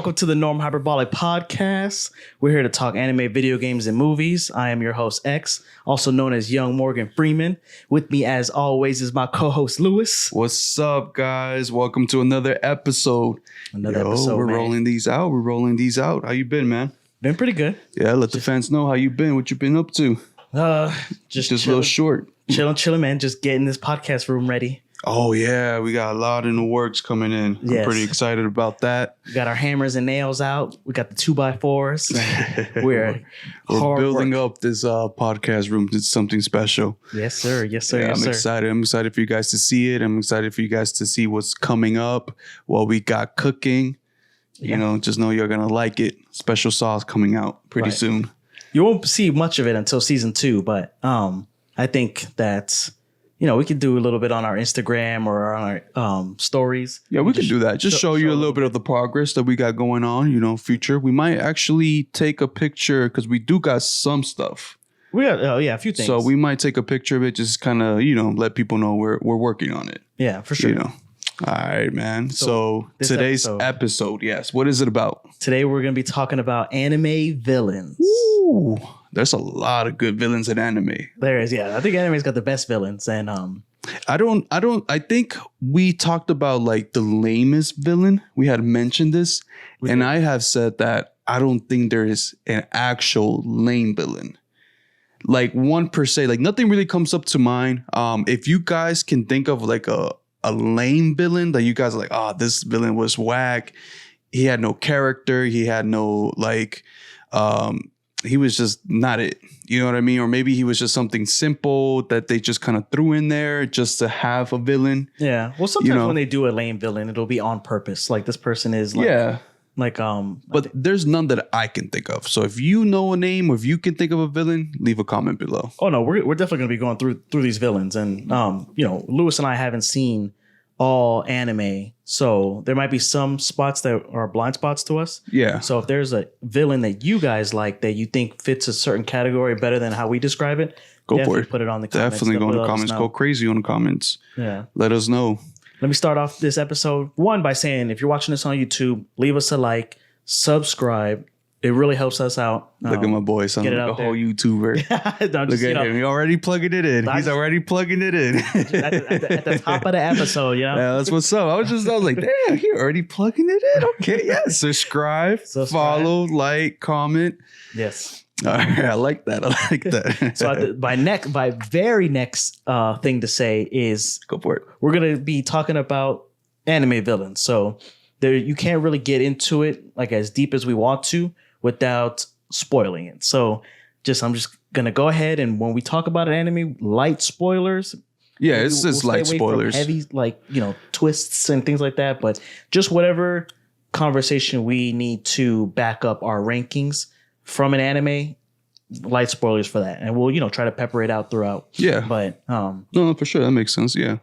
Welcome to the Norm Hyperbolic Podcast. We're here to talk anime, video games, and movies. I am your host, X, also known as Young Morgan Freeman. With me, as always, is my co-host, Lewis. What's up, guys? Welcome to another episode. We're man. rolling these out. How you been, man? Been pretty good. Yeah, let the fans know how you been, what you been up to. Just a little short. Chilling, man. Just getting this podcast room ready. Oh, yeah. We got a lot in the works coming in. Yes. I'm pretty excited about that. We got our hammers and nails out. We got the 2x4s. We're building up this podcast room. It's something special. Yes, sir. I'm excited. I'm excited for you guys to see it. I'm excited for you guys to see what's coming up, what we got cooking. You know, just know you're going to like it. Special sauce coming out pretty soon. You won't see much of it until season 2, but I think that... we could do a little bit on our Instagram or on our stories. Yeah, we can do that. Just show you a little bit of the progress that we got going on, future. We might actually take a picture because we do got some stuff. We got, a few things. So we might take a picture of it, just kind of, let people know we're working on it. Yeah, for sure. All right, man. So today's episode, yes. What is it about? Today we're going to be talking about anime villains. Ooh. There's a lot of good villains in anime. There is, yeah. I think anime's got the best villains, and I think we talked about like the lamest villain. We had mentioned this, and I have said that I don't think there is an actual lame villain. Like one per se, like nothing really comes up to mind. If you guys can think of like a lame villain that you guys are like, this villain was whack. He had no character. He had no he was just not it. You know what I mean? Or maybe he was just something simple that they just kind of threw in there just to have a villain. Yeah. Well, sometimes when they do a lame villain, it'll be on purpose. Like this person is like, but there's none that I can think of. So if you know a name or if you can think of a villain, leave a comment below. Oh no, we're definitely going to be going through these villains, and Lewis and I haven't seen all anime, so there might be some spots that are blind spots to us. Yeah. So if there's a villain that you guys like that you think fits a certain category better than how we describe it, go for it. Put it on the comments. Definitely go in the comments. Go crazy on the comments. Yeah. Let us know. Let me start off this episode by saying, if you're watching this on YouTube, leave us a like, subscribe. It really helps us out. Look at my boy, son. Like a whole YouTuber. No, Look at him. He already plugging it in. He's already plugging it in. at the top of the episode, Yeah, that's what's up. I was like, damn, he already plugging it in. Okay, yeah. Subscribe, follow, like, comment. Yes. All right, I like that. So my very next thing to say is, go for it. We're gonna be talking about anime villains. So you can't really get into it like as deep as we want to without spoiling it. So I'm just gonna go ahead, and when we talk about an anime, light spoilers. Yeah, it's just light spoilers. Heavy, twists and things like that. But just whatever conversation we need to back up our rankings from an anime, light spoilers for that, and we'll try to pepper it out throughout. Yeah, but no, for sure that makes sense. Yeah.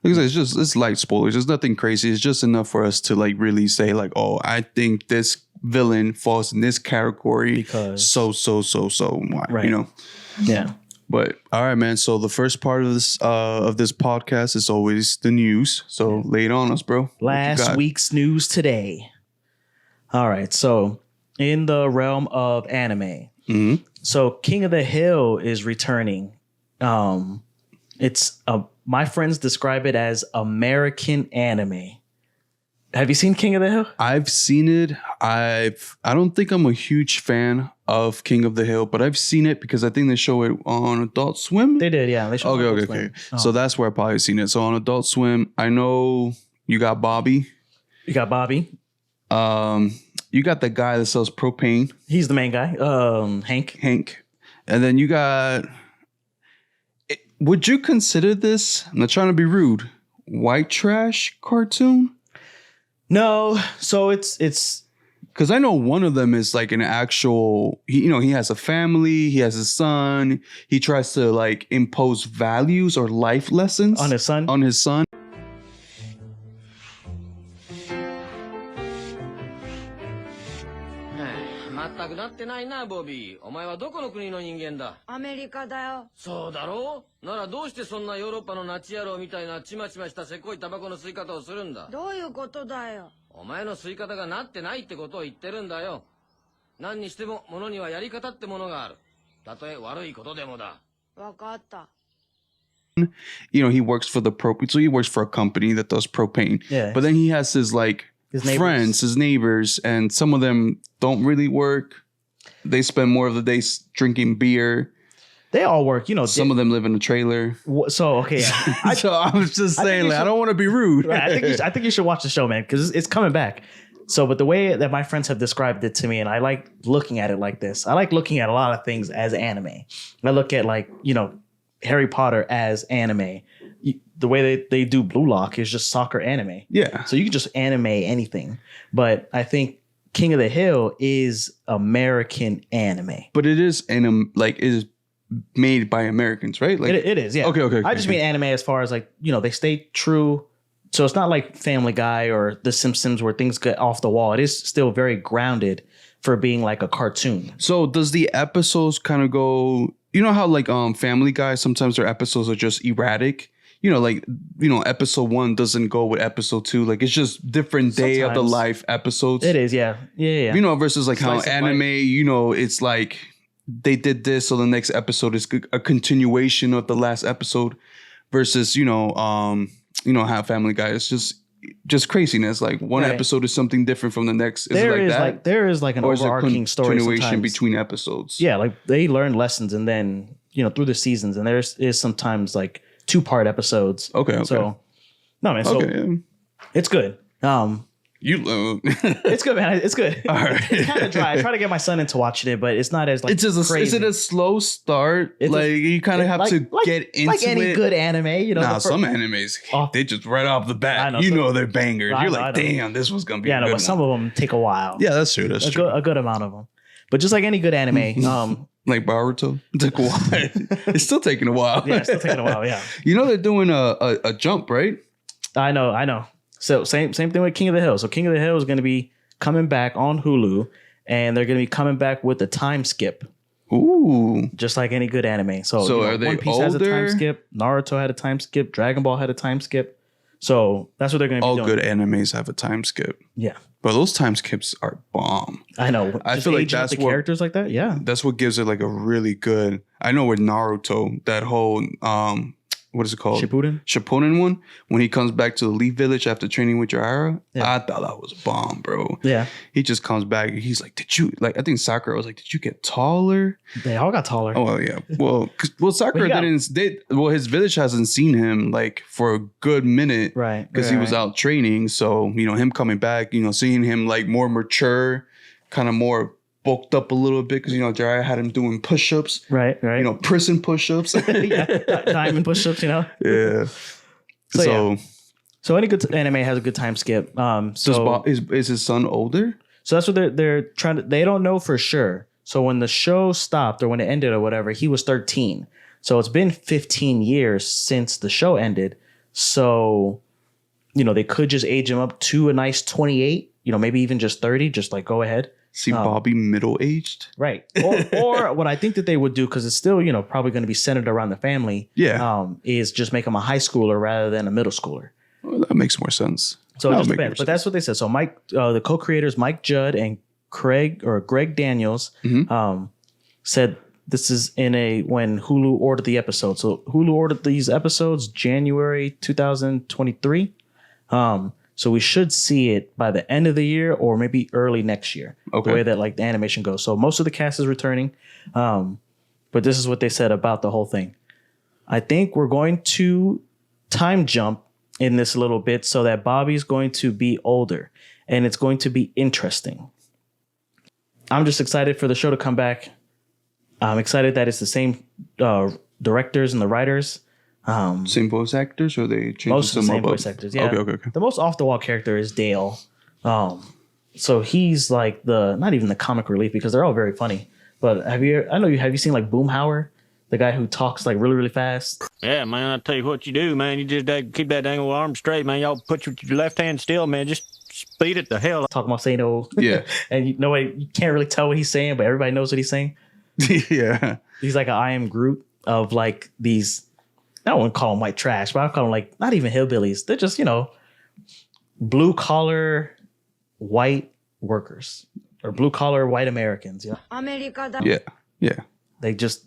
Like I said, it's light spoilers. It's nothing crazy. It's just enough for us to like really say like, oh, I think this villain falls in this category because so right. Yeah. But all right, man. So the first part of this podcast is always the news. So lay it on us, bro. Last week's news today. All right. So in the realm of anime, so King of the Hill is returning. It's my friends describe it as American anime. Have you seen King of the Hill? I've seen it. I don't think I'm a huge fan of King of the Hill, but I've seen it because I think they show it on Adult Swim. They did, yeah. They showed it on Adult Swim. Oh. So that's where I've probably seen it. So on Adult Swim, I know you got Bobby. You got Bobby. You got the guy that sells propane. He's the main guy. Hank. And then you got... Would you consider this, I'm not trying to be rude, white trash cartoon? No. So it's because I know one of them is like an actual, he has a family, he has a son, he tries to like impose values or life lessons on his son.全くなってないな、ボビー。お前はどこの国の人間だ？アメリカだよ。そうだろう？ならどうしてそんなヨーロッパのナチ野郎みたいなちまちましたせこいタバコの吸い方をするんだ？どういうことだよ？お前の吸い方がなってないってことを言ってるんだよ。何にしても物にはやり方ってものがある。たとえ悪いことでもだ。わかった。You know, he works for so he works for a company that does propane. Yeah. But then he has his friends, his neighbors, and some of them don't really work. They spend more of the day drinking beer. They all work, Some of them live in a trailer. So, okay. Yeah. So I was just saying, I don't want to be rude. Right, I think you should watch the show, man, because it's coming back. So, but the way that my friends have described it to me, and I like looking at it like this. I like looking at a lot of things as anime. I look at Harry Potter as anime. The way they do Blue Lock is just soccer anime. Yeah. So you can just anime anything. But I think King of the Hill is American anime. But it is it is made by Americans, right? Like it is, yeah. Okay. I just mean anime as far as they stay true. So it's not like Family Guy or The Simpsons where things get off the wall. It is still very grounded for being like a cartoon. So does the episodes kind of go, how Family Guy, sometimes their episodes are just erratic? Episode 1 doesn't go with episode 2. Like it's just different day of the life episodes. It is, yeah. Versus like how anime, it's like they did this, so the next episode is a continuation of the last episode versus, how Family Guy is just craziness. Like one episode is something different from the next. There is an overarching story continuation between episodes. Yeah, like they learn lessons and then, through the seasons, and there is sometimes like 2-part episodes. Okay. So, no, man. So it's good. It's good, man. It's good. All right. It's kind of dry. I try to get my son into watching it, but it's not as it's just crazy. Is it a slow start? You kind of have to get into it. Like any good anime, some animes, they just right off the bat, they're bangers. You're like, damn, this was gonna be. Yeah, but some of them take a while. Yeah, that's true. That's true. A good amount of them, but just like any good anime, like Boruto, it took a while. It's still taking a while. Yeah, it's still taking a while. Yeah. They're doing a jump, right? I know. So same thing with King of the Hill. So King of the Hill is going to be coming back on Hulu, and they're going to be coming back with a time skip. Ooh. Just like any good anime. So are they One Piece older? has a time skip. Naruto had a time skip. Dragon Ball had a time skip. So that's what they're going to be doing. All good animes have a time skip. Yeah. But those time skips are bomb. I know. I feel like that's the characters like that. Yeah. That's what gives it like a really good. I know with Naruto, that whole what is it called? Shippuden one. When he comes back to the Leaf Village after training with Jiraiya, I thought that was bomb, bro. Yeah. He just comes back and he's like, "Did you like?" I think Sakura was like, "Did you get taller?" They all got taller. Oh well, yeah. Well, Sakura didn't. His village hasn't seen him like for a good minute, right? Because he was out training. So him coming back, seeing him like more mature, kind of more bulked up a little bit because Jiraiya had him doing push-ups, right, prison push-ups, diamond push-ups, yeah. So any good anime has a good time skip. So is his son older? So that's what they're trying to. They don't know for sure. So when the show stopped or when it ended or whatever, he was 13. So it's been 15 years since the show ended. So they could just age him up to a nice 28. Maybe even just 30. Just like go ahead. See Bobby middle-aged? Right. Or what I think that they would do, because it's still, probably going to be centered around the family, is just make him a high schooler rather than a middle schooler. Well, that makes more sense. So it just depends. But that's what they said. So Mike, the co-creators, Mike Judd and Greg Daniels, said this is when Hulu ordered the episode. So Hulu ordered these episodes January 2023. So we should see it by the end of the year or maybe early next year. Okay. The way that the animation goes. So most of the cast is returning. But this is what they said about the whole thing. I think we're going to time jump in this a little bit so that Bobby's going to be older and it's going to be interesting. I'm just excited for the show to come back. I'm excited that it's the same directors and the writers. Same voice actors, or they changed most of the same up? Voice actors. Yeah. Okay. The most off the wall character is Dale. So he's like not even the comic relief because they're all very funny. But have you seen like Boomhauer, the guy who talks like really really fast? Yeah, man. I tell you what you do, man. You just keep that dang old arm straight, man. Y'all put your left hand still, man. Just speed it to hell. Talking about saying no. Yeah. And you can't really tell what he's saying, but everybody knows what he's saying. Yeah. He's like an I am Groot of like these. I wouldn't call them white trash, but I call them like not even hillbillies. They're just blue collar white workers or blue collar white Americans. Yeah. Yeah.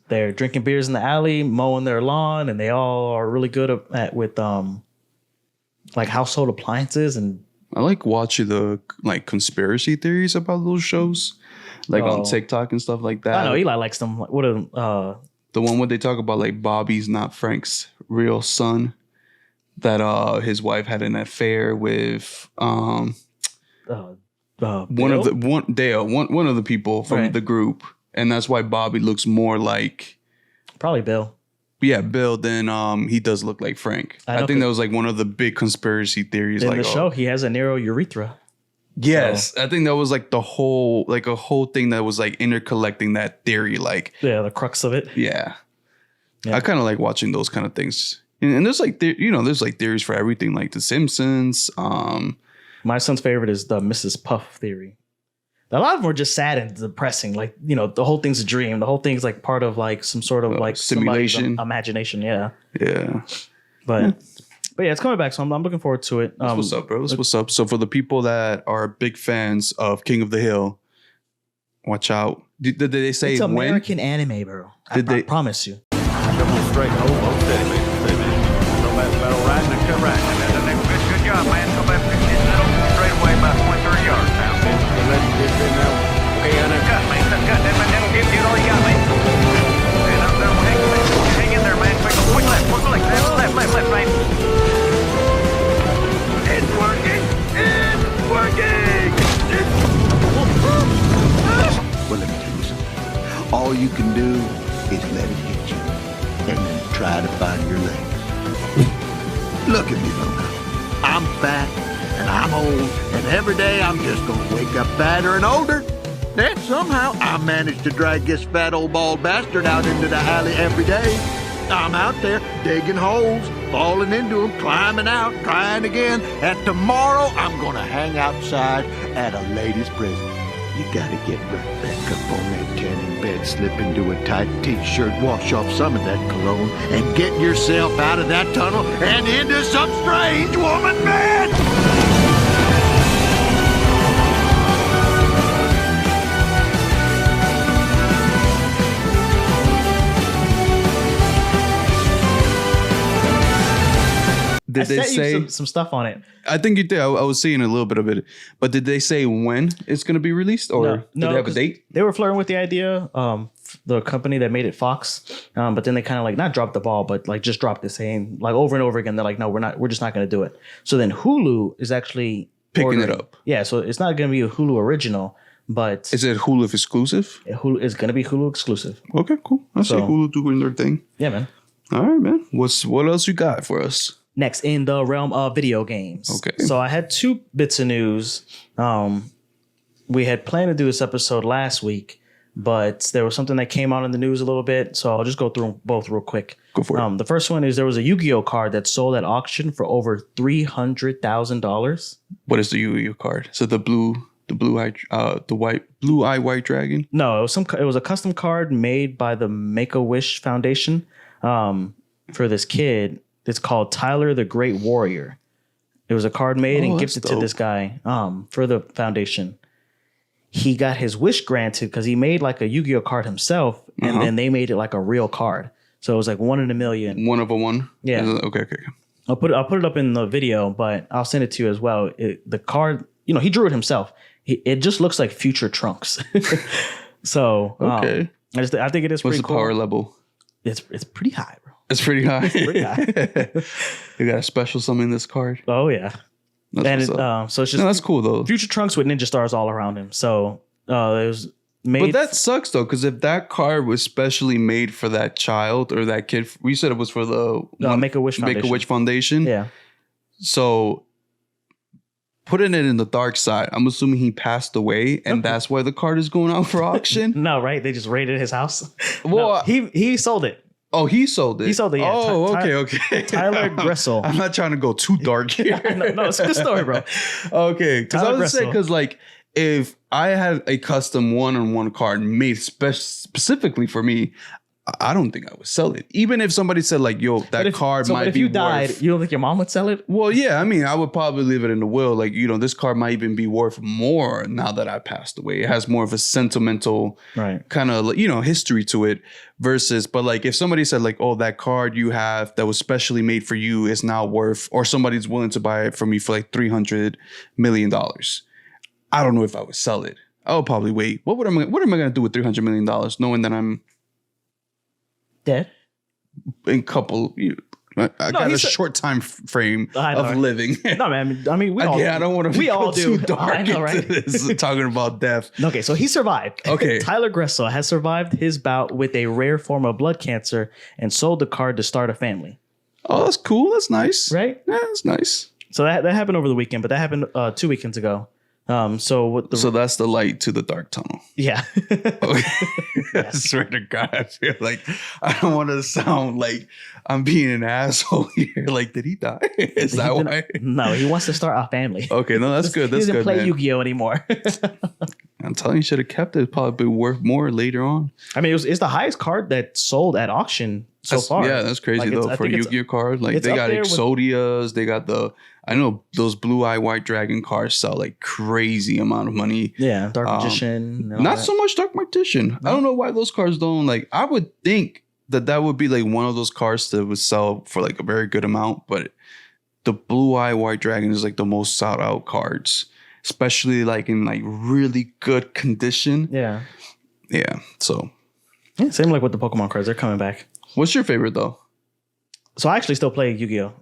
They're drinking beers in the alley, mowing their lawn, and they all are really good at with like household appliances. And I like watching the like conspiracy theories about those shows, like on TikTok and stuff like that. I know Eli likes them. What are the one where they talk about like Bobby's not Frank's real son, that his wife had an affair with one of the people from the group, and that's why Bobby looks more like probably Bill. Yeah, Bill. Then he does look like Frank. I think that was like one of the big conspiracy theories. In the show, he has a narrow urethra. Yes, so, I think that was like a whole thing that was like intercollecting that theory. Like the crux of it. Yeah. I kind of like watching those kind of things. And there's like there's like theories for everything, like The Simpsons. My son's favorite is the Mrs. Puff theory. A lot of them are just sad and depressing. Like, the whole thing's a dream. The whole thing's like part of like some sort of like simulation, imagination. Yeah. Yeah. But yeah, it's coming back. So I'm looking forward to it. That's what's up, bro. That's what's up. So for the people that are big fans of King of the Hill, watch out. Did they say it's when? American anime, bro. I promise you. Straight. Hold steady, man. Go back about right and cut right. Good job, man. Go back 15 little straight away about 23 yards now. Okay, I know. Cut, man. Cut. That'll give you all you got, man. And up there, hang in there, man. Quick left. Left, right. It's working. Well, let me tell you something. All you can do is let it hit you, and then try to find your legs. Look at me, Loco. I'm fat, and I'm old, and every day I'm just gonna wake up fatter and older. Then somehow I manage to drag this fat old bald bastard out into the alley every day. I'm out there digging holes, falling into them, climbing out, trying again, and tomorrow I'm gonna hang outside at a ladies' prison. You gotta get right back up on that tanning bed, slip into a tight t-shirt, wash off some of that cologne, and get yourself out of that tunnel and into some strange woman bed! Did they say some stuff on it? I think you did. I was seeing a little bit of it, but did they say when it's going to be released, or did they have a date? They were flirting with the idea. The company that made it, Fox, but then they kind of like not dropped the ball, but like just dropped it, saying like over and over again, they're like, no, we're just not going to do it. So then Hulu is actually picking it up. Yeah, so it's not going to be a Hulu original, but is it Hulu exclusive? Hulu is going to be Hulu exclusive. Okay, cool. I see Hulu doing their thing. Yeah, man. All right, man. What else you got for us? Next, in the realm of video games. Okay. So I had 2 bits of news. We had planned to do this episode last week, but there was something that came out in the news a little bit. So I'll just go through them both real quick. Go for it. The first one is there was a Yu-Gi-Oh card that sold at auction for over $300,000. What is the Yu-Gi-Oh card? So the blue eye white dragon? No, it was a custom card made by the Make-A-Wish Foundation for this kid. It's called Tyler the Great Warrior. It was a card made and gifted to this guy for the foundation. He got his wish granted because he made like a Yu-Gi-Oh card himself, and then they made it like a real card. So it was like 1 in a million. 1 of a 1? Yeah. Okay. I'll put it up in the video, but I'll send it to you as well. The card, he drew it himself. It just looks like future Trunks. So okay. I think it is What's pretty the cool. power level? It's pretty high, bro. It's pretty high. It's pretty high. You got a special summon in this card? Oh, yeah. That's so it's just that's cool, though. Future Trunks with ninja stars all around him. So it was made. But that sucks, though, because if that card was specially made for that child or that kid, we said it was for the Make-A-Wish Foundation. Yeah. So putting it in the dark side, I'm assuming he passed away, and that's why the card is going out for auction. No, right? They just raided his house. Well, he sold it. Oh, he sold it. He sold it. Yeah. Oh, okay. Tyler Gressel. I'm not trying to go too dark here. no, it's a good story, bro. Okay, because I was saying, because like if I had a custom 1-on-1 card made specifically for me, I don't think I would sell it. Even if somebody said like, yo, that card might be if you died, worth. you don't think your mom would sell it? Well, yeah, I mean, I would probably leave it in the will. Like, this card might even be worth more now that I passed away. It has more of a sentimental kind of, history to it versus, but like if somebody said like, oh, that card you have that was specially made for you is now worth, or somebody's willing to buy it for me for like $300 million. I don't know if I would sell it. I would probably wait. What am I going to do with $300 million knowing that I'm dead? In couple, I got a short time frame of living. No, man. I mean, we all. I don't want to. We all do. Too dark I know, right? Into this, talking about death. Okay, so he survived. Okay, Tyler Gressel has survived his bout with a rare form of blood cancer and sold the card to start a family. Oh, that's cool. That's nice, right? Yeah, that's nice. So that happened over the weekend, but that happened 2 weekends ago. So that's the light to the dark tunnel. Yeah. Okay. I swear to God, I feel like I don't want to sound like I'm being an asshole here. Like, did he die? Is that why? No, he wants to start a family. Okay, no, that's good. That's he doesn't good. Play Yu-Gi-Oh anymore. I'm telling you, should have kept it. It'd probably be worth more later on. I mean, it's the highest card that sold at auction so far. Yeah, that's crazy though for a Yu-Gi-Oh card. Like they got Exodias, they got I know those Blue Eye White Dragon cards sell like crazy amount of money. Yeah, Dark Magician. Not so much Dark Magician. No. I don't know why those cards don't like. I would think that would be like one of those cards that would sell for like a very good amount, but the Blue Eye White Dragon is like the most sought out cards, especially like in like really good condition. Yeah. Yeah. So. Yeah, same like with the Pokemon cards. They're coming back. What's your favorite though? So I actually still play Yu-Gi-Oh.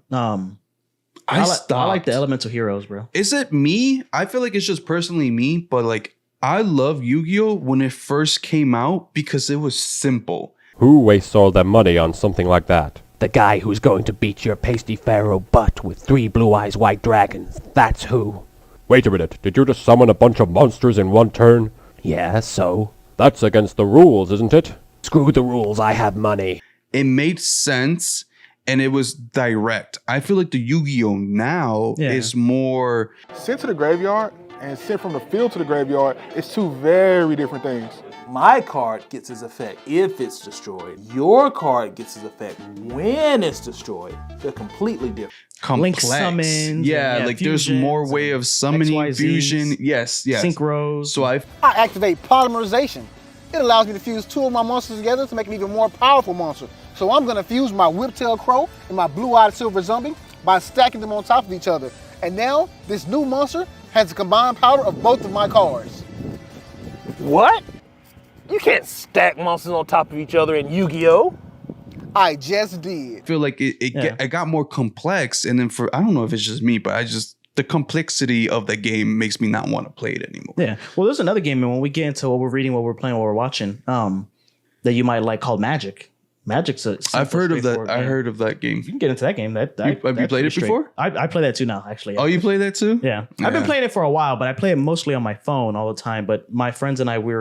I like the Elemental Heroes, bro. Is it me? I feel like it's just personally me, but like I love Yu-Gi-Oh when it first came out because it was simple. Who wastes all their money on something like that? The guy who's going to beat your pasty pharaoh butt with 3 Blue Eyes White Dragons. That's who. Wait a minute. Did you just summon a bunch of monsters in one turn? Yeah, so? That's against the rules, isn't it? Screw the rules. I have money. It made sense. And it was direct. I feel like the Yu-Gi-Oh! Now is more... Sent to the graveyard and sent from the field to the graveyard is 2 very different things. My card gets its effect if it's destroyed. Your card gets its effect when it's destroyed. They're completely different. Complex. Link summons. Yeah, like there's more way of summoning XYZs, fusion. Yes. Synchros. So I activate polymerization. It allows me to fuse 2 of my monsters together to make an even more powerful monster. So I'm gonna fuse my Whiptail Crow and my Blue-Eyed Silver Zombie by stacking them on top of each other. And now, this new monster has the combined power of both of my cards. What? You can't stack monsters on top of each other in Yu-Gi-Oh! I just did. feel like it got more complex, and then I don't know if it's just me, but the complexity of the game makes me not want to play it anymore. Yeah. Well, there's another game, and when we get into what we're reading, what we're playing, what we're watching, that you might like called Magic. Magic's I've heard of that. I heard of that game. You can get into that game. Have you played it before? I play that too now, actually. Oh, you play that too? Yeah. I've been playing it for a while, but I play it mostly on my phone all the time. But my friends and I, we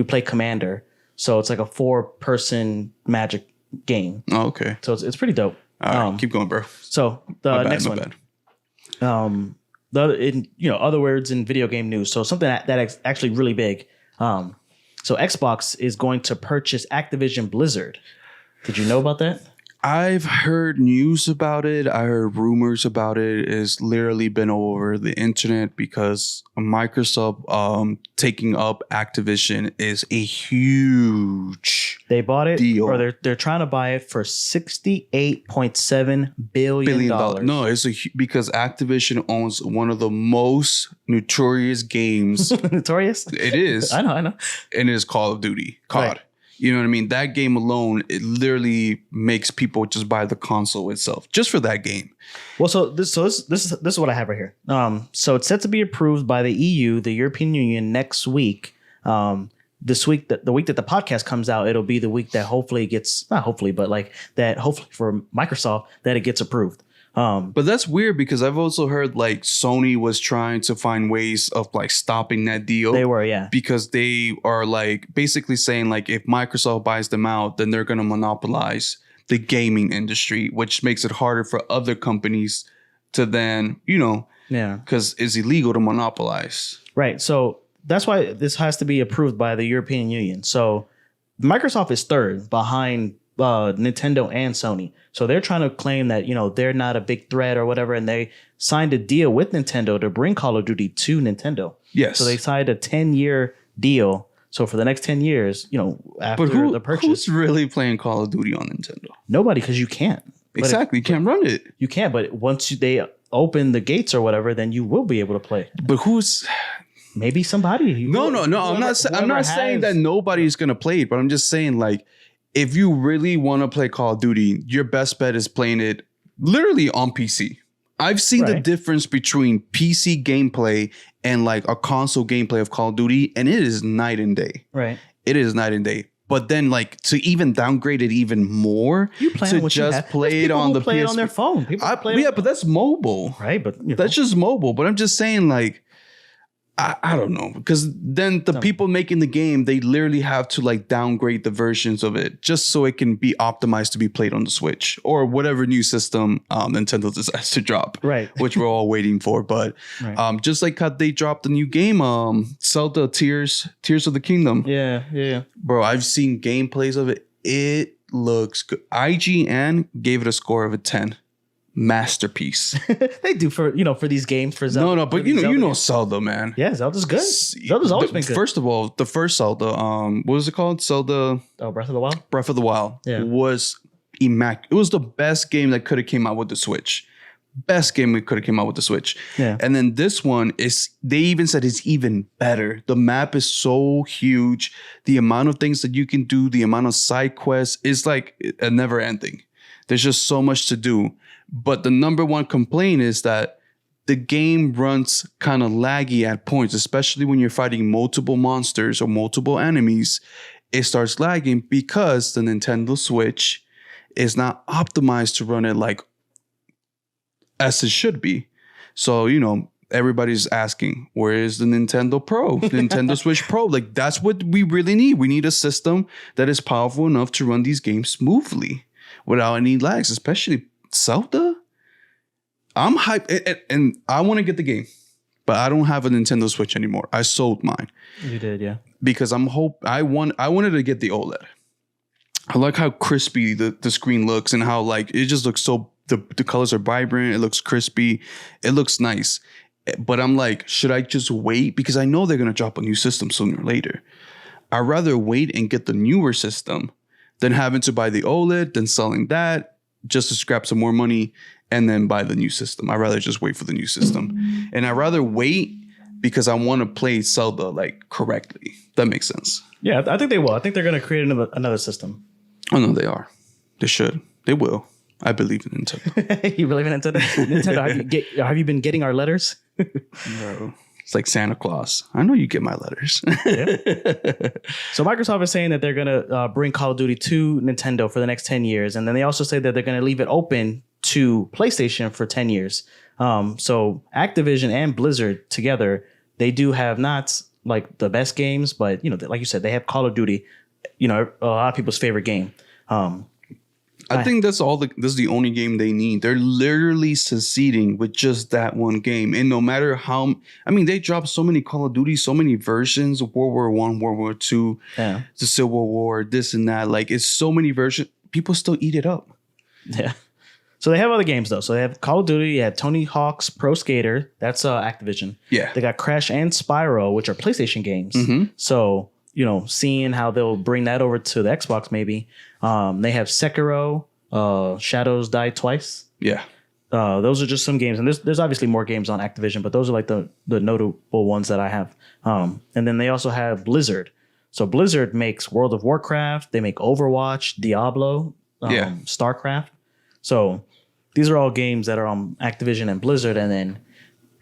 play Commander. So it's like a 4-person Magic game. Oh, okay. So it's pretty dope. All right, keep going, bro. So the next one. Other words in video game news. So something that's actually really big. So Xbox is going to purchase Activision Blizzard. Did you know about that? I've heard news about it. I heard rumors about it. It's literally been all over the internet because Microsoft taking up Activision is a huge They bought it, deal. or they're trying to buy it for $68.7 billion. No, it's because Activision owns one of the most notorious games. Notorious? It is. I know. And it is Call of Duty. COD. Right. You know what I mean? That game alone, it literally makes people just buy the console itself just for that game. Well, this is what I have right here. So it's set to be approved by the EU, the European Union, next week. This week, the week that the podcast comes out, it'll be the week that hopefully hopefully for Microsoft that it gets approved. But that's weird because I've also heard like Sony was trying to find ways of like stopping that deal. They were, yeah. Because they are like basically saying like if Microsoft buys them out, then they're going to monopolize the gaming industry, which makes it harder for other companies to then, because it's illegal to monopolize. Right. So that's why this has to be approved by the European Union. So Microsoft is third behind Nintendo and Sony. So they're trying to claim that, they're not a big threat or whatever. And they signed a deal with Nintendo to bring Call of Duty to Nintendo. Yes. So they signed a 10-year deal. So for the next 10 years, after the purchase. Who's really playing Call of Duty on Nintendo? Nobody, because you can't. Exactly. You can't run it. You can't. But once they open the gates or whatever, then you will be able to play. But who's... Maybe somebody. No. I'm not saying that nobody's going to play it, but I'm just saying, like, if you really want to play Call of Duty, your best bet is playing it literally on PC. I've seen the difference between PC gameplay and like a console gameplay of Call of Duty, and it is night and day. Right. It is night and day. But then, like, to even downgrade it even more, you plan to what just play it on the play PS, it on their phone. But that's mobile, right? But that's just mobile. But I'm just saying, like, I don't know, because then the people making the game, they literally have to like downgrade the versions of it just so it can be optimized to be played on the Switch or whatever new system Nintendo decides to drop, right? Which we're all waiting for. But just like how they dropped the new game, Zelda Tears of the Kingdom. Yeah. Bro, I've seen gameplays of it. It looks good. IGN gave it a score of a 10. Masterpiece. They do for these games for Zelda. No, but you know Zelda, man. Yeah, Zelda's good. Zelda's always been good. First of all, the first Zelda, what was it called? Zelda. Oh, Breath of the Wild. Breath of the Wild was immaculate. It was the best game that could have came out with the Switch. Best game we could have came out with the Switch. Yeah. And then this one is. They even said it's even better. The map is so huge. The amount of things that you can do, the amount of side quests is like a never ending. There's just so much to do. But the number one complaint is that the game runs kind of laggy at points, especially when you're fighting multiple monsters or multiple enemies. It starts lagging because the Nintendo Switch is not optimized to run it like as it should be. So, everybody's asking, where is the Nintendo Pro? Nintendo Switch Pro? Like, that's what we really need. We need a system that is powerful enough to run these games smoothly without any lags, especially Zelda. I'm hyped and I want to get the game, but I don't have a Nintendo Switch anymore. I sold mine. You did, yeah. Because I wanted to get the OLED. I like how crispy the screen looks and how like it just looks so the colors are vibrant, it looks crispy, it looks nice. But I'm like, should I just wait? Because I know they're gonna drop a new system sooner or later. I'd rather wait and get the newer system than having to buy the OLED, then selling that just to scrap some more money and then buy the new system. I'd rather just wait for the new system. And I'd rather wait because I want to play Zelda like correctly. That makes sense. Yeah, I think they will. I think they're going to create another system. Oh, no, they are. They should. They will. I believe in Nintendo. You believe in Nintendo? Nintendo, have you been getting our letters? No. It's like Santa Claus. I know you get my letters. Yeah. So Microsoft is saying that they're going to bring Call of Duty to Nintendo for the next 10 years. And then they also say that they're going to leave it open to PlayStation for 10 years. So Activision and Blizzard together, they do have not like the best games, but, like you said, they have Call of Duty, a lot of people's favorite game. I think this is the only game they need. They're literally succeeding with just that one game. And no matter how, they dropped so many Call of Duty, so many versions of World War I, World War II, the Civil War, this and that. Like, it's so many versions. People still eat it up. Yeah. So they have other games, though. So they have Call of Duty. You have Tony Hawk's Pro Skater. That's Activision. Yeah. They got Crash and Spyro, which are PlayStation games. Mm-hmm. So, seeing how they'll bring that over to the Xbox maybe. They have Sekiro, Shadows Die Twice. Yeah. Those are just some games. And there's obviously more games on Activision, but those are like the notable ones that I have. And then they also have Blizzard. So Blizzard makes World of Warcraft. They make Overwatch, Diablo, StarCraft. So these are all games that are on Activision and Blizzard. And then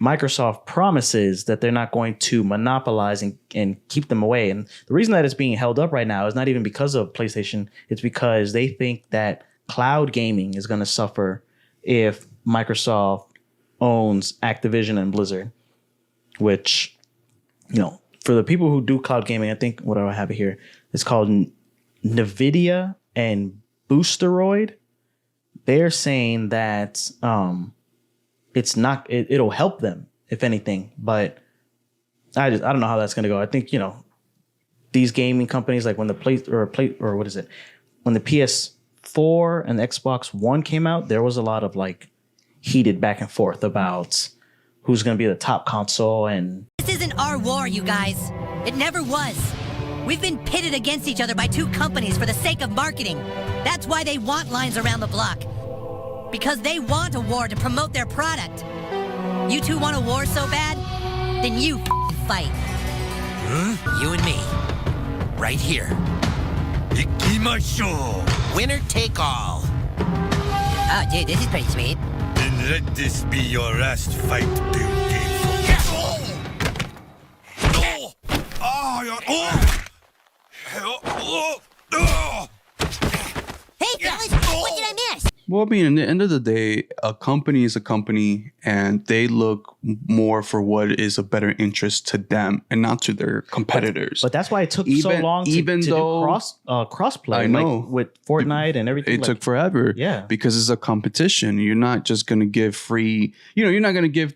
Microsoft promises that they're not going to monopolize and keep them away. And the reason that it's being held up right now is not even because of PlayStation. It's because they think that cloud gaming is going to suffer if Microsoft owns Activision and Blizzard, which, for the people who do cloud gaming, I think what do I have it here? It's called NVIDIA and Boosteroid. They're saying that it's not. It'll help them if anything, but I don't know how that's going to go. I think these gaming companies, like when the when the PS4 and the Xbox One came out, there was a lot of like heated back and forth about who's going to be the top console. And this isn't our war, you guys. It never was. We've been pitted against each other by two companies for the sake of marketing. That's why they want lines around the block. Because they want a war to promote their product. You two want a war so bad? Then you fight. You and me. Right here. Ikimashou. Winner take all. Oh, dude, this is pretty sweet. Then let this be your last fight, Bill Gates. Hey, fellas, what did I miss? Well, I mean, at the end of the day, a company is a company, and they look more for what is a better interest to them and not to their competitors. But that's why it took so long to do crossplay. I know. Like with Fortnite and everything. It took forever. Yeah. Because it's a competition. You're not just going to give free, you're not going to give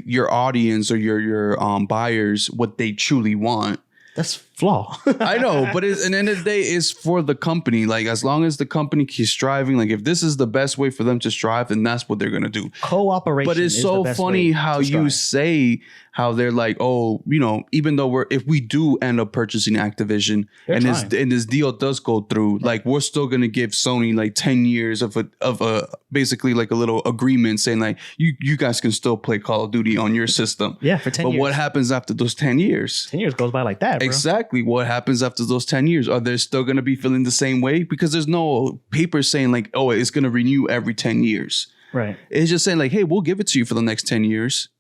your audience or your buyers what they truly want. That's flaw. I know, but at the end of the day, it's for the company. Like, as long as the company keeps striving, like if this is the best way for them to strive, then that's what they're gonna do. Cooperation. But it's so funny how you say how they're like, oh, even though if we do end up purchasing Activision and this deal does go through, like we're still gonna give Sony like 10 years of a basically like a little agreement saying like you guys can still play Call of Duty on your system. Yeah, for 10 years. But what happens after those 10 years? 10 years goes by like that, bro. Exactly. What happens after those 10 years? Are they still going to be feeling the same way? Because there's no paper saying like, oh, it's going to renew every 10 years. Right. It's just saying like, hey, we'll give it to you for the next 10 years.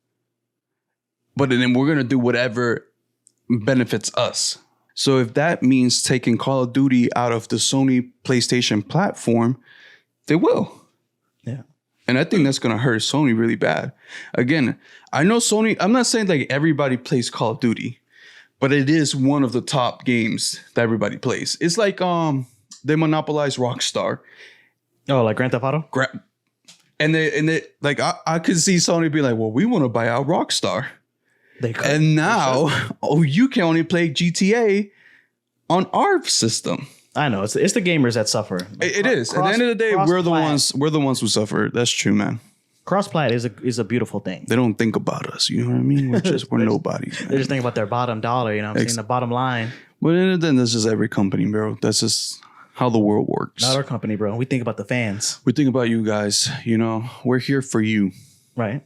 But then we're going to do whatever benefits us. So if that means taking Call of Duty out of the Sony PlayStation platform, they will. Yeah. And I think that's going to hurt Sony really bad. Again, I know Sony, I'm not saying like everybody plays Call of Duty, but it is one of the top games that everybody plays. It's like they monopolize Rockstar. Oh, like Grand Theft Auto? And they like I could see Sony be like, well, we want to buy out Rockstar. They could. And now, you can only play GTA on our system. I know. It's the gamers that suffer. Like, it is. At the end of the day, we're the ones who suffer. That's true, man. Cross-plat is a beautiful thing. They don't think about us. You know what I mean? We're nobodies. They just think about their bottom dollar. You know what I'm saying? The bottom line. But then that's just every company, bro. That's just how the world works. Not our company, bro. We think about the fans. We think about you guys. We're here for you. Right.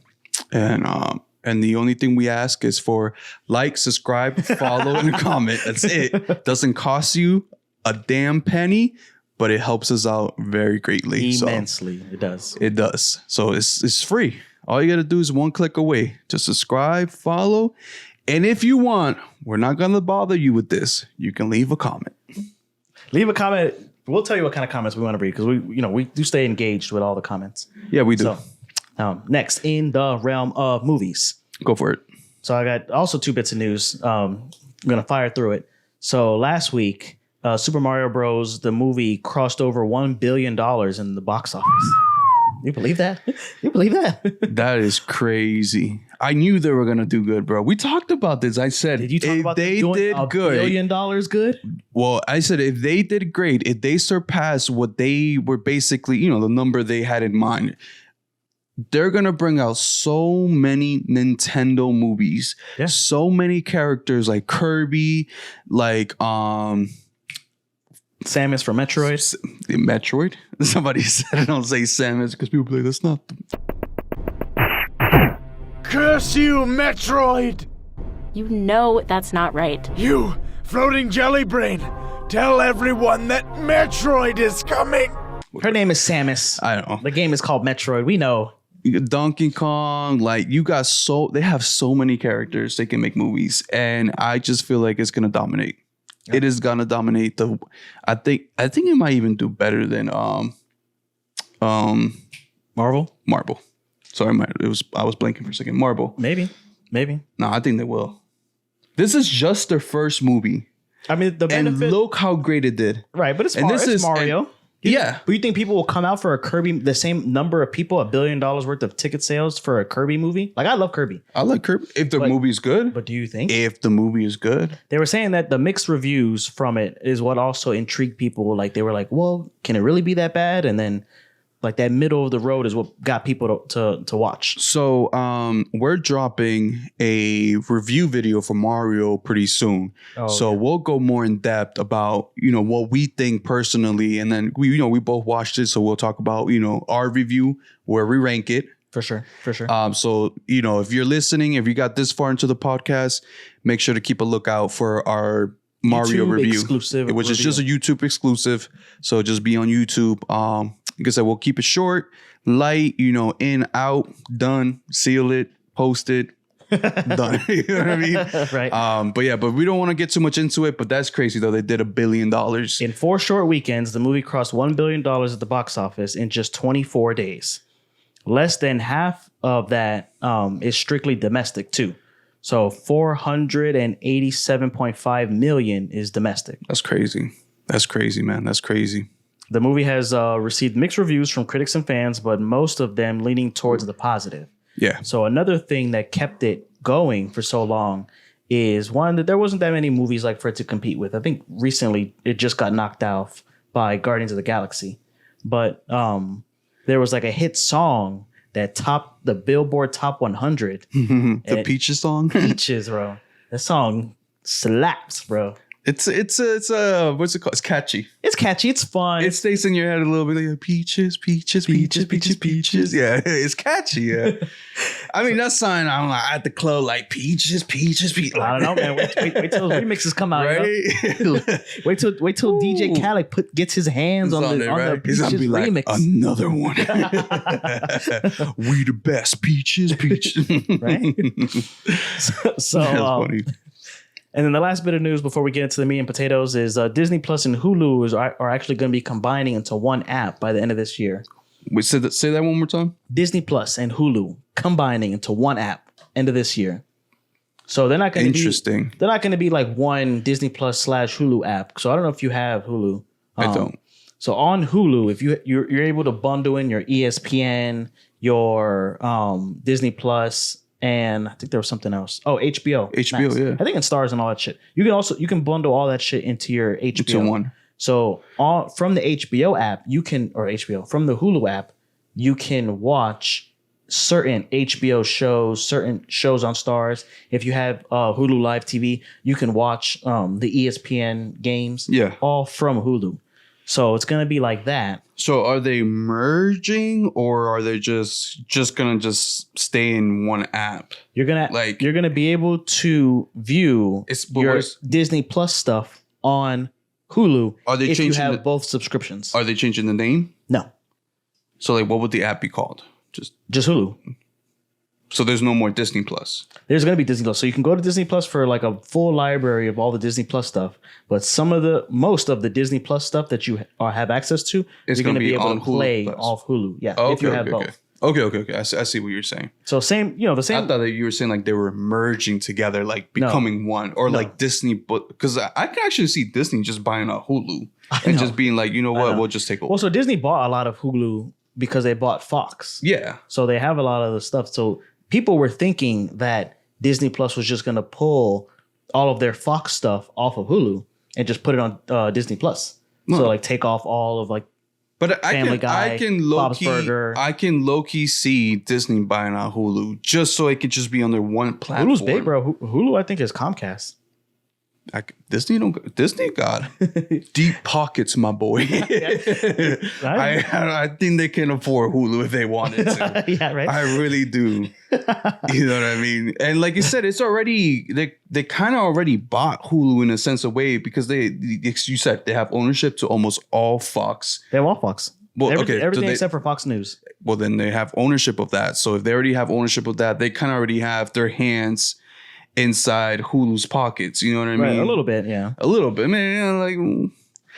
And the only thing we ask is for like, subscribe, follow, and comment. That's it. Doesn't cost you a damn penny, but it helps us out very greatly. Immensely. It does. It does. So it's free. All you got to do is one click away to subscribe, follow. And if you want, we're not going to bother you with this. You can leave a comment. Leave a comment. We'll tell you what kind of comments we want to read because we do stay engaged with all the comments. Yeah, we do. So, next in the realm of movies. Go for it. So I got also 2 bits of news. I'm going to fire through it. So last week, Super Mario Bros. The movie crossed over $1 billion in the box office. You believe that? You believe that? That is crazy. I knew they were gonna do good, bro. We talked about this. I said, did you talk about they did $1 good? $1 billion good? Well, I said if they did great, if they surpassed what they were basically, the number they had in mind, they're gonna bring out so many Nintendo movies, so many characters like Kirby, like Samus from Metroid. Metroid? Somebody said it. Don't say Samus because people play that's not. Curse you, Metroid! You know that's not right. You, floating jelly brain, tell everyone that Metroid is coming. Her name is Samus. I know. The game is called Metroid. We know. Donkey Kong, like they have so many characters they can make movies, and I just feel like it's gonna dominate. Yep. It is gonna dominate I think it might even do better than Marvel. Sorry, I was blanking for a second. Marvel. Maybe. No, I think they will. This is just their first movie. I mean, the benefit. And look how great it did. Right, but it's Mario. But you think people will come out for a Kirby, the same number of people, $1 billion worth of ticket sales for a Kirby movie? Like, I love Kirby. I like Kirby. If the movie is good. But do you think? If the movie is good. They were saying that the mixed reviews from it is what also intrigued people. Like, they were like, well, can it really be that bad? And then, like, that middle of the road is what got people to watch. So we're dropping a review video for Mario pretty soon. We'll go more in depth about, what we think personally. And then we both watched it. So we'll talk about, our review, where we rank it. For sure. So, if you're listening, if you got this far into the podcast, make sure to keep a lookout for our Mario YouTube review, exclusive which is review. just a YouTube exclusive. So just be on YouTube. Like I said, we'll keep it short, light, in, out, done, seal it, post it, done. You know what I mean? Right. But we don't want to get too much into it. But that's crazy, though. They did $1 billion. In 4 short weekends, the movie crossed $1 billion at the box office in just 24 days. Less than half of that is strictly domestic, too. So 487.5 million is domestic. That's crazy. That's crazy, man. That's crazy. The movie has received mixed reviews from critics and fans, but most of them leaning towards the positive. Yeah. So another thing that kept it going for so long is one that there wasn't that many movies like for it to compete with. I think recently it just got knocked out by Guardians of the Galaxy, but there was like a hit song that topped the Billboard Top 100. The Peaches song? Peaches, bro. That song slaps, bro. It's what's it called? It's catchy. It's catchy. It's fun. It stays in your head a little bit. Like peaches, peaches, peaches, peaches, peaches. Yeah, it's catchy. Yeah. I mean, that's something I'm like at the club, like peaches, peaches, peaches. I don't know, man. Wait till those remixes come out. Right? You know? wait till DJ Khaled gets his hands on the right? Peaches He's gonna be remix. Like, another one. We the best peaches, peaches. Right? So That's funny. And then the last bit of news before we get into the meat and potatoes is Disney Plus and Hulu are actually going to be combining into one app by the end of this year. Wait, say that one more time. Disney Plus and Hulu combining into one app end of this year. So they're not going to Interesting. They're not going to be like one Disney Plus / Hulu app. So I don't know if you have Hulu. I don't. So on Hulu, if you're able to bundle in your ESPN, your Disney Plus. And I think there was something else. Oh, HBO. HBO, nice. yeah. I think in Stars and all that shit. You can bundle all that shit into your HBO. Into one. So from the HBO app, from the Hulu app, you can watch certain HBO shows, certain shows on Stars. If you have Hulu Live TV, you can watch the ESPN games. Yeah. All from Hulu. So it's gonna be like that. So are they merging or are they just gonna stay in one app? You're gonna be able to view your Disney Plus stuff on Hulu. Are they if changing you have both subscriptions? Are they changing the name? No. So like, what would the app be called? Just Hulu. So there's no more Disney Plus. There's going to be Disney Plus. So you can go to Disney Plus for like a full library of all the Disney Plus stuff. But most of the Disney Plus stuff that you have access to, you're going to be able to play off Hulu. Yeah, if you have both. Okay. I see what you're saying. So the same. I thought that you were saying like they were merging together, like becoming one, or like Disney. But because I can actually see Disney just buying a Hulu and just being like, you know what, we'll just take over. Well, so Disney bought a lot of Hulu because they bought Fox. Yeah. So they have a lot of the stuff. So people were thinking that Disney Plus was just going to pull all of their Fox stuff off of Hulu and just put it on Disney Plus. No. So like take off all of like Family Guy, Bob's Burger. I can low key see Disney buying out Hulu just so it could just be on their one platform. Hulu's big, bro. Hulu, I think, is Comcast. Disney got deep pockets, my boy. I think they can afford Hulu if they wanted to. Yeah, right. I really do. You know what I mean? And like you said, it's already they kind of already bought Hulu in a sense of way because you said they have ownership to almost all Fox. They have all Fox. Well, everything except for Fox News. Well, then they have ownership of that. So if they already have ownership of that, they kind of already have their hands inside Hulu's pockets, you know what I mean? Right, a little bit, yeah. A little bit, man. Like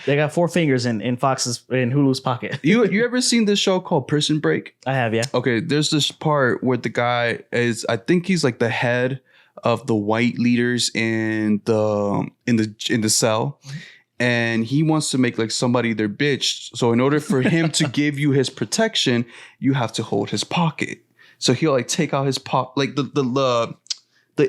they got 4 fingers in Hulu's pocket. you ever seen this show called Prison Break? I have, yeah. Okay, there's this part where the guy is, I think he's like the head of the white leaders in the cell, and he wants to make like somebody their bitch. So in order for him to give you his protection, you have to hold his pocket. So he'll like take out his like the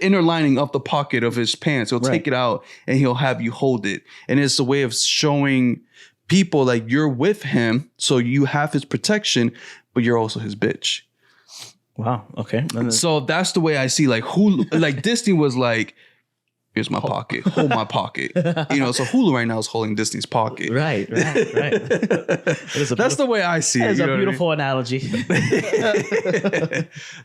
inner lining of the pocket of his pants. He'll take it out and he'll have you hold it. And it's a way of showing people like you're with him, so you have his protection, but you're also his bitch. Wow. Okay. So that's the way I see like Hulu. Like Disney was like, here's my pocket, hold my pocket. You know, so Hulu right now is holding Disney's pocket. Right. That's the way I see it. It's a beautiful analogy.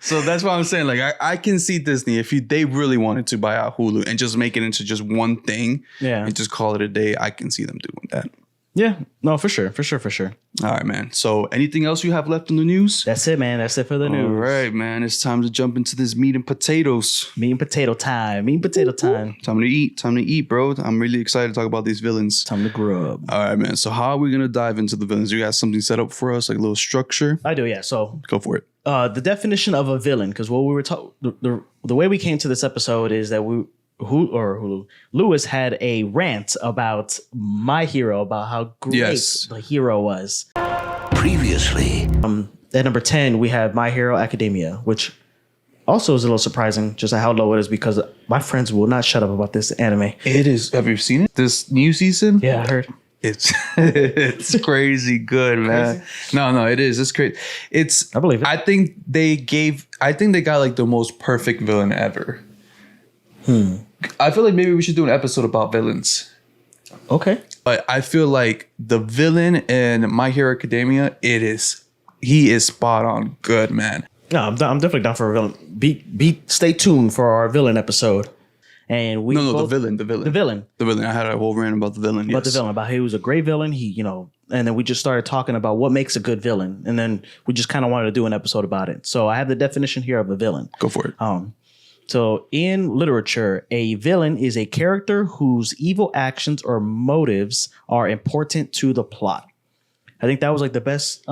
So that's what I'm saying. Like I can see Disney if they really wanted to buy out Hulu and just make it into just one thing, and just call it a day. I can see them doing that. Yeah, no, for sure. All right, man. So anything else you have left in the news? That's it, man. That's it for the news. All right, man. It's time to jump into this meat and potatoes. Meat and potato time. Time to eat, bro. I'm really excited to talk about these villains. Time to grub. All right, man. So how are we going to dive into the villains? You got something set up for us, like a little structure? I do, yeah. So go for it. The definition of a villain, because what we were the way we came to this episode is that Lewis had a rant about My Hero, about how great the hero was. Previously. At number 10, we have My Hero Academia, which also is a little surprising just how low it is, because my friends will not shut up about this anime. It is. Have you seen it? This new season? Yeah, I heard. It's crazy good, man. No, it is. It's crazy. I believe it. I think they got like the most perfect villain ever. I feel like maybe we should do an episode about villains. Okay. But I feel like the villain in My Hero Academia, he is spot on good, man. No, I'm definitely down for a villain. Stay tuned for our villain episode. And we the villain. I had a whole rant about the villain. About the villain, about he was a great villain. And then we just started talking about what makes a good villain. And then we just kind of wanted to do an episode about it. So I have the definition here of a villain. Go for it. So in literature, a villain is a character whose evil actions or motives are important to the plot. I think that was like the best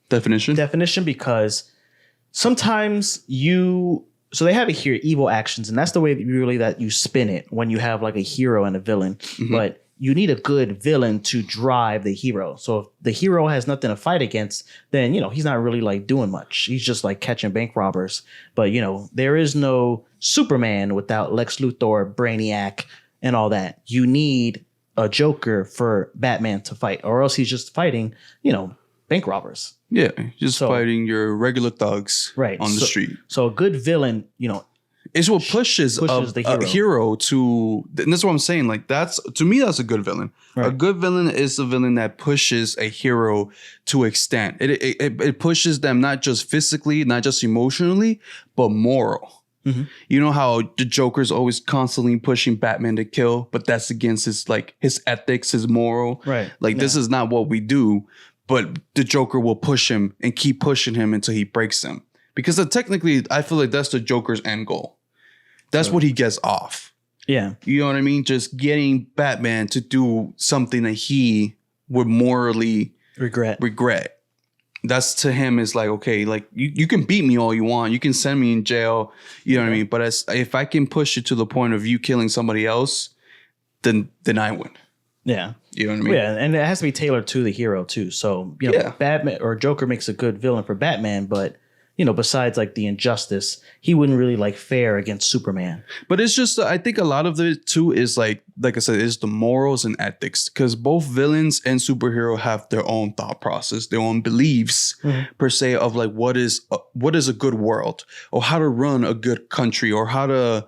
definition, because sometimes so they have it here, evil actions, and that's the way that you spin it when you have like a hero and a villain. Mm-hmm. But you need a good villain to drive the hero. So if the hero has nothing to fight against, then, he's not really like doing much. He's just like catching bank robbers. But, there is no Superman without Lex Luthor, Brainiac, and all that. You need a Joker for Batman to fight, or else he's just fighting, bank robbers. Yeah, just fighting your regular thugs on the street. So a good villain, it's what pushes the hero to, and that's what I'm saying. Like to me, that's a good villain. Right. A good villain is a villain that pushes a hero to extent. It pushes them not just physically, not just emotionally, but moral. Mm-hmm. You know how the Joker's always constantly pushing Batman to kill, but that's against his ethics, his moral. Right. This is not what we do, but the Joker will push him and keep pushing him until he breaks him. Because technically, I feel like that's the Joker's end goal. That's what he gets off. Yeah. You know what I mean? Just getting Batman to do something that he would morally regret. That's to him is like, okay, like you can beat me all you want. You can send me in jail. You know what I mean? But if I can push it to the point of you killing somebody else, then I win. Yeah. You know what I mean? Yeah. And it has to be tailored to the hero too. So, Batman or Joker makes a good villain for Batman, but besides like the injustice, he wouldn't really fare against Superman. But it's just, I think a lot of it too is like I said, is the morals and ethics, because both villains and superhero have their own thought process, their own beliefs per se of like what is a good world, or how to run a good country, or how to,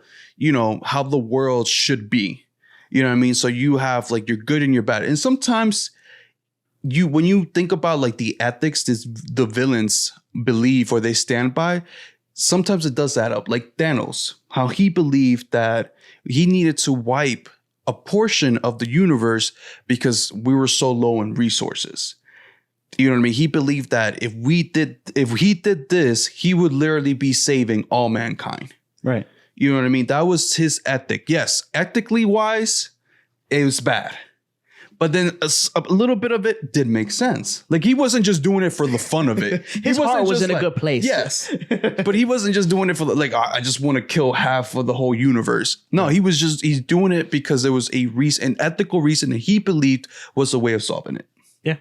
how the world should be. You know what I mean? So you have like your good and your bad. And sometimes when you think about like the ethics the villains believe or they stand by, sometimes it does add up. Like Thanos, how he believed that he needed to wipe a portion of the universe because we were so low in resources. You know what I mean? He believed that if he did this, he would literally be saving all mankind. Right. You know what I mean? That was his ethic. Yes, ethically wise, it was bad. But then a little bit of it did make sense. Like he wasn't just doing it for the fun of it. His heart was in a good place. Yes. But he wasn't just doing it for like, I just want to kill half of the whole universe. No, he's doing it because there was an ethical reason that he believed was a way of solving it. Yeah.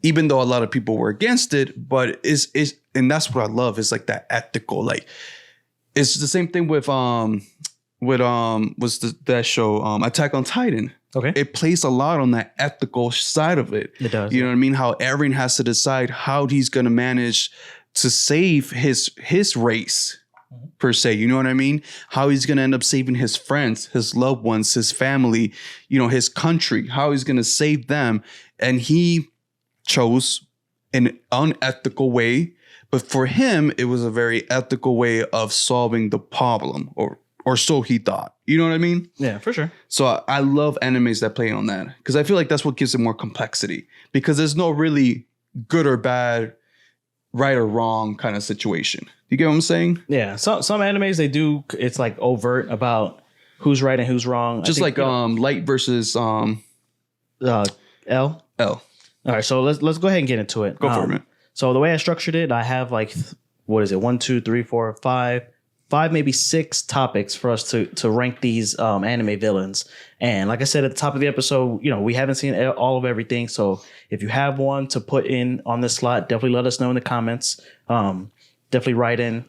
Even though a lot of people were against it, but and that's what I love is like that ethical, like it's the same thing with that show Attack on Titan. Okay. It plays a lot on that ethical side of it. It does. You know what I mean? How Eren has to decide how he's going to manage to save his race per se. You know what I mean? How he's going to end up saving his friends, his loved ones, his family, his country, how he's going to save them. And he chose an unethical way. But for him, it was a very ethical way of solving the problem, or so he thought. You know what I mean? Yeah, for sure. So I love animes that play on that because I feel like that's what gives it more complexity because there's no really good or bad, right or wrong kind of situation. You get what I'm saying? Yeah. Some animes, they do. It's like overt about who's right and who's wrong. Just like Light versus L. L. All right. So let's go ahead and get into it. Go for it, man. So the way I structured it, I have like, what is it? 1, 2, 3, 4, 5, maybe 6 topics for us to rank these anime villains. And like I said at the top of the episode, we haven't seen all of everything. So if you have one to put in on this slot, definitely let us know in the comments. Definitely write in.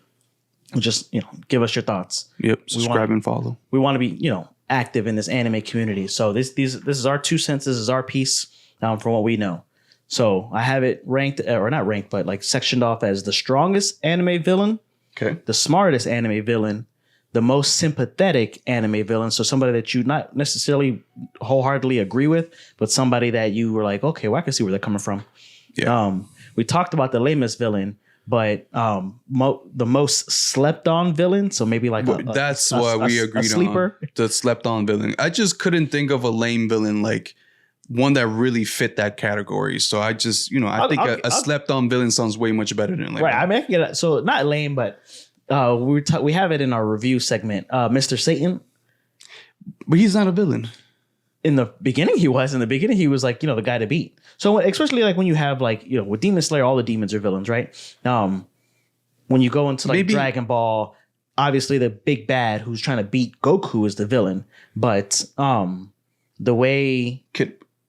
Just give us your thoughts. Yep. Subscribe and follow. We want to be active in this anime community. So this is our 2 cents. This is our piece from what we know. So I have it ranked, or not ranked, but like sectioned off as the strongest anime villain. Okay. The smartest anime villain, the most sympathetic anime villain. So somebody that you not necessarily wholeheartedly agree with, but somebody that you were like, okay, well, I can see where they're coming from. Yeah. We talked about the lamest villain, but the most slept on villain. So maybe like that's what we agreed on. The slept on villain. I just couldn't think of a lame villain like one that really fit that category. So I just, I think a slept on villain sounds way much better than lame. Right. I mean, I can get it. So not lame, but we have it in our review segment. Mr. Satan. But he's not a villain. In the beginning, he was. In the beginning, he was like, the guy to beat. So especially like when you have like, with Demon Slayer, all the demons are villains, right? When you go into like Dragon Ball, obviously the big bad who's trying to beat Goku is the villain. But the way...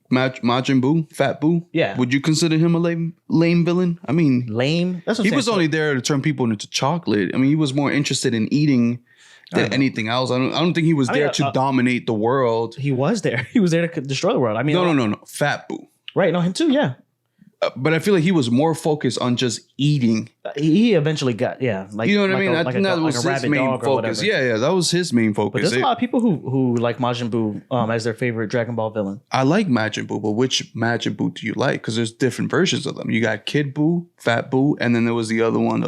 Majin Buu, Fat Buu. Yeah. Would you consider him a lame villain? I mean, lame. That's what he was only there to turn people into chocolate. I mean, he was more interested in eating than anything else. I don't think he was there to dominate the world. He was there. He was there to destroy the world. I mean, no. Fat Buu. Right. No, him too. Yeah. But I feel like he was more focused on just eating. He eventually got, like, you know what I mean? I think that was his main focus. Yeah, that was his main focus. But there's a lot of people who like Majin Buu as their favorite Dragon Ball villain. I like Majin Buu, but which Majin Buu do you like? Because there's different versions of them. You got Kid Buu, Fat Buu, and then there was the other one,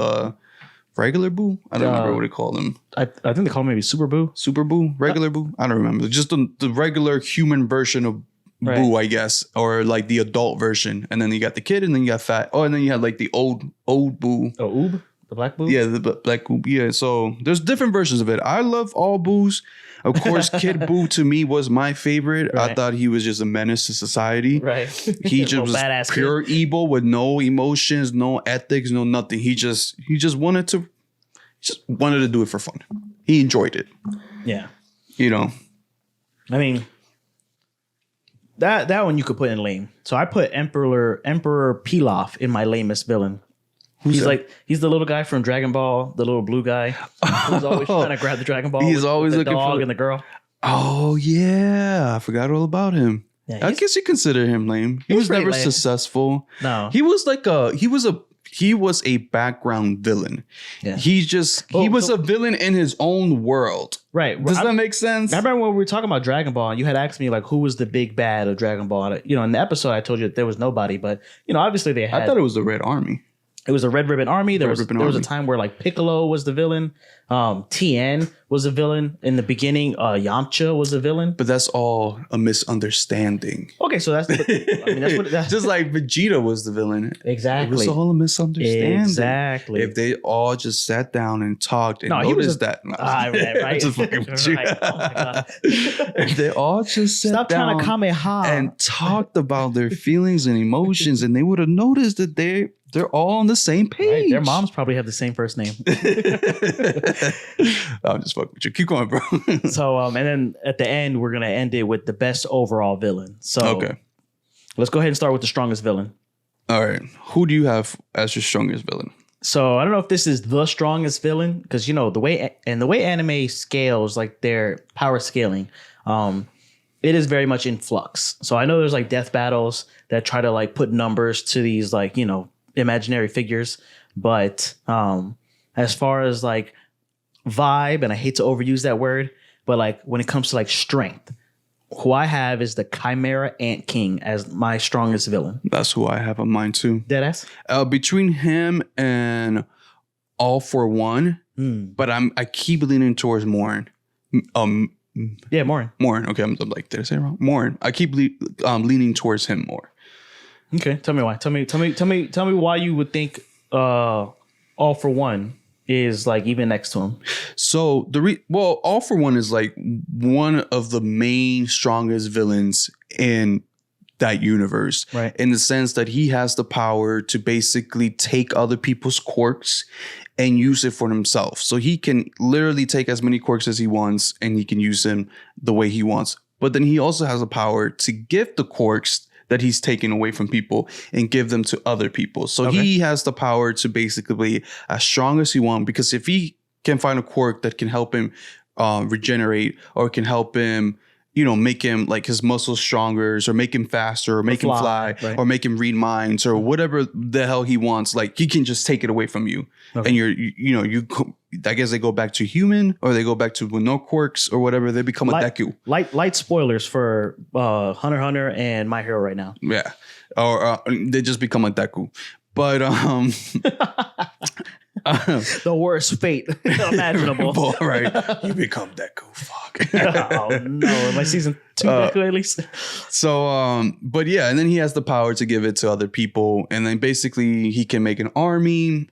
regular Buu. I don't remember what they called him. I think they call him maybe Super Buu. Super Buu, regular Buu. I don't remember. Just the regular human version of Buu, I guess, or like the adult version, and then you got the kid, and then you got Fat. Oh, and then you had like the old Buu. Oh, Oob, the black Buu. Yeah, the black Buu. Yeah, so there's different versions of it. I love all Boos. Of course, Kid Buu to me was my favorite. Right. I thought he was just a menace to society. Right. He just was pure evil with no emotions, no ethics, no nothing. He just wanted to do it for fun. He enjoyed it. Yeah. I mean. That one you could put in lame. So I put Emperor Pilaf in my lamest villain. He's the little guy from Dragon Ball, the little blue guy who's always trying to grab the Dragon Ball. He's always the looking dog for and the girl. Oh yeah, I forgot all about him. Yeah, I guess you consider him lame. He was never successful. No, he was a background villain. Yeah. He was a villain in his own world. Right. Does that make sense? I remember when we were talking about Dragon Ball and you had asked me like who was the big bad of Dragon Ball. In the episode I told you that there was nobody, but obviously they had. I thought it was the Red Army. It was a Red Ribbon Army. There was Army. a time where like Piccolo was the villain. Tien was a villain in the beginning. Yamcha was a villain. But that's all a misunderstanding. Okay, so that's what just like Vegeta was the villain. Exactly. It was all a misunderstanding. Exactly. If they all just sat down and talked and noticed that. No, right. just fucking with you. Right. Oh my God. If they all just sat Stop down trying to Kamehameha and talked about their feelings and emotions, and they would have noticed that they're all on the same page. Right. Their moms probably have the same first name. I'm just fucking with you. Keep going, bro. So, and then at the end, we're going to end it with the best overall villain. So, let's go ahead and start with the strongest villain. All right. Who do you have as your strongest villain? So, I don't know if this is the strongest villain because, you know, the way anime scales, like their power scaling, it is very much in flux. So, I know there's like death battles that try to like put numbers to these like, you know, imaginary figures, but as far as like vibe, and I hate to overuse that word, but like when it comes to like strength, who I have is the Chimera Ant King as my strongest villain. That's who I have on mine too. Deadass? Between him and All For One, but I keep leaning towards Morin. Yeah, Morin. Morin. Okay, I'm like, did I say it wrong? Morin. I keep leaning towards him more. Okay, tell me why. Tell me why you would think All For One is like even next to him. So All For One is like one of the main strongest villains in that universe, right? In the sense that he has the power to basically take other people's quirks and use it for himself. So he can literally take as many quirks as he wants, and he can use them the way he wants. But then he also has the power to give the quirks that he's taken away from people and give them to other people. So he has the power to basically be as strong as he wants, because if he can find a quirk that can help him regenerate, or can help him, you know, make him like his muscles stronger, or make him faster, or make him fly, right, or make him read minds, or whatever the hell he wants, like he can just take it away from you. And I guess they go back to human, or they go back to with no quirks or whatever. They become a Deku. Light spoilers for Hunter x Hunter and My Hero right now. Yeah. Or they just become a Deku. But the worst fate imaginable. Right. You become Deku. Fuck. Oh no. My season 2 Deku at least. So but yeah, and then he has the power to give it to other people, and then basically he can make an army.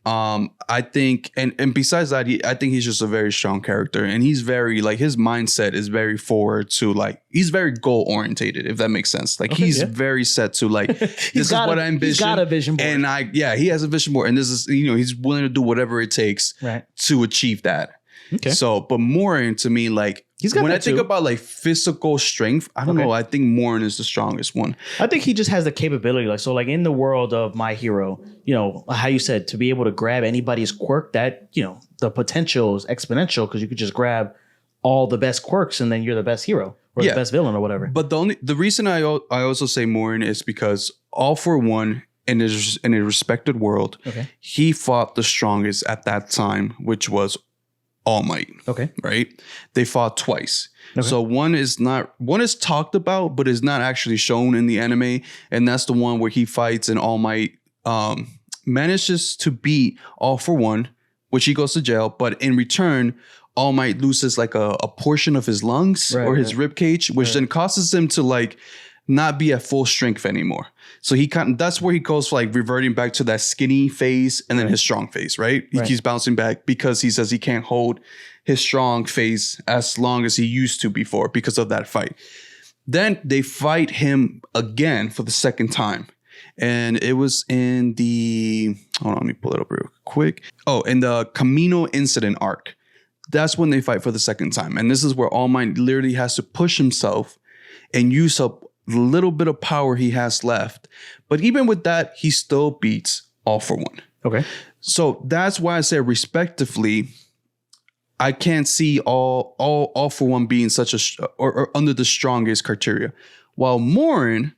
I think and besides that, I think he's just a very strong character, and he's very like, his mindset is very forward to like, he's very goal orientated, if that makes sense. Like he's very set to like, this is what I envision. He's got a vision board. And he has a vision board, and this is, you know, he's willing to do whatever it takes to achieve that. Okay. So, but Morin to me, like, when I think about like physical strength, I don't know. I think Morin is the strongest one. I think he just has the capability. Like, so like in the world of My Hero, you know, how you said, to be able to grab anybody's quirk, that, you know, the potential is exponential, because you could just grab all the best quirks and then you're the best hero or the best villain or whatever. But the reason I also say Morin is because All For One, in a respected world, he fought the strongest at that time, which was All Might. Okay. Right? They fought twice. Okay. So one is talked about, but is not actually shown in the anime. And that's the one where he fights, and All Might manages to beat All For One, which he goes to jail. But in return, All Might loses like a portion of his lungs or his rib cage, which then causes him to like not be at full strength anymore. So that's where he goes for like reverting back to that skinny phase and then his strong phase, right? He keeps bouncing back because he says he can't hold his strong phase as long as he used to before because of that fight. Then they fight him again for the second time. And it was in hold on, let me pull it up real quick. Oh, in the Camino Incident arc. That's when they fight for the second time. And this is where All Might literally has to push himself and use up the little bit of power he has left. But even with that, he still beats All For One. Okay. So that's why I say respectively, I can't see all For One being such or under the strongest criteria. While Morin,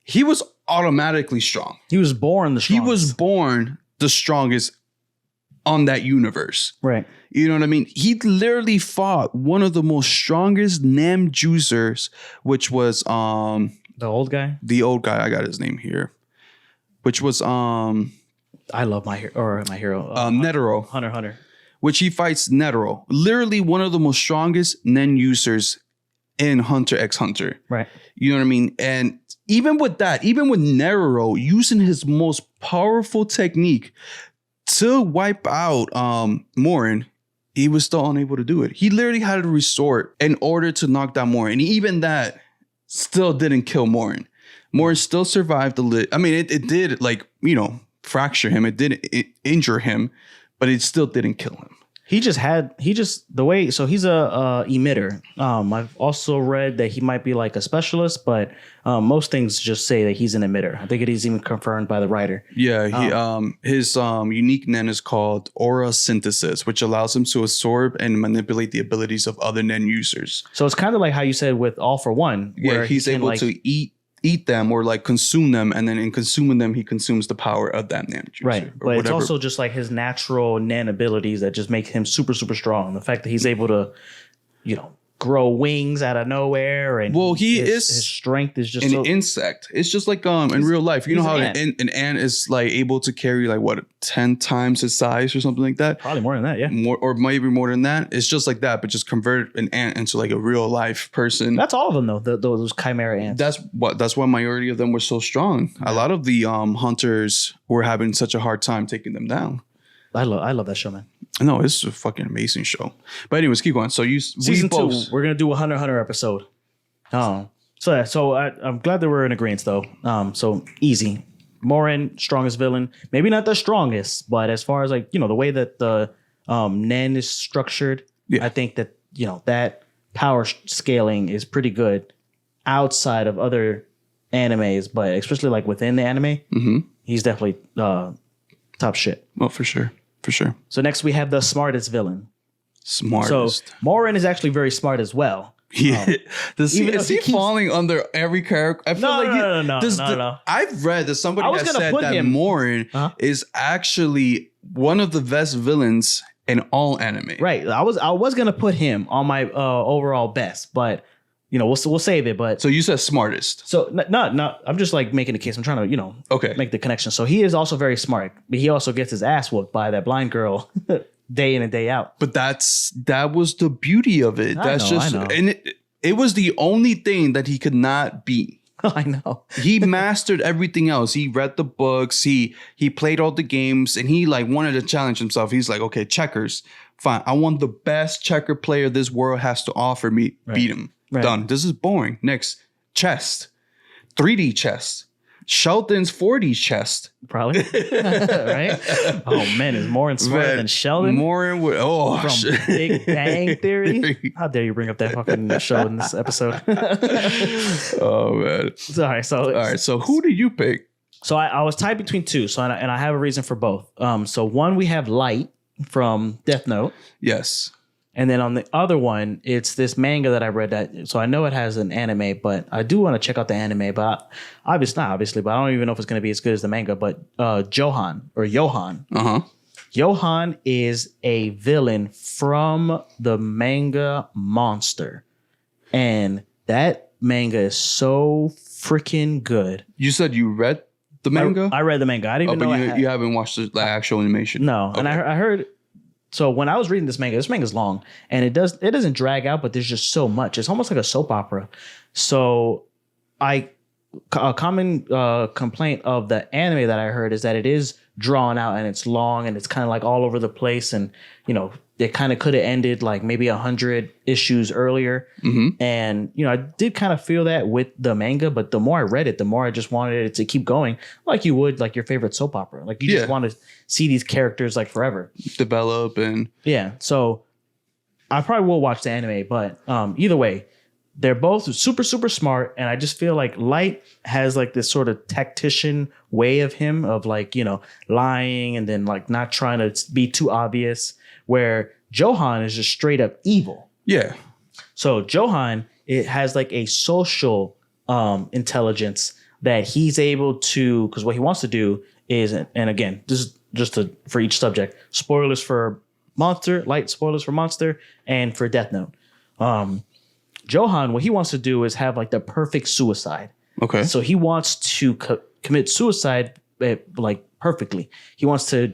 he was automatically strong. He was born the strongest. He was born the strongest on that universe. Right. You know what I mean? He literally fought one of the most strongest Nam Juicers, which was the old guy. The old guy. I got his name here. Which was I love my hero. Netero. Hunter x Hunter. Which he fights Netero. Literally one of the most strongest Nen users in Hunter x Hunter. Right. You know what I mean? And even with Netero using his most powerful technique to wipe out Morin, he was still unable to do it. He literally had to resort in order to knock down Morin. And even that still didn't kill Morin. Morin still survived it did, like, you know, fracture him. It did injure him, but it still didn't kill him. So he's a emitter. I've also read that he might be like a specialist, but most things just say that he's an emitter. I think it is even confirmed by the writer. Yeah, his unique Nen is called Aura Synthesis, which allows him to absorb and manipulate the abilities of other Nen users. So it's kind of like how you said with All for One. Where he's able to eat them or like consume them, and then in consuming them he consumes the power of that Nen juicer, right? But it's also just like his natural Nen abilities that just make him super super strong. The fact that he's able to, you know, grow wings out of nowhere, and his strength is just an insect. It's just like in real life, you know how an ant is like able to carry like what 10 times his size or something like that. Probably more than that, yeah. More or maybe more than that. It's just like that, but just convert an ant into like a real life person. That's all of them though. Those chimera ants. That's why majority of them were so strong. Yeah. A lot of the hunters were having such a hard time taking them down. I love that show, man. No, it's a fucking amazing show. But anyways, keep going. So season 2, we're gonna do a Hunter x Hunter episode. So I'm glad that we're in agreement though. So easy. Morin, strongest villain. Maybe not the strongest, but as far as like, you know, the way that the Nen is structured, I think that, you know, that power scaling is pretty good outside of other animes, but especially like within the anime, he's definitely top shit. Well, for sure. For sure. So next we have the smartest villain. Smartest. So Morin is actually very smart as well. Yeah. Is he falling under every character? I feel no. I've read that somebody has said that Morin is actually one of the best villains in all anime. Right. I was gonna put him on my overall best, but you know, we'll save it. But so you said smartest. So no. I'm just like making a case. I'm trying to, you know, make the connection. So he is also very smart, but he also gets his ass whooped by that blind girl day in and day out. But that was the beauty of it. I know. And it was the only thing that he could not beat. I know. He mastered everything else. He read the books. He played all the games, and he like wanted to challenge himself. He's like, okay, checkers, fine. I want the best checker player this world has to offer me. Right. Beat him. Right. Done. This is boring. Next, chess. 3D chess. Sheldon's 4D chess. Probably. Right? Oh, man. Is Morin smarter than Sheldon? Morin would... Oh, from shit. Big Bang Theory? How dare you bring up that fucking show in this episode? Oh, man. All right. So who do you pick? So I was tied between two. So and I have a reason for both. So one, we have Light from Death Note. Yes. And then on the other one, it's this manga that I read so I know it has an anime, but I do want to check out the anime, but obviously, but I don't even know if it's going to be as good as the manga, but Johan. Johan is a villain from the manga Monster. And that manga is so freaking good. You said you read the manga? I read the manga. I didn't even know you haven't watched the actual animation? No. Okay. And I heard... So when I was reading this manga's long, and it doesn't drag out, but there's just so much. It's almost like a soap opera. So a common complaint of the anime that I heard is that it is drawn out and it's long and it's kind of like all over the place, and you know, it kind of could have ended like maybe 100 issues earlier. Mm-hmm. And you know, I did kind of feel that with the manga, but the more I read it, the more I just wanted it to keep going, like you would like your favorite soap opera. Like you just want to see these characters like forever develop. And so I probably will watch the anime, but either way, they're both super, super smart. And I just feel like Light has like this sort of tactician way of him of like, you know, lying and then like not trying to be too obvious, where Johan is just straight up evil. Yeah. So Johan, it has like a social intelligence that he's able to, because what he wants to do is, and again, this is just for each subject, spoilers for Monster, Light spoilers for Monster, and for Death Note. Johan, what he wants to do is have like the perfect suicide. Okay. So he wants to commit suicide it like perfectly. He wants to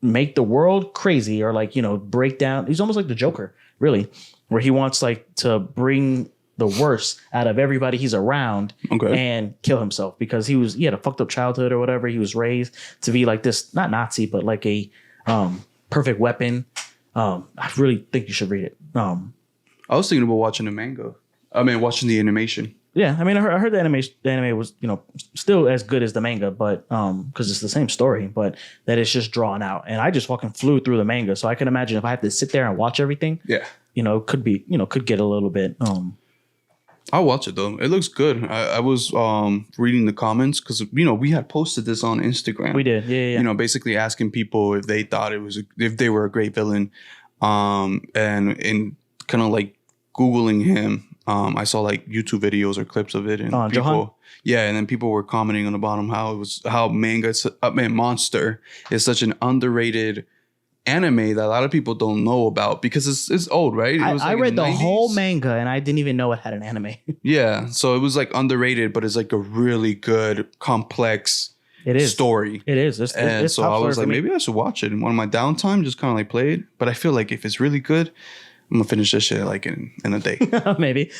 make the world crazy or like, break down. He's almost like the Joker, really, where he wants like to bring the worst out of everybody he's around and kill himself because he had a fucked up childhood or whatever. He was raised to be like this, not Nazi, but like a perfect weapon. I really think you should read it. I was thinking about watching the manga. Watching the animation. Yeah, I heard the anime was, still as good as the manga, but because it's the same story, but that it's just drawn out. And I just fucking flew through the manga, so I can imagine if I have to sit there and watch everything. Yeah, could get a little bit. I'll watch it though. It looks good. I was reading the comments because we had posted this on Instagram. We did, yeah. Basically asking people if they thought if they were a great villain, and kind of like Googling him. I saw like YouTube videos or clips of it, and Johan? and then people were commenting on the bottom how Monster is such an underrated anime that a lot of people don't know about because it's old, right? It was I read the whole manga and I didn't even know it had an anime. Yeah, so it was like underrated, but it's like a really good, complex story. It is. It's so I was like, maybe I should watch it in one of my downtime, just kind of like play it. But I feel like if it's really good, I'm gonna finish this shit like in a day. Maybe.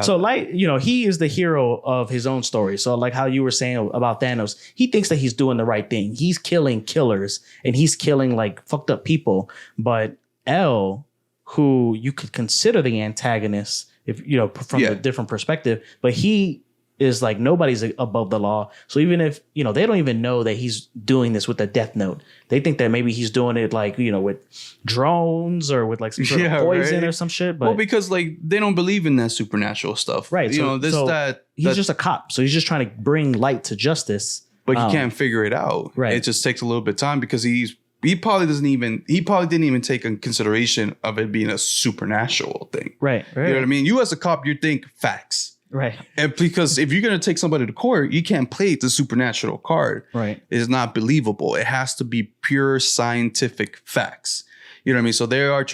So like, he is the hero of his own story. So like how you were saying about Thanos, he thinks that he's doing the right thing. He's killing killers and he's killing like fucked up people. But L, who you could consider the antagonist if from a different perspective, but he is like nobody's above the law. So even if, they don't even know that he's doing this with a death note. They think that maybe he's doing it like, with drones or with like some sort of poison or some shit. But because like they don't believe in that supernatural stuff. Right. He's just a cop. So he's just trying to bring light to justice. But he can't figure it out. Right. It just takes a little bit of time because he probably didn't even take in consideration of it being a supernatural thing. Right. You know what I mean? You as a cop, you think facts. Right. And because if you're going to take somebody to court, you can't play the supernatural card. Right. It's not believable. It has to be pure scientific facts. You know what I mean? So they are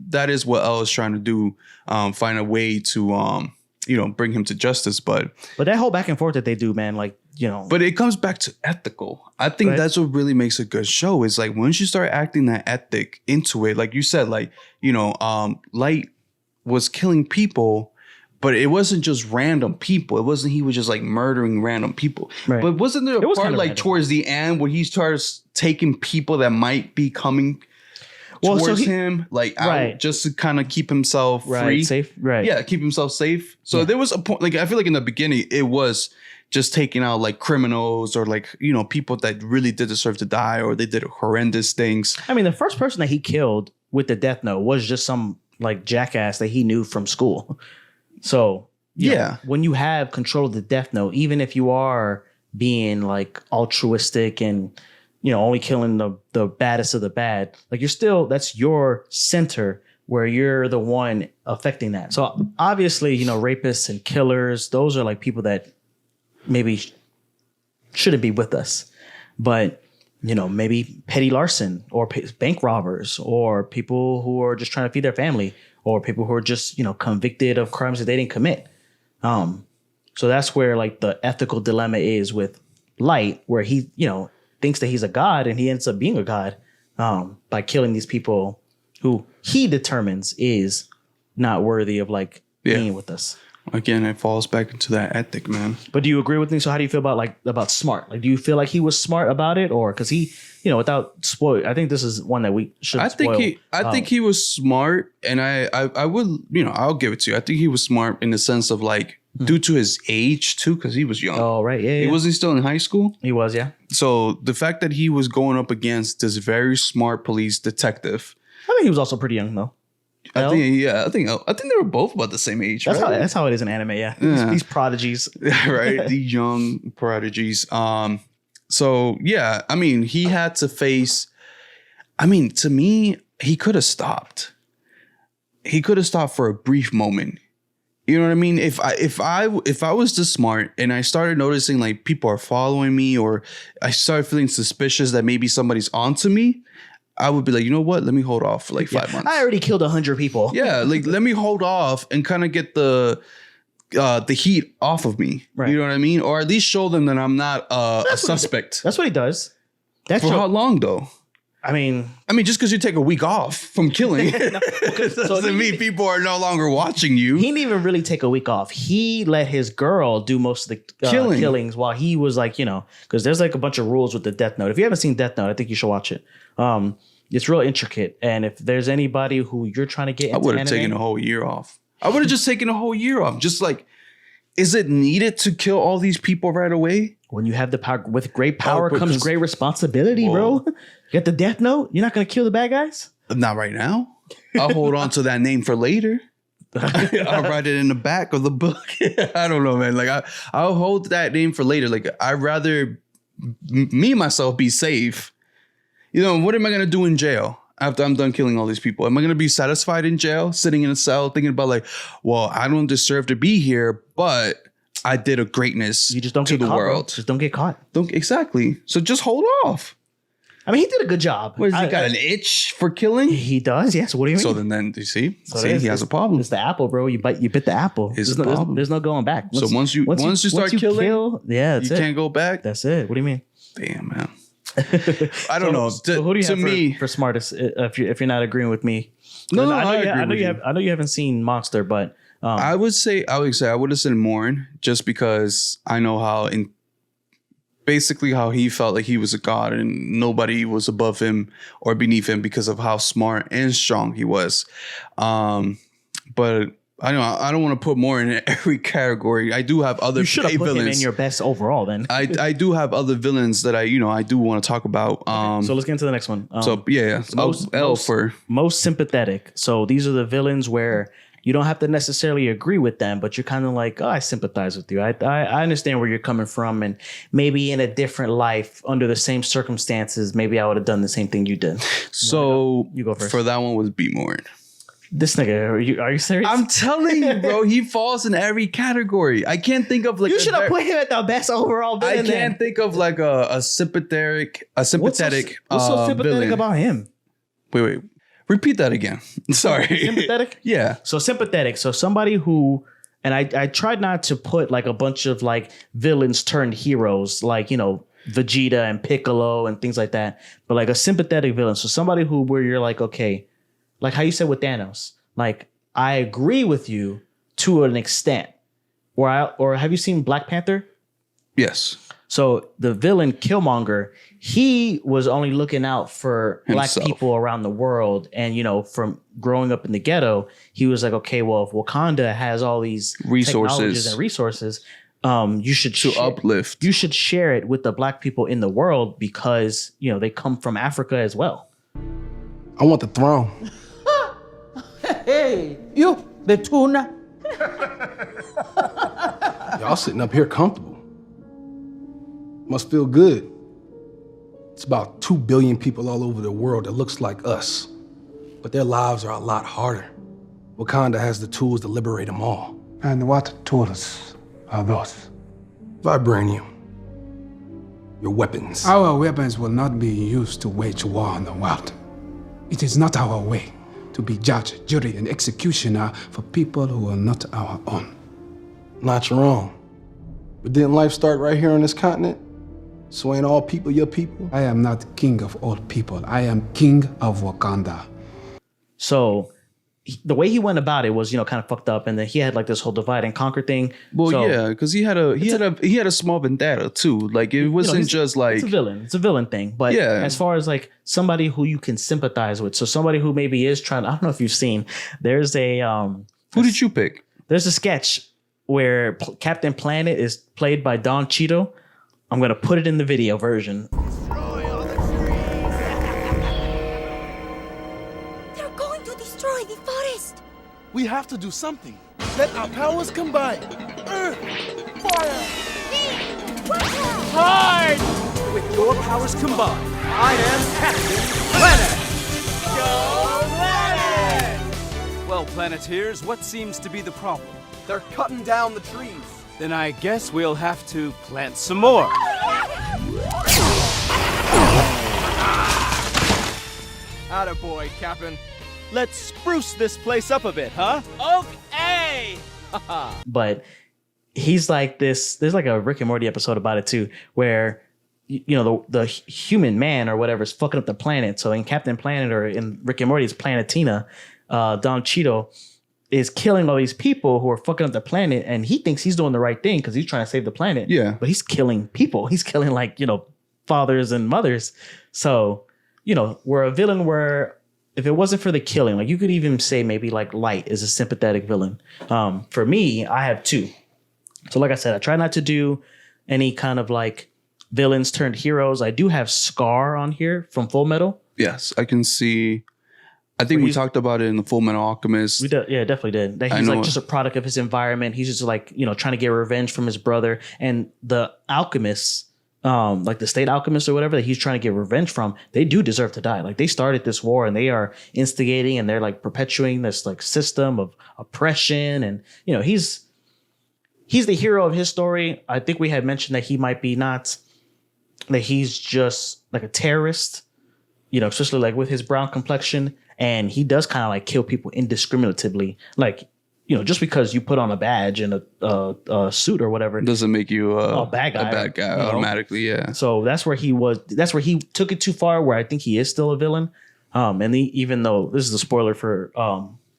that is what L is trying to do, find a way to, bring him to justice. But that whole back and forth that they do, man, like, But it comes back to ethical. I think that's what really makes a good show is like once you start acting that ethic into it, like you said, like, Light was killing people. But it wasn't just random people. It wasn't he was just like murdering random people. Right. But wasn't there a part like towards the end where he starts taking people that might be coming towards him, like out just to kind of keep himself free, safe, right? Yeah, keep himself safe. So there was a point. Like I feel like in the beginning it was just taking out like criminals or like people that really did deserve to die or they did horrendous things. I mean, the first person that he killed with the death note was just some like jackass that he knew from school. So, when you have control of the death note, even if you are being like altruistic and, only killing the baddest of the bad, like that's your center where you're the one affecting that. So obviously, rapists and killers, those are like people that maybe shouldn't be with us. But, maybe petty larceny or bank robbers or people who are just trying to feed their family. Or people who are just, convicted of crimes that they didn't commit. So that's where like the ethical dilemma is with Light, where he, thinks that he's a god and he ends up being a god by killing these people who he determines is not worthy of like being with us. Again, it falls back into that ethic, man. But do you agree with me? So how do you feel about Smart? Like, do you feel like he was smart about it, or because he, without spoil? I think this is one that we should. I think he was smart, and I would, I'll give it to you. I think he was smart in the sense of like due to his age too, because he was young. Oh right, yeah. Was he still in high school? He was, yeah. So the fact that he was going up against this very smart police detective, I think he was also pretty young though. I think they were both about the same age. That's how it is in anime. Yeah. These prodigies, right? The young prodigies. So yeah, I mean, he had to face. I mean, to me, he could have stopped. He could have stopped for a brief moment. You know what I mean? If I was this smart and I started noticing like people are following me, or I started feeling suspicious that maybe somebody's onto me, I would be like, you know what? Let me hold off for like 5 months. I already killed 100 people. Yeah, like let me hold off and kind of get the the heat off of me. Right. You know what I mean? Or at least show them that I'm not a suspect. That's what he does. For how long though? I mean, just because you take a week off from killing doesn't mean people are no longer watching you. He didn't even really take a week off. He let his girl do most of the killings while he was like, because there's like a bunch of rules with the Death Note. If you haven't seen Death Note, I think you should watch it. It's real intricate. And if there's anybody who you're trying to get into I would have taken a whole year off. I would have just taken a whole year off. Just like, is it needed to kill all these people right away? When you have the power, with great power comes great responsibility, bro. You got the Death Note. You're not going to kill the bad guys? Not right now. I'll hold on to that name for later. I'll write it in the back of the book. I don't know, man. Like I'll hold that name for later. Like I'd rather myself be safe. What am I going to do in jail after I'm done killing all these people? Am I going to be satisfied in jail, sitting in a cell, thinking about like, well, I don't deserve to be here, but I did a greatness you just don't to get the caught, world. Bro. Just don't get caught. Exactly. So just hold off. I mean, he did a good job. What, he got an itch for killing? He does, yes. What do you mean? So then you see? He has a problem. It's the apple, bro. You bit the apple. It's a problem. There's no going back. Once you start killing, you can't go back. That's it. What do you mean? Damn, man. I don't know. So who do you have for smartest if you're not agreeing with me? No, I know you haven't seen Monster, but I would have said Morn just because I know how he felt like he was a god and nobody was above him or beneath him because of how smart and strong he was. But I don't want to put more in every category. I do have other. You should have put villains. him in your best overall. Then I do have other villains that I do want to talk about. Okay, so let's get into the next one. Most sympathetic. So these are the villains where you don't have to necessarily agree with them, but you're kind of like, I sympathize with you. I understand where you're coming from, and maybe in a different life, under the same circumstances, maybe I would have done the same thing you did. So you go first. For that one was B-Morn. This nigga, are you serious? I'm telling you, bro, he falls in every category. I can't think of like you should have put him at the best overall villain. I can't think of like a sympathetic. What's so sympathetic villain about him? Wait. Repeat that again. Sorry. Sympathetic? Yeah. So sympathetic. So somebody who, and I tried not to put like a bunch of like villains turned heroes, like, Vegeta and Piccolo and things like that. But like a sympathetic villain. So somebody where you're like, okay, like how you said with Thanos, like I agree with you to an extent. Or have you seen Black Panther? Yes. So the villain Killmonger, he was only looking out for Black people around the world. And, from growing up in the ghetto, he was like, okay, well, if Wakanda has all these technologies and resources, you should uplift. You should share it with the Black people in the world because, they come from Africa as well. I want the throne. Hey, you, the tuna. Y'all sitting up here comfortable. Must feel good. It's about 2 billion people all over the world that looks like us, but their lives are a lot harder. Wakanda has the tools to liberate them all. And what tools are those? Vibranium. Your weapons. Our weapons will not be used to wage war on the world. It is not our way to be judge, jury, and executioner for people who are not our own. Not wrong. But didn't life start right here on this continent? So ain't all people your people? I am not king of all people. I am king of Wakanda. So the way he went about it was, kind of fucked up, and then he had like this whole divide and conquer thing. Well, yeah, because he had a small vendetta too. Like it wasn't just like it's a villain. It's a villain thing. But as far as like somebody who you can sympathize with, so somebody who maybe is trying. I don't know if you've seen. There's a who did you pick? There's a sketch where Captain Planet is played by Don Cheadle. I'm gonna put it in the video version. We have to do something. Let our powers combine. Earth, fire, Hard! With your powers combined, I am Captain Planet! Go Planet! Well, Planeteers, what seems to be the problem? They're cutting down the trees. Then I guess we'll have to plant some more. Attaboy, Captain. Let's spruce this place up a bit, huh? Okay! But he's like this. There's like a Rick and Morty episode about it too, where the human man or whatever is fucking up the planet. So in Captain Planet or in Rick and Morty's Planetina, Don Cheadle is killing all these people who are fucking up the planet, and he thinks he's doing the right thing because he's trying to save the planet. Yeah. But he's killing people. He's killing fathers and mothers. So, we're a villain where if it wasn't for the killing, like you could even say maybe like Light is a sympathetic villain. For me, I have two. So like I said, I try not to do any kind of like villains turned heroes. I do have Scar on here from Full Metal. Yes, I can see. I think we talked about it in the Full Metal Alchemist. Definitely did. That he's like just a product of his environment. He's just like, trying to get revenge from his brother. And the alchemists, like the state alchemists or whatever that he's trying to get revenge from, they do deserve to die. Like they started this war and they are instigating and they're like perpetuating this like system of oppression. And, he's the hero of his story. I think we had mentioned that he might be that he's just like a terrorist, especially like with his brown complexion. And he does kind of like kill people indiscriminately. Like, just because you put on a badge and a suit or whatever doesn't make you a bad guy. Automatically. Yeah. So that's where he took it too far, where I think he is still a villain. Even though this is a spoiler for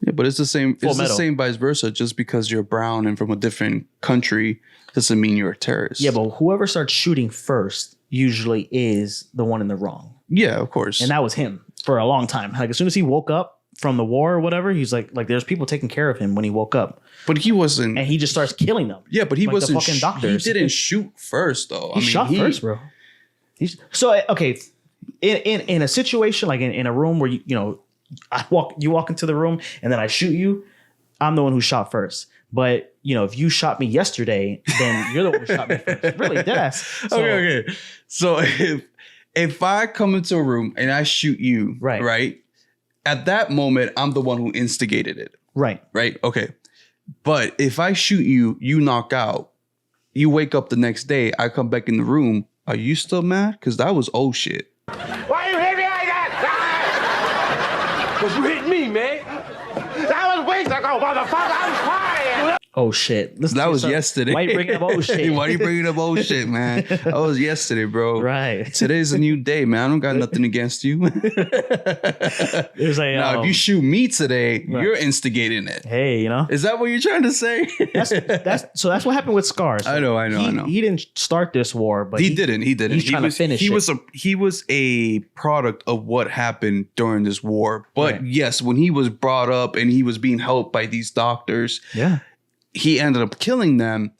yeah, but it's the same. Full It's Metal. the same vice versa. Just because you're brown and from a different country doesn't mean you're a terrorist. Yeah, but whoever starts shooting first usually is the one in the wrong. Yeah, of course. And that was him for a long time. Like as soon as he woke up from the war or whatever, he's like there's people taking care of him when he woke up. But he wasn't. And he just starts killing them. Yeah, but he like wasn't. the fucking doctors. He didn't shoot first, though. He shot first, bro. So okay, in a situation like in a room where you walk into the room and then I shoot you, I'm the one who shot first. But if you shot me yesterday, then you're the one who shot me first. Really, deadass. So, Okay. So if I come into a room and I shoot you, right? At that moment, I'm the one who instigated it. Right. Right. Okay. But if I shoot you, you knock out, you wake up the next day, I come back in the room. Are you still mad? Because that was old shit. Why you hit me like that? Because you hit me, man. That was weeks ago, motherfucker. I'm crying. Oh shit! That was yesterday. Why you bringing up old shit? Why are you bringing up old shit, man? That was yesterday, bro. Right. Today's a new day, man. I don't got nothing against you. There's a now, if you shoot me today, you're instigating it. Hey, is that what you're trying to say? that's what happened with Scar. So I know. He didn't start this war, but he didn't. He's trying to finish it. He was a product of what happened during this war. But yes, when he was brought up and he was being helped by these doctors, he ended up killing them.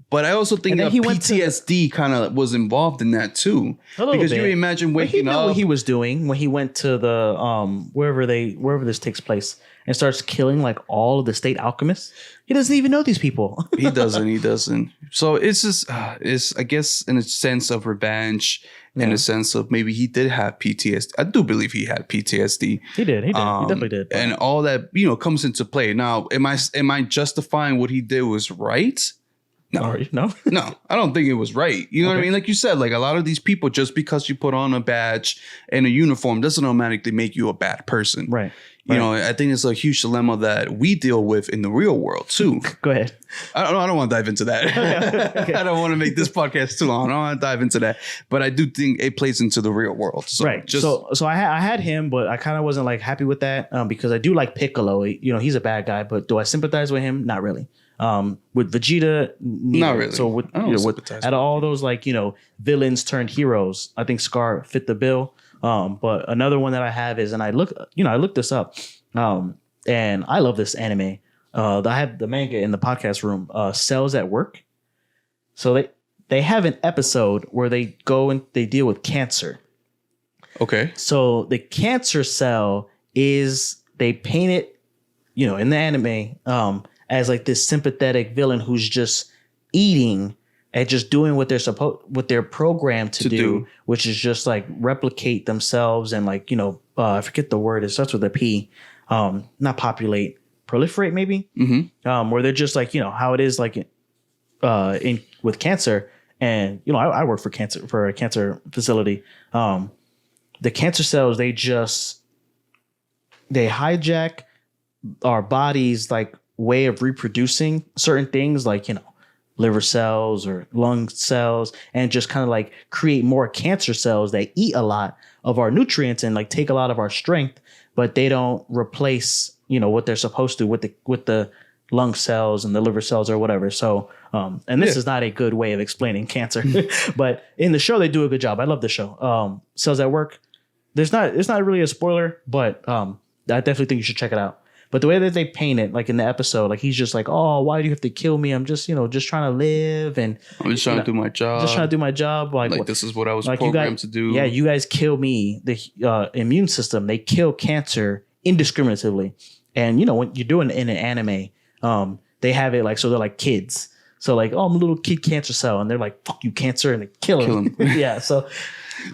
But I also think that PTSD kind of was involved in that too. Because you imagine waking up. What he was doing when he went to the wherever this takes place and starts killing like all of the state alchemists. He doesn't even know these people. He doesn't. So it's just I guess in a sense of revenge, in a sense of maybe he did have PTSD. I do believe he had PTSD. He did. He definitely did. And all that, comes into play. Now, am I justifying what he did was right? No, no, I don't think it was right. You know what I mean? Like you said, like a lot of these people, just because you put on a badge and a uniform doesn't automatically make you a bad person. Right. You know, I think it's a huge dilemma that we deal with in the real world too. Go ahead. I don't want to dive into that. Okay. I don't want to make this podcast too long. I don't want to dive into that. But I do think it plays into the real world. So right. So I had him, but I kind of wasn't like happy with that because I do like Piccolo. He's a bad guy, but do I sympathize with him? Not really. With Vegeta, neither. Not really. So out of all those villains turned heroes, I think Scar fit the bill. But another one that I have is, and I looked this up, and I love this anime. I have the manga in the podcast room, Cells at Work. So they have an episode where they go and they deal with cancer. Okay. So the cancer cell is, they paint it, in the anime, as like this sympathetic villain who's just eating and just doing what they're programmed to do, which is just like replicate themselves and like, I forget the word. It starts with a P. Not populate, proliferate maybe. Mm-hmm. Where they're just like, how it is like with cancer. And, I work for a cancer facility. The cancer cells, they hijack our bodies like way of reproducing certain things like liver cells or lung cells and just kind of like create more cancer cells that eat a lot of our nutrients and like take a lot of our strength, but they don't replace, what they're supposed to with the lung cells and the liver cells or whatever. So, and this is not a good way of explaining cancer, but in the show, they do a good job. I love the show. Cells at Work. It's not really a spoiler, but I definitely think you should check it out. But the way that they paint it, like in the episode, like he's just like, oh, why do you have to kill me? I'm just, just trying to live. And I'm just trying to do my job. Just trying to do my job. Like this is what I was programmed to do. Yeah, you guys kill me. The immune system, they kill cancer indiscriminately. And, when you're doing it in an anime, they have it like, so they're like kids. So like, oh, I'm a little kid cancer cell. And they're like, fuck you, cancer. And they kill him. Yeah, so...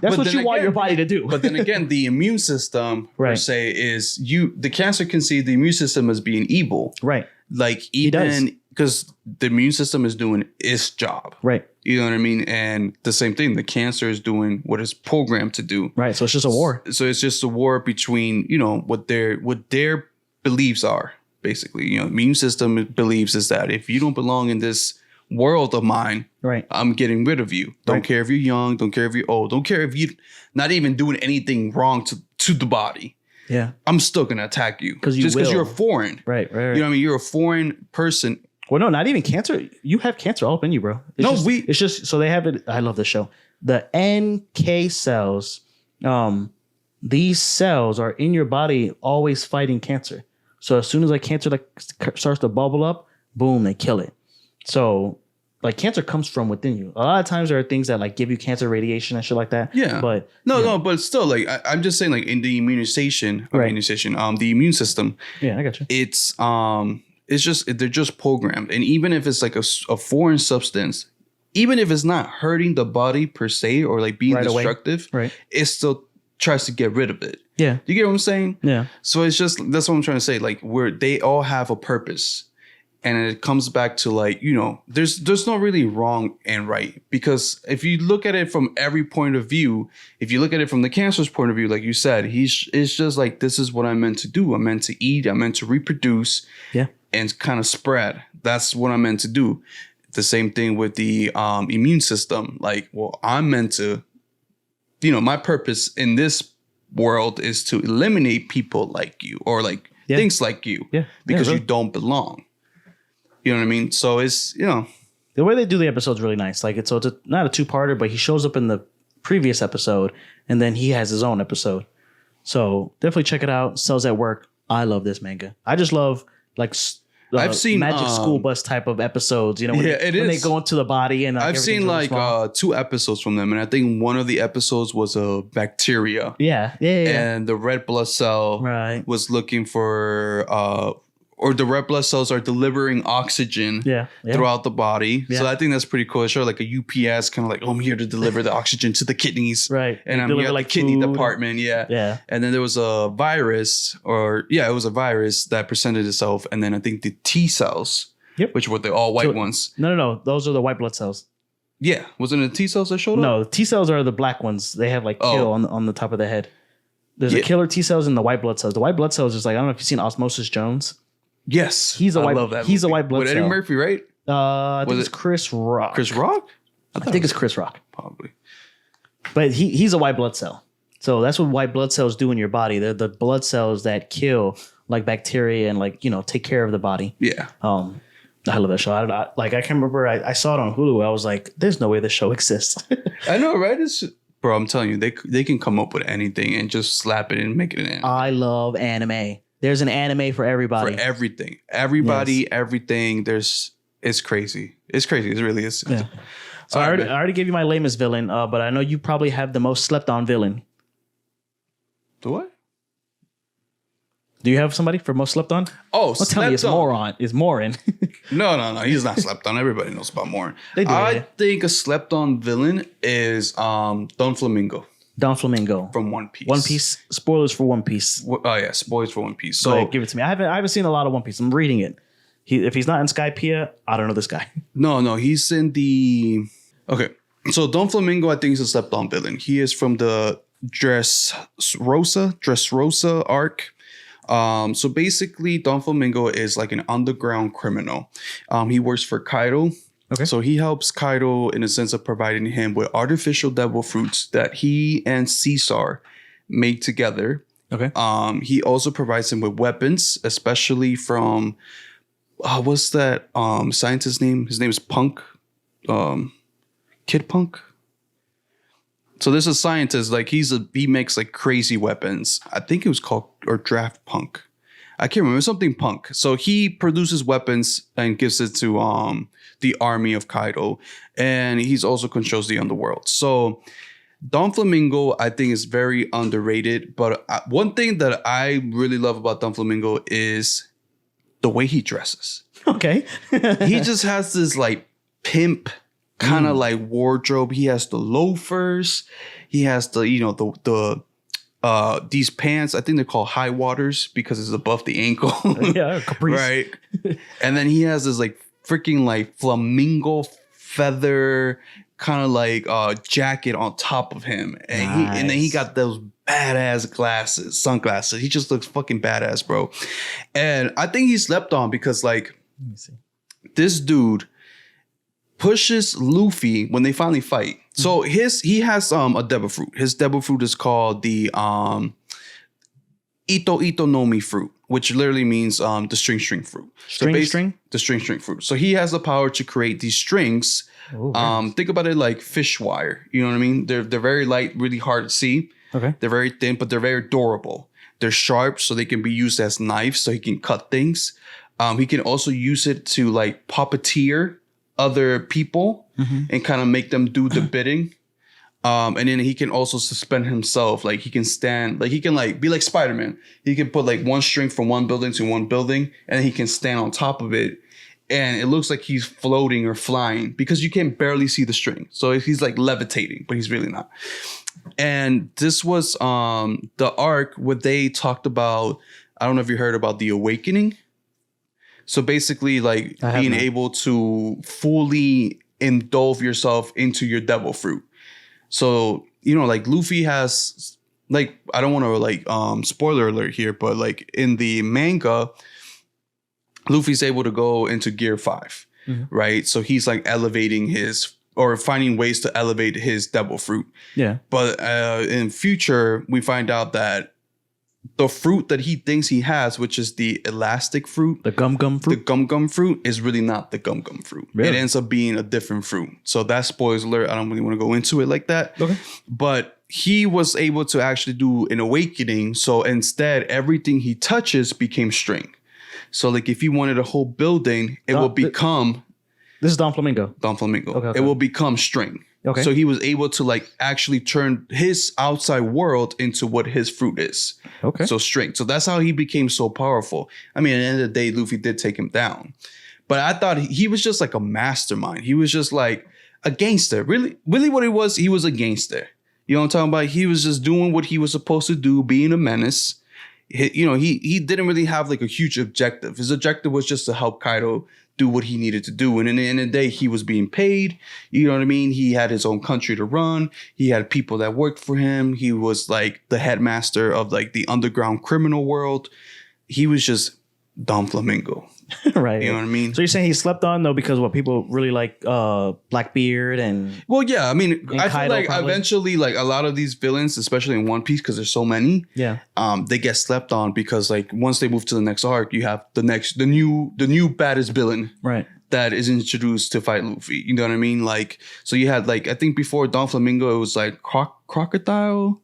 That's what you want your body to do. But then again, the immune system per se is the cancer can see the immune system as being evil. Right. Like even because the immune system is doing its job. Right. You know what I mean? And the same thing, the cancer is doing what it's programmed to do. Right. So it's just a war. So it's just a war between, what their beliefs are, basically. Immune system believes is that if you don't belong in this world of mine, right, I'm getting rid of you. Don't care if you're young, don't care if you're old, don't care if you're not even doing anything wrong to the body. Yeah, I'm still gonna attack you because you're foreign. Right. You know what I mean? You're a foreign person. Well, no, not even cancer. You have cancer all up in you, bro. It's just so they have it. I love this show. The NK cells, these cells are in your body always fighting cancer. So as soon as cancer starts to bubble up, boom, they kill it. So, cancer comes from within you. A lot of times there are things that give you cancer radiation and shit like that. Yeah, but no, but still, I'm just saying, in the the immune system. Yeah, I got you. It's just they're just programmed, and even if it's a foreign substance, even if it's not hurting the body per se or being destructive, right, it still tries to get rid of it. Yeah, you get what I'm saying? Yeah. So it's just that's what I'm trying to say. They all have a purpose. And it comes back to there's no really wrong and right, because if you look at it from every point of view, if you look at it from the cancer's point of view, like you said, it's just this is what I'm meant to do. I'm meant to eat. I'm meant to reproduce. Yeah. And kind of spread. That's what I'm meant to do. The same thing with the immune system. I'm meant to, my purpose in this world is to eliminate people like you or things like you because you don't belong. You know what I mean? So it's, the way they do the episode is really nice. It's not a two-parter, but he shows up in the previous episode and then he has his own episode. So definitely check it out. Cells at Work. I love this manga. I just love I've seen Magic School Bus type of episodes, when they go into the body and I've seen 2 episodes from them, and I think one of the episodes was a bacteria. Yeah. And the red blood cell was looking for or the red blood cells are delivering oxygen throughout the body. Yeah. So I think that's pretty cool. It's sort of like a UPS, kind of I'm here to deliver the oxygen to the kidneys. Right. And I'm here at the kidney department. Yeah. Yeah. And then there was a virus it was a virus that presented itself. And then I think the T cells, which were the all white ones. No. Those are the white blood cells. Yeah. Wasn't it the T cells that showed up? No, the T cells are the black ones. They have kill on the top of the head. There's a killer T cells and the white blood cells. The white blood cells is I don't know if you've seen Osmosis Jones. Yes, I love that. He's a white blood with cell. Eddie Murphy, right? I think it's Chris Rock. Chris Rock? I think it's Chris Rock. Probably. But he's a white blood cell. So that's what white blood cells do in your body. They're the blood cells that kill bacteria and take care of the body. Yeah. I love that show. I can't remember. I saw it on Hulu. I was like, there's no way this show exists. I know, right? Bro, I'm telling you, they can come up with anything and just slap it and make it an anime. I love anime. There's an anime for everybody. For everything. Everybody, everything. It's crazy. It's crazy. It really is. Yeah. So I already gave you my lamest villain, but I know you probably have the most slept on villain. The what? Do you have somebody for most slept on? Oh, don't tell me it's Moron. It's Morin. No. He's not slept on. Everybody knows about Morin. I think a slept on villain is Don Flamingo. Don Flamingo from One Piece. One Piece. Spoilers for One Piece. Oh yeah, spoilers for One Piece. So go ahead, give it to me. I haven't seen a lot of One Piece. I'm reading it. If he's not in Skypiea, I don't know this guy. No, he's in the. Okay, so Don Flamingo, I think, is a slept on villain. He is from the Dressrosa arc. So basically, Don Flamingo is an underground criminal. He works for Kaido. Okay. So he helps Kaido in a sense of providing him with artificial devil fruits that he and Caesar make together. Okay. He also provides him with weapons, especially from what's that scientist's name? His name is Punk. Kid Punk. So there's a scientist, like he makes like crazy weapons. I think it was called Draft Punk. I can't remember, something Punk. So he produces weapons and gives it to the army of Kaido, and he's also controls the underworld. So Don Flamingo, I think, is very underrated. But one thing that I really love about Don Flamingo is the way he dresses. Okay. He just has this like pimp kind of like wardrobe. He has the loafers. He has the, these pants. I think they're called high waters because it's above the ankle. Yeah, capris. Right. And then he has this like freaking like flamingo feather kind of like jacket on top of him. And then he got those badass sunglasses. He just looks fucking badass, bro. And I think he slept on because like this dude pushes Luffy when they finally fight. So he has a devil fruit. His devil fruit is called the Ito Ito Nomi fruit, which literally means the string fruit. The string fruit. So he has the power to create these strings. Think about it like fish wire. You know what I mean? They're very light, really hard to see. Okay. They're very thin, but they're very durable. They're sharp, so they can be used as knives, so he can cut things. He can also use it to like puppeteer other people and kind of make them do the bidding. And then he can also suspend himself. Like he can stand, like he can like be like Spider-Man. He can put like one string from one building to one building, and he can stand on top of it. And it looks like he's floating or flying because you can barely see the string. So he's like levitating, but he's really not. And this was the arc where they talked about, I don't know if you heard about the awakening. So basically like being able to fully indulge yourself into your devil fruit. So, like Luffy has like, I don't want to like spoiler alert here, but like in the manga, Luffy's able to go into gear 5, right? So he's like elevating or finding ways to elevate his devil fruit. Yeah. But in future, we find out that the fruit that he thinks he has, which is the elastic fruit, the gum fruit, the gum fruit is really not the gum fruit. Really? It ends up being a different fruit. So that's spoiler alert. I don't really want to go into it like that. Okay. But he was able to actually do an awakening. So instead, everything he touches became string. So like if he wanted a whole building, it will become. This is Don Flamingo. Don Flamingo. Okay. It will become string. Okay. So he was able to like actually turn his outside world into what his fruit is. Okay. So string. So that's how he became so powerful. I mean, at the end of the day, Luffy did take him down. But I thought he was just like a mastermind. He was just like a gangster. Really what he was a gangster. You know what I'm talking about? He was just doing what he was supposed to do, being a menace. He didn't really have like a huge objective. His objective was just to help Kaido do what he needed to do. And in the end of the day, he was being paid. You know what I mean? He had his own country to run. He had people that worked for him. He was like the headmaster of like the underground criminal world. He was just Don Flamingo. Right. You know what I mean? So you're saying he slept on though because what people really like Blackbeard and well, yeah. I mean, I feel like probably. eventually like a lot of these villains, especially in One Piece, because there's so many, they get slept on because like once they move to the next arc, you have the new baddest villain, right? That is introduced to fight Luffy. You know what I mean? Like, so you had like I think before Don Flamingo, it was like Crocodile.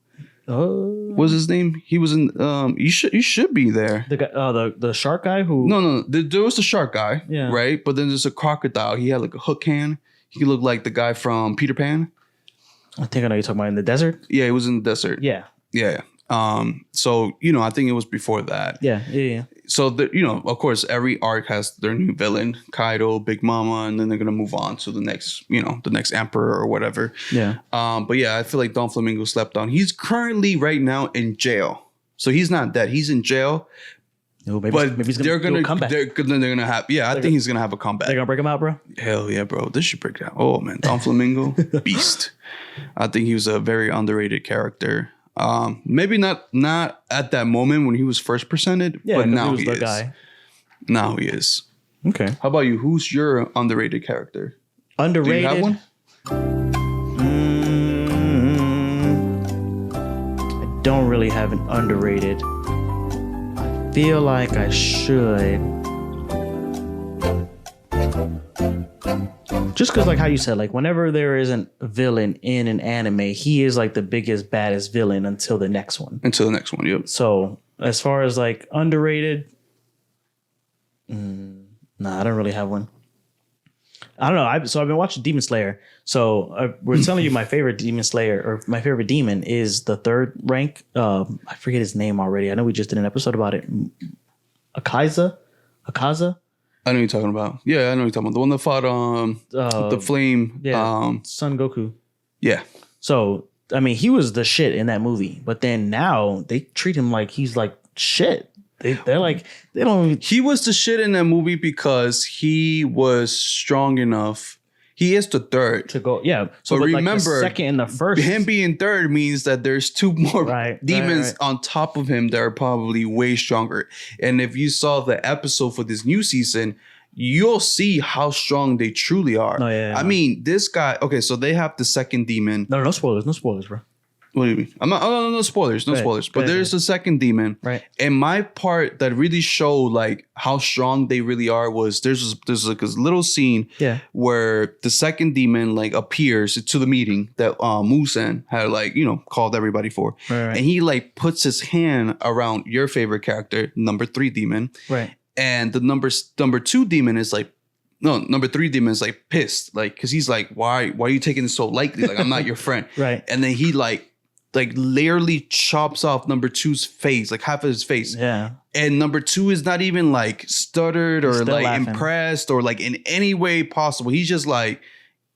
What's his name? He was in. You should be there. The guy, the shark guy who. No. There was the shark guy. Yeah. Right. But then there's a crocodile. He had like a hook hand. He looked like the guy from Peter Pan. I think I know you're talking about in the desert. Yeah, he was in the desert. Yeah. Yeah. So I think it was before that. Yeah. So of course, every arc has their new villain, Kaido, Big Mama, and then they're gonna move on to the next, the next emperor or whatever. Yeah. But yeah, I feel like Don Flamingo slept on. He's currently right now in jail, so he's not dead. He's in jail. Oh, maybe he's gonna do a comeback. They're gonna have. Yeah, I think he's gonna have a comeback. They're gonna break him out, bro. Hell yeah, bro. This should break down. Oh man, Don Flamingo, beast. I think he was a very underrated character. Maybe not at that moment when he was first presented, but now he is. Now he is. Okay. How about you? Who's your underrated character? Underrated. Do you have one? I don't really have an underrated. I feel like I should. Just because, like how you said, like whenever there isn't a villain in an anime, he is like the biggest, baddest villain until the next one. Yep. So as far as like underrated, nah, I don't really have one. I don't know. I've been watching Demon Slayer. So we're telling you my favorite Demon Slayer or my favorite demon is the third rank. I forget his name already. I know we just did an episode about it. Akaza. I know what you're talking about. Yeah, I know what you're talking about. The one that fought the flame. Yeah, Son Goku. Yeah. So, I mean, he was the shit in that movie. But then now they treat him like he's like shit. They're like, they don't. He was the shit in that movie because he was strong enough. He is the third to go. Yeah. So but remember, like the second and the first, him being third means that there's two more demons on top of him that are probably way stronger. And if you saw the episode for this new season, you'll see how strong they truly are. Oh, yeah. I mean, this guy. Okay, so they have the second demon. No spoilers, bro. What do you mean? I'm not. Oh, no spoilers, no spoilers. But there's a second demon, right? And my part that really showed like how strong they really are was there's like this little scene, where the second demon like appears to the meeting that Musen had like called everybody for, right. And he like puts his hand around your favorite character, number 3 demon, right? And the number 2 demon is like. No, number 3 demon is like pissed, like because he's like, why are you taking this so lightly? Like I'm not your friend, right? And then he like literally chops off number 2's face, like half of his face. Yeah. And number 2 is not even like stuttered or like laughing. impressed or like in any way possible. He's just like,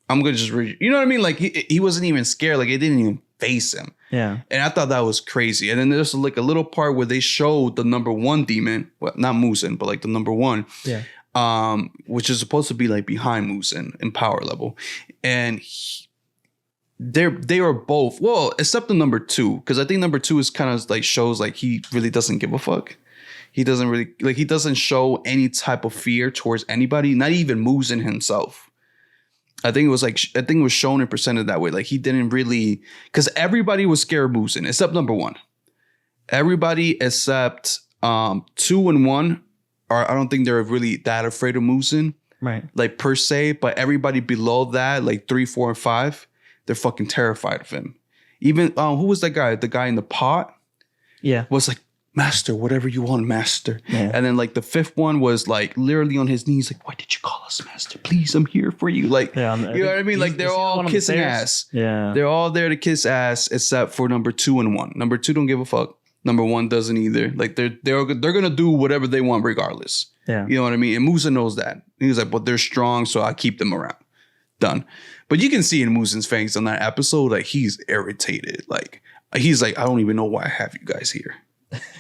I'm gonna just you know what I mean? Like he wasn't even scared. Like it didn't even face him. Yeah. And I thought that was crazy. And then there's like a little part where they showed the number 1 demon, well, not Musen, but like the number 1. Yeah. Which is supposed to be like behind Musen in power level. And they are both, well, except the number 2, because I think number 2 is kind of like shows like he really doesn't give a fuck. He doesn't really like, he doesn't show any type of fear towards anybody, not even Musen himself. I think it was shown and presented that way. Like he didn't really, because everybody was scared of Musen except number 1. Everybody except 2 and 1 are, I don't think they're really that afraid of Musen, right? Like per se, but everybody below that, like 3, 4, and 5. They're fucking terrified of him. Even who was that guy? The guy in the pot? Yeah. Was like, master, whatever you want, master. Yeah. And then like the 5th one was like literally on his knees, like, why did you call us master? Please, I'm here for you. Like, you know what I mean? Like they're all kissing ass. Yeah. They're all there to kiss ass except for number 2 and 1. Number 2 don't give a fuck. Number 1 doesn't either. Like they're gonna do whatever they want regardless. Yeah. You know what I mean? And Musa knows that. He was like, but they're strong, so I keep them around. Done. But you can see in Musen's face on that episode, like he's irritated. Like he's like, I don't even know why I have you guys here.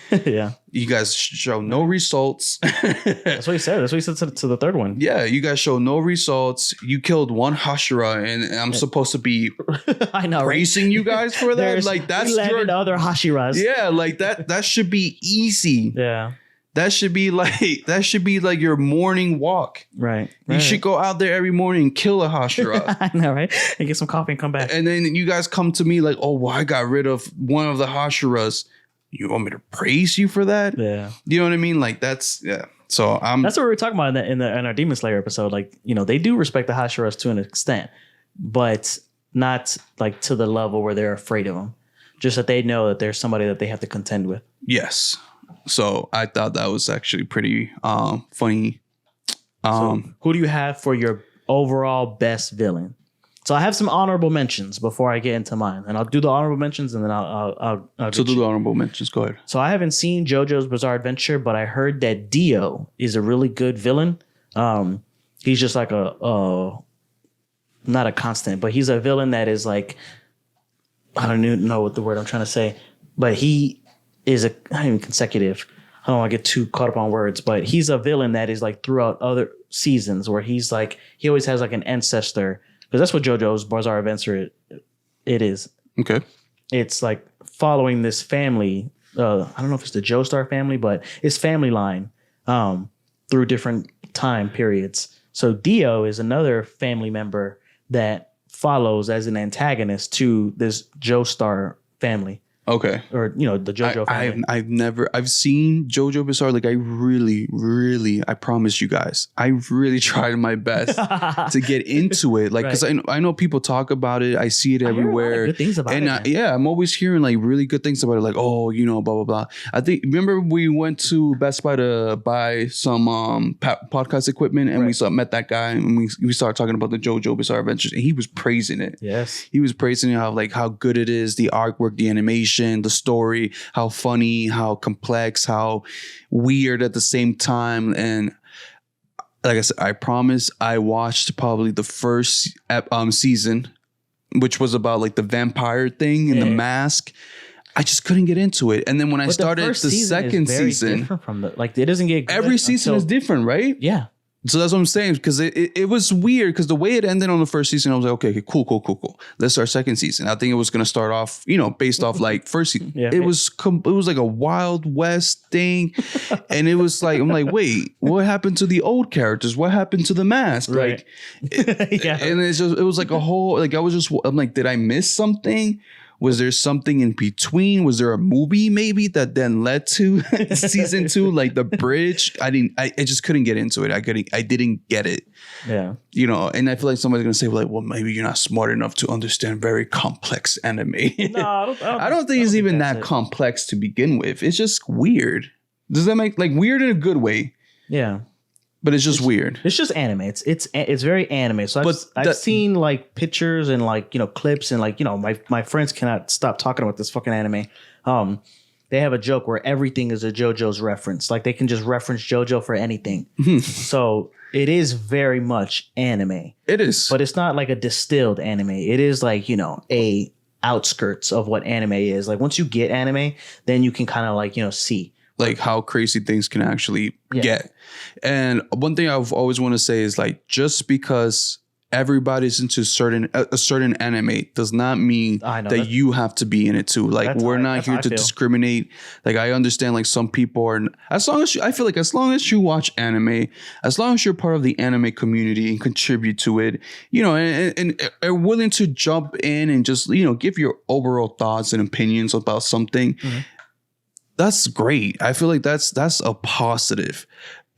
Yeah. You guys show no results. That's what he said. That's what he said to the third one. Yeah, you guys show no results. You killed one Hashira, and I'm supposed to be I know, praising you guys for that. Like that's your other Hashiras. Yeah, like that should be easy. Yeah. That should be like your morning walk. Right. You should go out there every morning and kill a Hashira. I know, right? And get some coffee and come back. And then you guys come to me like, oh, well, I got rid of one of the Hashiras. You want me to praise you for that? Yeah. You know what I mean? Like that's So that's what we were talking about in our Demon Slayer episode. Like, they do respect the Hashiras to an extent, but not like to the level where they're afraid of them. Just that they know that there's somebody that they have to contend with. Yes. So I thought that was actually pretty funny. So who do you have for your overall best villain? So I have some honorable mentions before I get into mine, and I'll do the honorable mentions, and then I'll do the honorable mentions. Go ahead. So I haven't seen JoJo's Bizarre Adventure, but I heard that Dio is a really good villain. He's just like not a constant, but he's a villain that is like, I don't even know what the word I'm trying to say, but he is not even consecutive. I don't want to get too caught up on words, but he's a villain that is like throughout other seasons where he's like, he always has like an ancestor, because that's what JoJo's Bizarre Adventure it is. Okay. It's like following this family. I don't know if it's the Joestar family, but it's family line through different time periods. So Dio is another family member that follows as an antagonist to this Joestar family. Okay. Or, the JoJo family. I've seen JoJo Bizarre. Like, I promise you guys, I really tried my best to get into it. Like, because I know people talk about it. I see it everywhere. I hear a lot of good things about it. I'm always hearing like really good things about it. Like, blah, blah, blah. Remember we went to Best Buy to buy some podcast equipment and we met that guy and we started talking about the JoJo Bizarre Adventures and he was praising it. Yes. He was praising how good it is, the artwork, the animation, the story, how funny, how complex, how weird at the same time. And like I said, I promise I watched probably the first season, which was about like the vampire thing and the mask. I just couldn't get into it. And then when I started the second season, from it doesn't get good every season is different, right? Yeah. So that's what I'm saying, because it was weird because the way it ended on the first season, I was like, okay, cool. Let's start second season. I think it was going to start off, based off like first season. It was like a Wild West thing. And it was like, I'm like, wait, what happened to the old characters? What happened to the mask? Right. And it was like a whole, like, I'm like, did I miss something? Was there something in between? Was there a movie maybe that then led to season 2, like the bridge? I just couldn't get into it. I didn't get it. Yeah. And I feel like somebody's gonna say like, well, maybe you're not smart enough to understand very complex anime. No, I don't think it's even that complex to begin with. It's just weird. Does that make like weird in a good way? Yeah. But it's just weird. It's just anime. It's very anime. So I've seen like pictures and like, clips and like, my friends cannot stop talking about this fucking anime. They have a joke where everything is a JoJo's reference. Like they can just reference JoJo for anything. So it is very much anime. It is. But it's not like a distilled anime. It is like, a outskirts of what anime is. Like once you get anime, then you can kind of like, see. Like how crazy things can actually get. And one thing I've always want to say is like, just because everybody's into a certain anime does not mean that you have to be in it too. Like we're not here to discriminate. Like I understand like some people are, as long as you watch anime, as long as you're part of the anime community and contribute to it, and are willing to jump in and just, give your overall thoughts and opinions about something. Mm-hmm. That's great. I feel like that's a positive.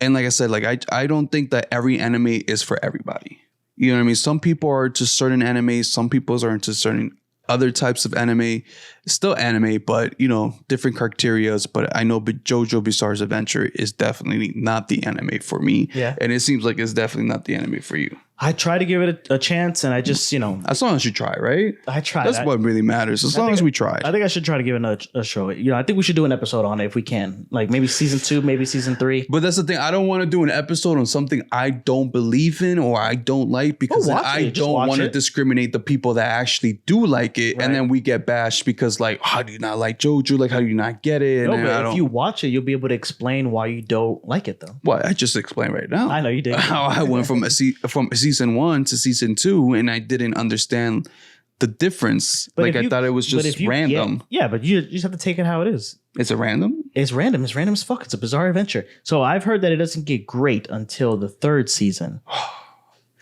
And like I said, like I don't think that every anime is for everybody. You know what I mean? Some people are into certain animes, some people are into certain other types of anime. It's still anime, but different criterias. But I know JoJo Bizarre's Adventure is definitely not the anime for me. Yeah. And it seems like it's definitely not the anime for you. I try to give it a chance, and I just, as long as you try, right? I try. That's what really matters. As long as we try. I think I should try to give it a show. I think we should do an episode on it if we can. Like maybe season 2, maybe season 3. But that's the thing. I don't want to do an episode on something I don't believe in or I don't like because then I don't want to discriminate the people that actually do like it, and then we get bashed because like, how do you not like JoJo? Like, how do you not get it? No, but if you watch it, you'll be able to explain why you don't like it, though. Well, I just explained right now. I know you did. How I went from season 1 to season 2, and I didn't understand the difference. But I thought it was just random. But you just have to take it how it is. It's a random? It's random. It's random as fuck. It's a bizarre adventure. So I've heard that it doesn't get great until the 3rd season.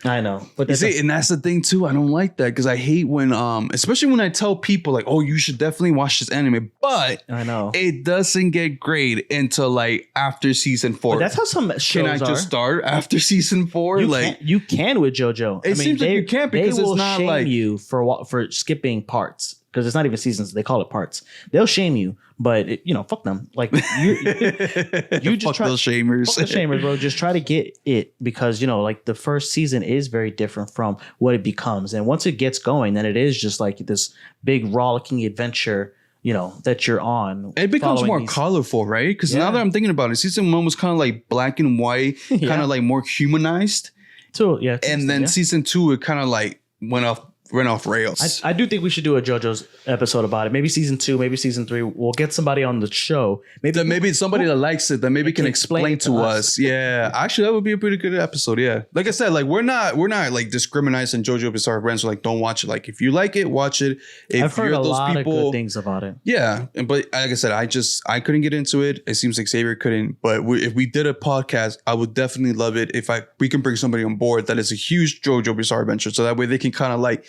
I know. But and that's the thing too. I don't like that because I hate when especially when I tell people like, oh, you should definitely watch this anime, but I know it doesn't get great until like after season 4. But that's how some shows Can I just start after season 4? You can with JoJo. It seems like you can't because they will it's not shame like you for skipping parts because it's not even seasons. They call it parts. They'll shame you, but fuck them. Like you just fuck those shamers. Fuck the shamers, bro. Just try to get it because like the first season is very different from what it becomes, and once it gets going, then it is just like this big rollicking adventure. That you're on. It becomes more colorful, right? Because now that I'm thinking about it, season 1 was kind of like black and white, kind of like more humanized. So yeah, and then season 2, it kind of like went off rails. I do think we should do a JoJo's episode about it. Maybe season 2, maybe season 3. We'll get somebody on the show. Maybe somebody that likes it that maybe can explain to us. Yeah, actually, that would be a pretty good episode. Yeah, like I said, like we're not like discriminating JoJo Bizarre Adventure. Like, don't watch it. Like, if you like it, watch it. If I've heard a lot of good things about it. Yeah, but like I said, I couldn't get into it. It seems like Xavier couldn't. But if we did a podcast, I would definitely love it if we can bring somebody on board that is a huge JoJo Bizarre Adventure, so that way they can kind of like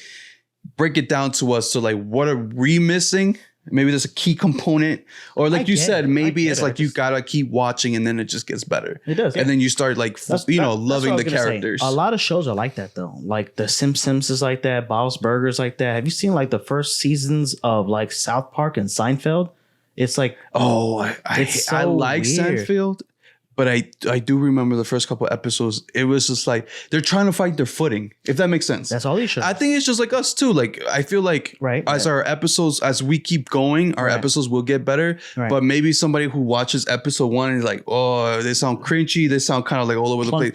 break it down to us. So like, what are we missing? Maybe there's a key component, or like you said, maybe it's like you gotta keep watching, and then it just gets better. It does, yeah. And then you start like loving the characters. A lot of shows are like that though. Like The Simpsons is like that. Bob's Burgers like that. Have you seen like the first seasons of like South Park and Seinfeld? It's like, I like Seinfeld, but I do remember the first couple episodes. It was just like they're trying to find their footing, if that makes sense. That's all these shows. I think it's just like us too. Like, I feel like our episodes, as we keep going, our episodes will get better. Right. But maybe somebody who watches episode 1 is like, oh, they sound cringy. They sound kind of like all over the place.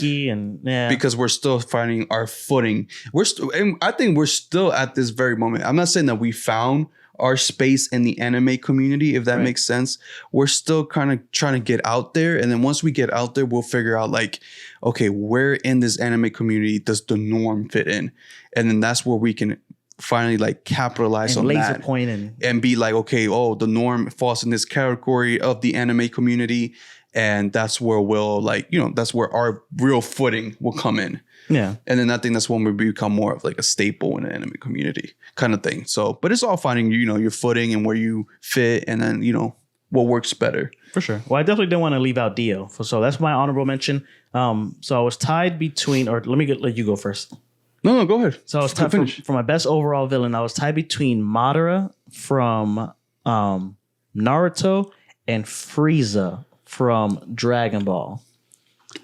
Because we're still finding our footing. And I think we're still at this very moment. I'm not saying that we found our space in the anime community, if that makes sense. We're still kind of trying to get out there. And then once we get out there, we'll figure out like, okay, where in this anime community does the norm fit in? And then that's where we can finally like capitalize on laser that point and be like, okay, the norm falls in this category of the anime community. And that's where we'll like, that's where our real footing will come in. Yeah. And then I think that's when we become more of like a staple in the anime community kind of thing. So, but it's all finding, your footing and where you fit, and then, what works better. For sure. Well, I definitely didn't want to leave out Dio. So that's my honorable mention. So I was tied between, or let me let you go first. No, go ahead. So I was tied for my best overall villain. I was tied between Madara from Naruto and Frieza from Dragon Ball.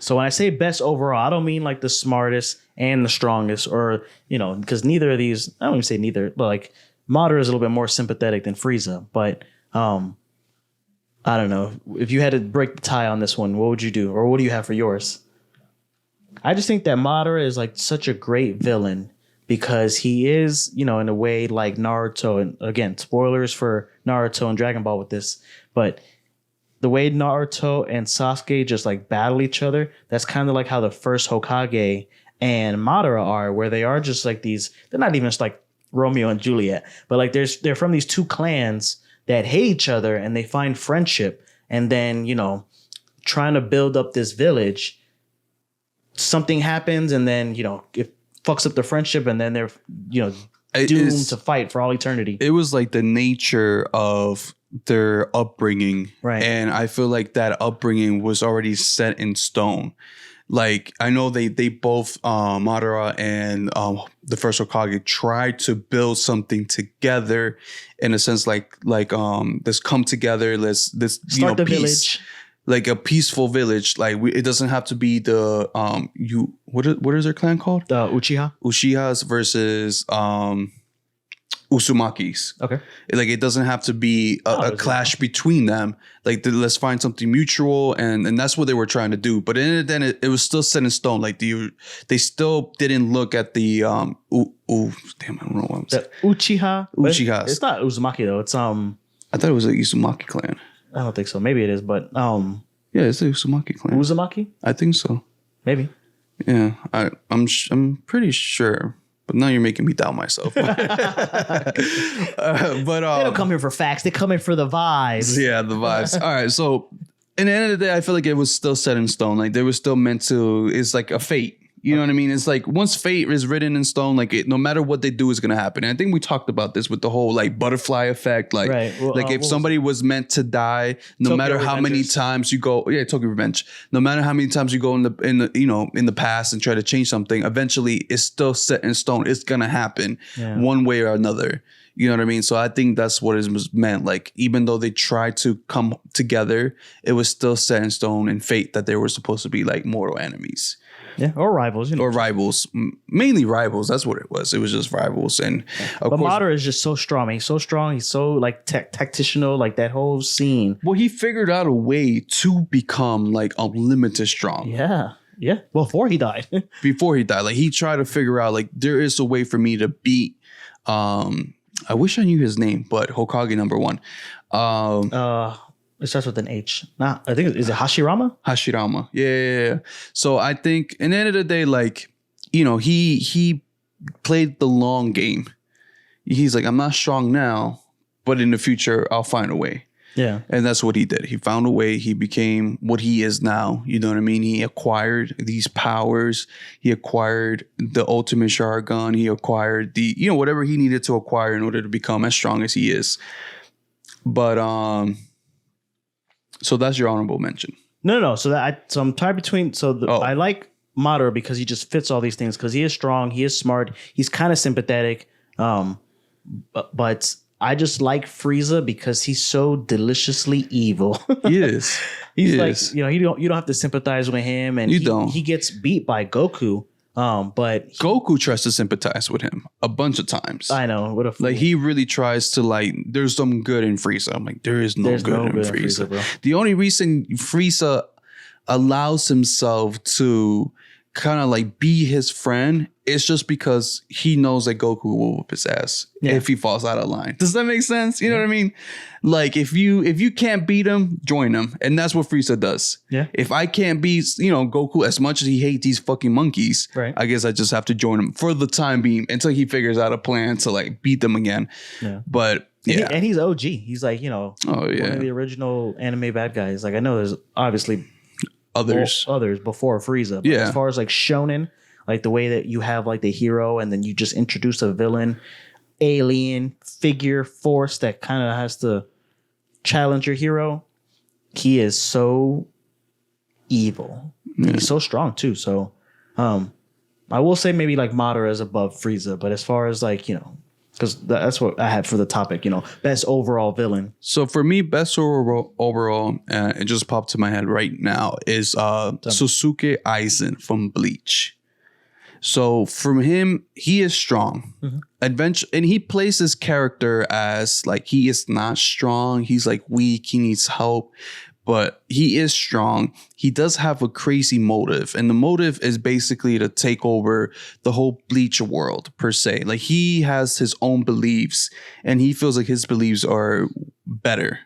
So when I say best overall, I don't mean like the smartest and the strongest, or, because neither of these, I don't even say neither, but like Madara is a little bit more sympathetic than Frieza. But I don't know. If you had to break the tie on this one, what would you do? Or what do you have for yours? I just think that Madara is like such a great villain because he is, in a way like Naruto. And again, spoilers for Naruto and Dragon Ball with this, but the way Naruto and Sasuke just like battle each other, that's kind of like how the first Hokage and Madara are, where they are just like these, they're not even just like Romeo and Juliet, but like they're from these two clans that hate each other, and they find friendship, and then, trying to build up this village, something happens, and then, it fucks up the friendship, and then they're, doomed to fight for all eternity. It was like the nature of their upbringing. Right. And I feel like that upbringing was already set in stone. Like, I know they both, Madara and the first Hokage, tried to build something together in a sense, like let's come together, let's start the peace. Village. Like a peaceful village. Like, it doesn't have to be the what is their clan called? The Uchihas versus Uzumakis. Okay. Like, it doesn't have to be a clash between them. Like, let's find something mutual, and that's what they were trying to do. But then it was still set in stone. Like, they still didn't look at the damn, I don't know what I'm saying. The Uchihas. It's not Uzumaki though. It's I thought it was a Uzumaki clan. I don't think so. Maybe it is, but yeah, it's the Uzumaki clan. Uzumaki? I think so. Maybe. Yeah, I'm pretty sure. But now you're making me doubt myself. But they don't come here for facts. They come here for the vibes. Yeah, the vibes. All right. So in the end of the day, I feel like it was still set in stone. Like, they were still meant to. It's like a fate. You know what I mean? It's like once fate is written in stone, like no matter what they do is going to happen. And I think we talked about this with the whole like butterfly effect. Like, well, like if somebody was meant to die, no matter how many times you go, Tokyo Revenge. No matter how many times you go in the past and try to change something, eventually it's still set in stone. It's going to happen one way or another. You know what I mean? So I think that's what it was meant. Like, even though they tried to come together, it was still set in stone and fate that they were supposed to be like mortal enemies. Yeah, or rivals. Or rivals. Mainly rivals. That's what it was. It was just rivals. And but Madara is just so strong. He's so strong. He's so like tactitional, like that whole scene. Well, he figured out a way to become like unlimited strong. Yeah. Yeah. Before he died. Like, he tried to figure out like, there is a way for me to beat I wish I knew his name, but Hokage number 1. It starts with an H. Nah, I think is it Hashirama? Hashirama. Yeah. So I think at the end of the day, like, you know, he played the long game. He's like, I'm not strong now, but in the future, I'll find a way. Yeah. And that's what he did. He found a way. He became what he is now. You know what I mean? He acquired these powers. He acquired the ultimate Sharingan. He acquired the, you know, whatever he needed to acquire in order to become as strong as he is. But, so that's your honorable mention. No. So I'm tied between. I like Madara because he just fits all these things because he is strong. He is smart. He's kind of sympathetic. But I just like Frieza because he's so deliciously evil. He is. He's like, you know, you don't have to sympathize with him, and he gets beat by Goku. But Goku tries to sympathize with him a bunch of times. I know. What a fool. Like he really tries to like. There's some good in Frieza. I'm like, there's no good in Frieza. Bro. The only reason Frieza allows himself to kind of like be his friend is just because he knows that Goku will whip his ass if he falls out of line. Does that make sense? You know what I mean? Like if you can't beat him, join him. And that's what Frieza does. Yeah. If I can't beat, you know, Goku as much as he hates these fucking monkeys, right, I guess I just have to join him for the time being until he figures out a plan to like beat them again. Yeah. But yeah. And he's OG. He's like, you know, one of the original anime bad guys. Like I know there's obviously others before Frieza. But as far as like shonen, like the way that you have like the hero and then you just introduce a villain, alien figure force that kind of has to challenge your hero. He is so evil. Yeah. He's so strong too. So I will say maybe like Madara is above Frieza, but as far as like, you know, because that's what I had for the topic, you know, best overall villain. So for me, best overall, it just popped to my head right now is Sasuke Aizen from Bleach. So from him, he is strong. Adventure, and he plays his character as like he is not strong. He's like weak. He needs help, but he is strong. He does have a crazy motive, and the motive is basically to take over the whole Bleach world per se. Like he has his own beliefs, and he feels like his beliefs are better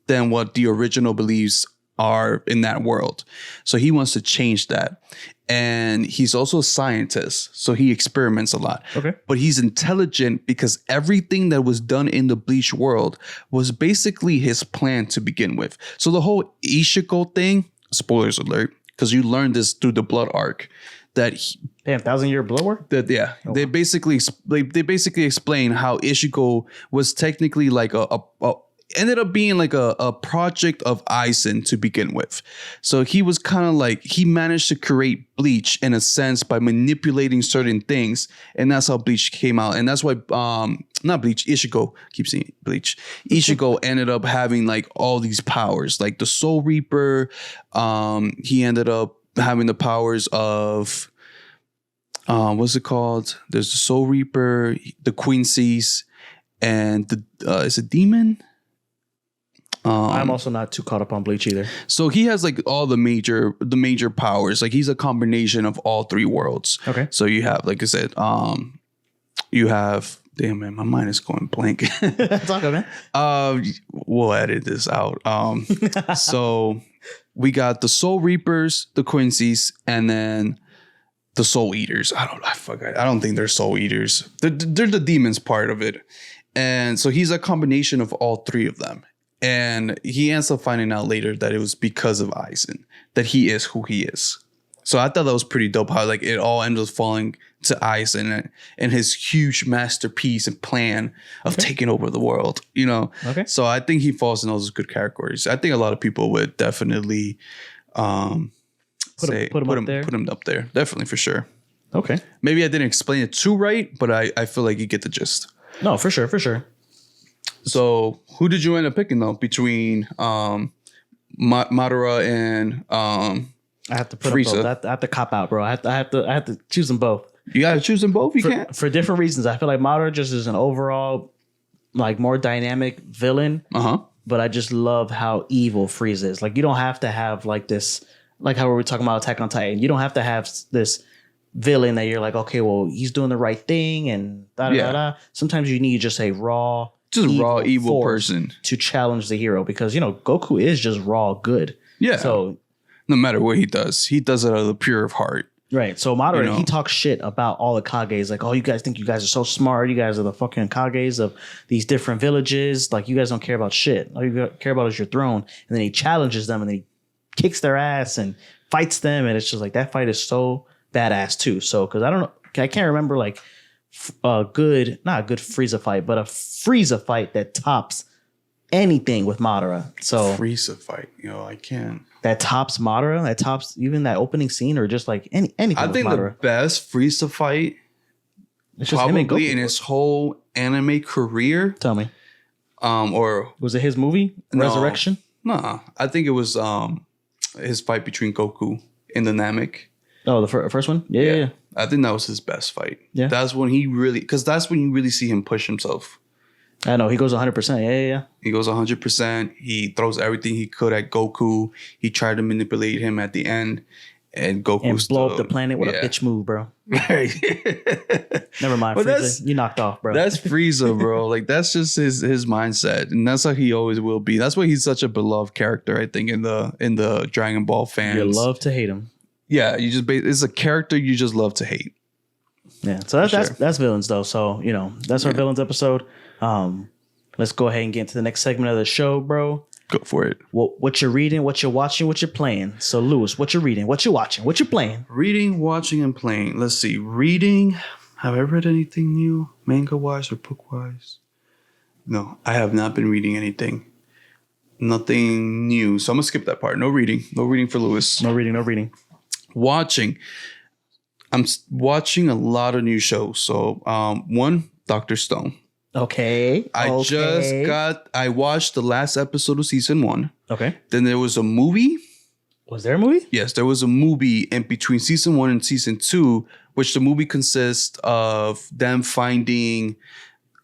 than what the original beliefs are in that world. So he wants to change that. And he's also a scientist, so he experiments a lot. Okay. But he's intelligent because everything that was done in the Bleach world was basically his plan to begin with. So the whole Ishiko thing, spoilers alert, because you learned this through the Blood arc, that 1,000-year blood war? That they basically explain how Ishiko was technically like ended up being like a project of Aizen to begin with. So he was kind of like, he managed to create Bleach in a sense by manipulating certain things. And that's how Bleach came out. And that's why, not Bleach, Ishiko, keep saying Bleach. Ishiko ended up having like all these powers, like the Soul Reaper. He ended up having the powers of, what's it called? There's the Soul Reaper, the Quincy's, and is it Demon? I'm also not too caught up on Bleach either. So he has like all the major powers. Like he's a combination of all three worlds. Okay. So you have, like I said, you have, damn man, my mind is going blank. It's all good, man. We'll edit this out. So we got the Soul Reapers, the Quincy's, and then the Soul Eaters. I don't think they're Soul Eaters. They're the demons part of it. And so he's a combination of all three of them. And he ends up finding out later that it was because of Aizen that he is who he is. So I thought that was pretty dope how like it all ended up falling to Aizen and his huge masterpiece and plan of taking over the world, you know? Okay. So I think he falls in those good categories. I think a lot of people would definitely put him up there. Definitely, for sure. Okay. Maybe I didn't explain it too right, but I feel like you get the gist. No, for sure. So who did you end up picking though between Madara and I have to put Frieza? them both. I have to cop out, bro. I have to choose them both. You gotta choose them both. For different reasons. I feel like Madara just is an overall like more dynamic villain. But I just love how evil Frieza is. Like you don't have to have like this, like how we were talking about Attack on Titan. You don't have to have this villain that you're like, okay, well, he's doing the right thing and da da da. Sometimes you need just a raw, evil person to challenge the hero because Goku is just raw good. Yeah. So no matter what he does it out of the pure of heart. Right. So Madara, he talks shit about all the Kages. Like, oh, you guys think you guys are so smart. You guys are the fucking Kages of these different villages. Like, you guys don't care about shit. All you care about is your throne. And then he challenges them and then he kicks their ass and fights them. And it's just like, that fight is so badass too. So, because I can't remember like not a good Frieza fight, but a Frieza fight that tops anything with Madara. So Frieza fight, I can't. That tops Madara, that tops even that opening scene, or just like anything. I think the best Frieza fight, probably in his whole anime career. Tell me, or was it his movie Resurrection? No, I think it was his fight between Goku and the Namek. Oh, the first one, yeah. I think that was his best fight. Yeah, that's when he really, because that's when you really see him push himself. I know he goes 100%. Yeah. He goes 100%. He throws everything he could at Goku. He tried to manipulate him at the end, and Goku blow up the planet with a bitch move, bro. Never mind, Frieza. You knocked off, bro. That's Frieza, bro. Like that's just his mindset, and that's how he always will be. That's why he's such a beloved character, I think, in the Dragon Ball fans. You love to hate him. Yeah, it's a character you just love to hate. Yeah, so that's villains though. So that's our villains episode. Let's go ahead and get into the next segment of the show, bro. Go for it. What you're reading, what you're watching, what you're playing. So, Lewis, what you're reading, what you're watching, what you're playing. Reading, watching, and playing. Let's see. Reading. Have I read anything new, manga-wise or book-wise? No, I have not been reading anything. Nothing new. So I'm gonna skip that part. No reading. No reading for Lewis. No reading. Watching. I'm watching a lot of new shows. So, one, Dr. Stone. Okay. I watched the last episode of season 1. Okay. Then there was a movie. Was there a movie? Yes, there was a movie in between season 1 and season 2, which the movie consists of them finding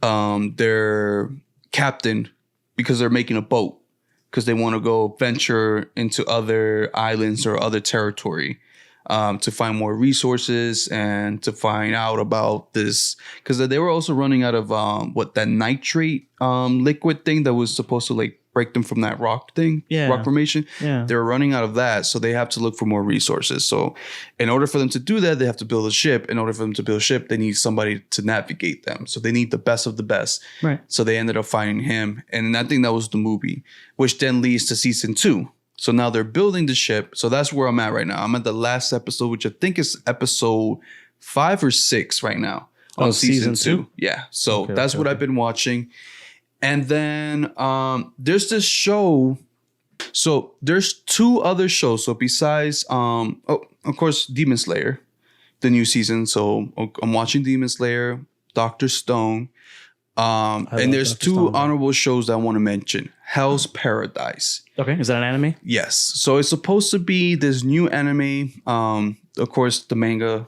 their captain because they're making a boat because they want to go venture into other islands or other territory. To find more resources and to find out about this, because they were also running out of that nitrate liquid thing that was supposed to like break them from that rock formation. Yeah, they're running out of that, so they have to look for more resources. So, in order for them to do that, they have to build a ship. In order for them to build a ship, they need somebody to navigate them. So they need the best of the best. Right. So they ended up finding him, and I think that was the movie, which then leads to season 2. So now they're building the ship. So that's where I'm at right now. I'm at the last episode, which I think is episode 5 or 6 right now. On season 2? Yeah. So that's what I've been watching. And then there's this show. So there's 2 other shows. So besides, of course, Demon Slayer, the new season. So I'm watching Demon Slayer, Dr. Stone. And there's 2 honorable shows that I want to mention. Hell's Paradise. Okay, is that an anime? Yes. So it's supposed to be this new anime. Of course, the manga,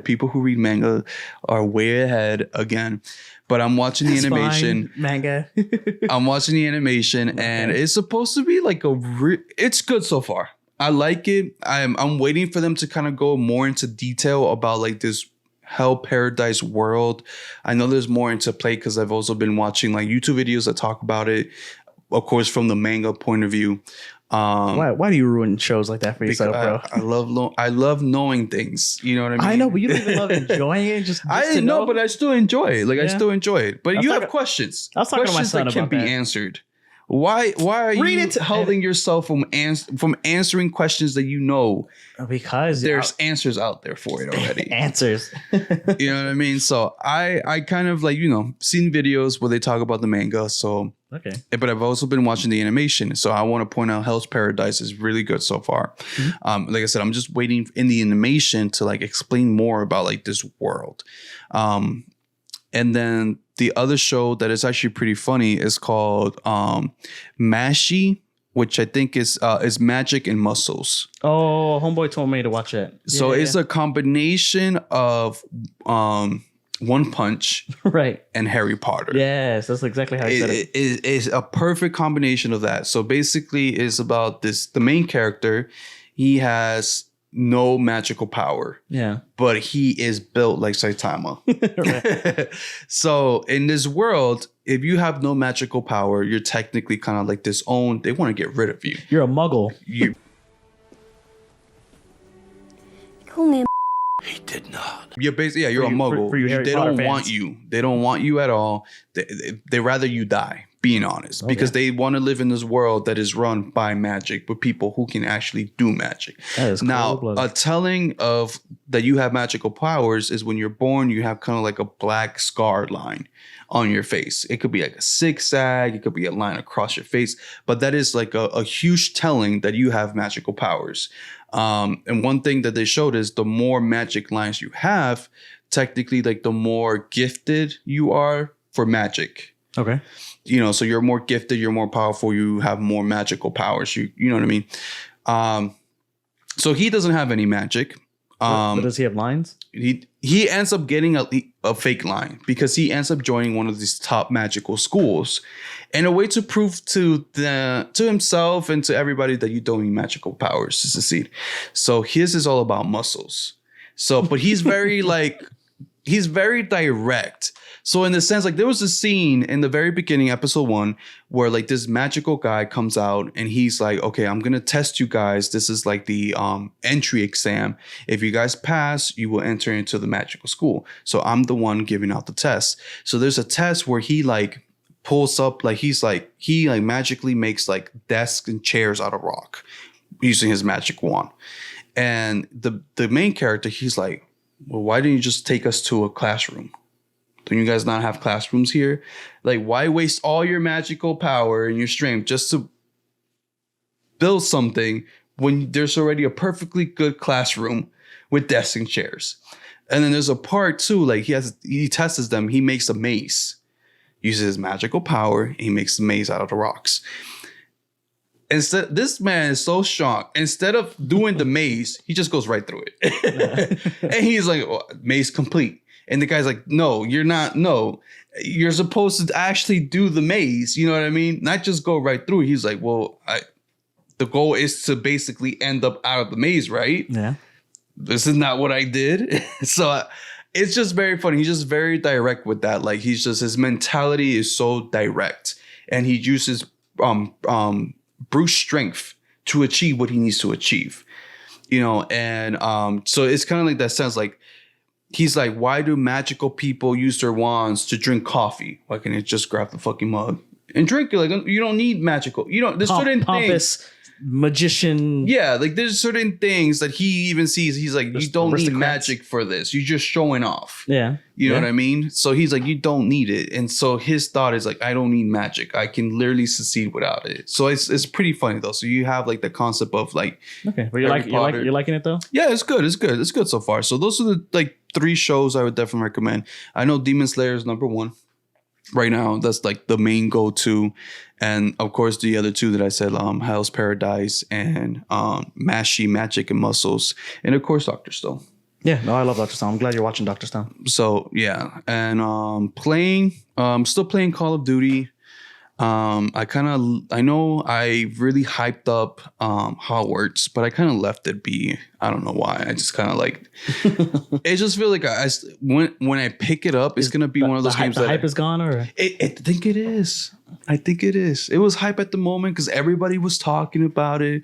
people who read manga are way ahead again. But I'm watching the animation. Manga. I'm watching the animation, and it's supposed to be like it's good so far. I like it. I'm waiting for them to kind of go more into detail about like this Hell Paradise world. I know there's more into play because I've also been watching like YouTube videos that talk about it, of course, from the manga point of view. Why do you ruin shows like that for yourself, bro? I love knowing things. You know what I mean? I know, but you don't even love enjoying it. I know, but I still enjoy it. Like I still enjoy it. But you have questions. I was talking to my son that about can be answered. Why are you holding yourself from answering questions that you know? Because there's answers out there for it already. Answers. You know what I mean? So I kind of like, seen videos where they talk about the manga. So okay. But I've also been watching the animation. So I want to point out Hell's Paradise is really good so far. Mm-hmm. Like I said, I'm just waiting in the animation to like explain more about like this world. And then the other show that is actually pretty funny is called Mashi, which I think is Magic and Muscles. Oh, homeboy told me to watch it. So it's a combination of One Punch, right, and Harry Potter. Yes, that's exactly how he said it. It is a perfect combination of that. So basically, it's about the main character. He has no magical power. Yeah. But he is built like Saitama. So in this world, if you have no magical power, you're technically kind of like disowned. They want to get rid of you. You're a muggle. He did not. You're basically, you're a muggle. For you Harry they Potter don't fans. want you. They don't want you at all. They rather you die, being honest, because they want to live in this world that is run by magic with people who can actually do magic. That is now, cold-blooded. a telling of that you have magical powers is when you're born, you have kind of like a black scar line on your face. It could be like a zigzag. It could be a line across your face. But that is like a huge telling that you have magical powers. And one thing that they showed is the more magic lines you have, technically, like the more gifted you are for magic. Okay. You know, so you're more gifted, you're more powerful, you have more magical powers. You know what I mean? So he doesn't have any magic. But does he have lines? He ends up getting a fake line because he ends up joining one of these top magical schools, and a way to prove to himself and to everybody that you don't need magical powers to succeed. So his is all about muscles. So, but he's very he's very direct. So in the sense, like there was a scene in the very beginning, episode 1, where like this magical guy comes out and he's like, okay, I'm going to test you guys. This is like the entry exam. If you guys pass, you will enter into the magical school. So I'm the one giving out the test. So there's a test where he like pulls up, like he magically makes like desks and chairs out of rock using his magic wand. And the main character, he's like, well, why didn't you just take us to a classroom? Don't you guys not have classrooms here? Like, why waste all your magical power and your strength just to build something when there's already a perfectly good classroom with desks and chairs? And then there's a part too, like he tests them. He makes a maze, uses his magical power, and he makes the maze out of the rocks. Instead, this man is so strong. Instead of doing the maze, he just goes right through it. And he's like, oh, maze complete. And the guy's like, no, you're not. No, you're supposed to actually do the maze. You know what I mean? Not just go right through. He's like, well, the goal is to basically end up out of the maze, right? Yeah. This is not what I did. So it's just very funny. He's just very direct with that. Like his mentality is so direct, and he uses brute strength to achieve what he needs to achieve. You know, and so it's kind of like that sense, like. He's like, why do magical people use their wands to drink coffee? Why can't they just grab the fucking mug and drink it? Like, you don't need magical. You don't. There's certain pompous things. Magician. Yeah, like there's certain things that he even sees. He's like, you don't need magic for this. You're just showing off. Yeah. You know what I mean? So he's like, you don't need it. And so his thought is like, I don't need magic. I can literally succeed without it. So it's pretty funny though. So you have like the concept of like, okay, but you're liking it though? Yeah, it's good. It's good so far. So those are the like 3 shows I would definitely recommend. I know Demon Slayer is number 1 right now. That's like the main go-to. And of course the other 2 that I said, Hell's Paradise and Mashy, Magic and Muscles. And of course Dr. Stone. Yeah, no, I love Dr. Stone. I'm glad you're watching Dr. Stone. So yeah. And still playing Call of Duty. I know I really hyped up Hogwarts, but I kind of left it be. I don't know why. I just kind of like it. Just feel like when I pick it up, it's gonna be one of those games. The hype is gone, or I think it is. I think it is. It was hype at the moment because everybody was talking about it.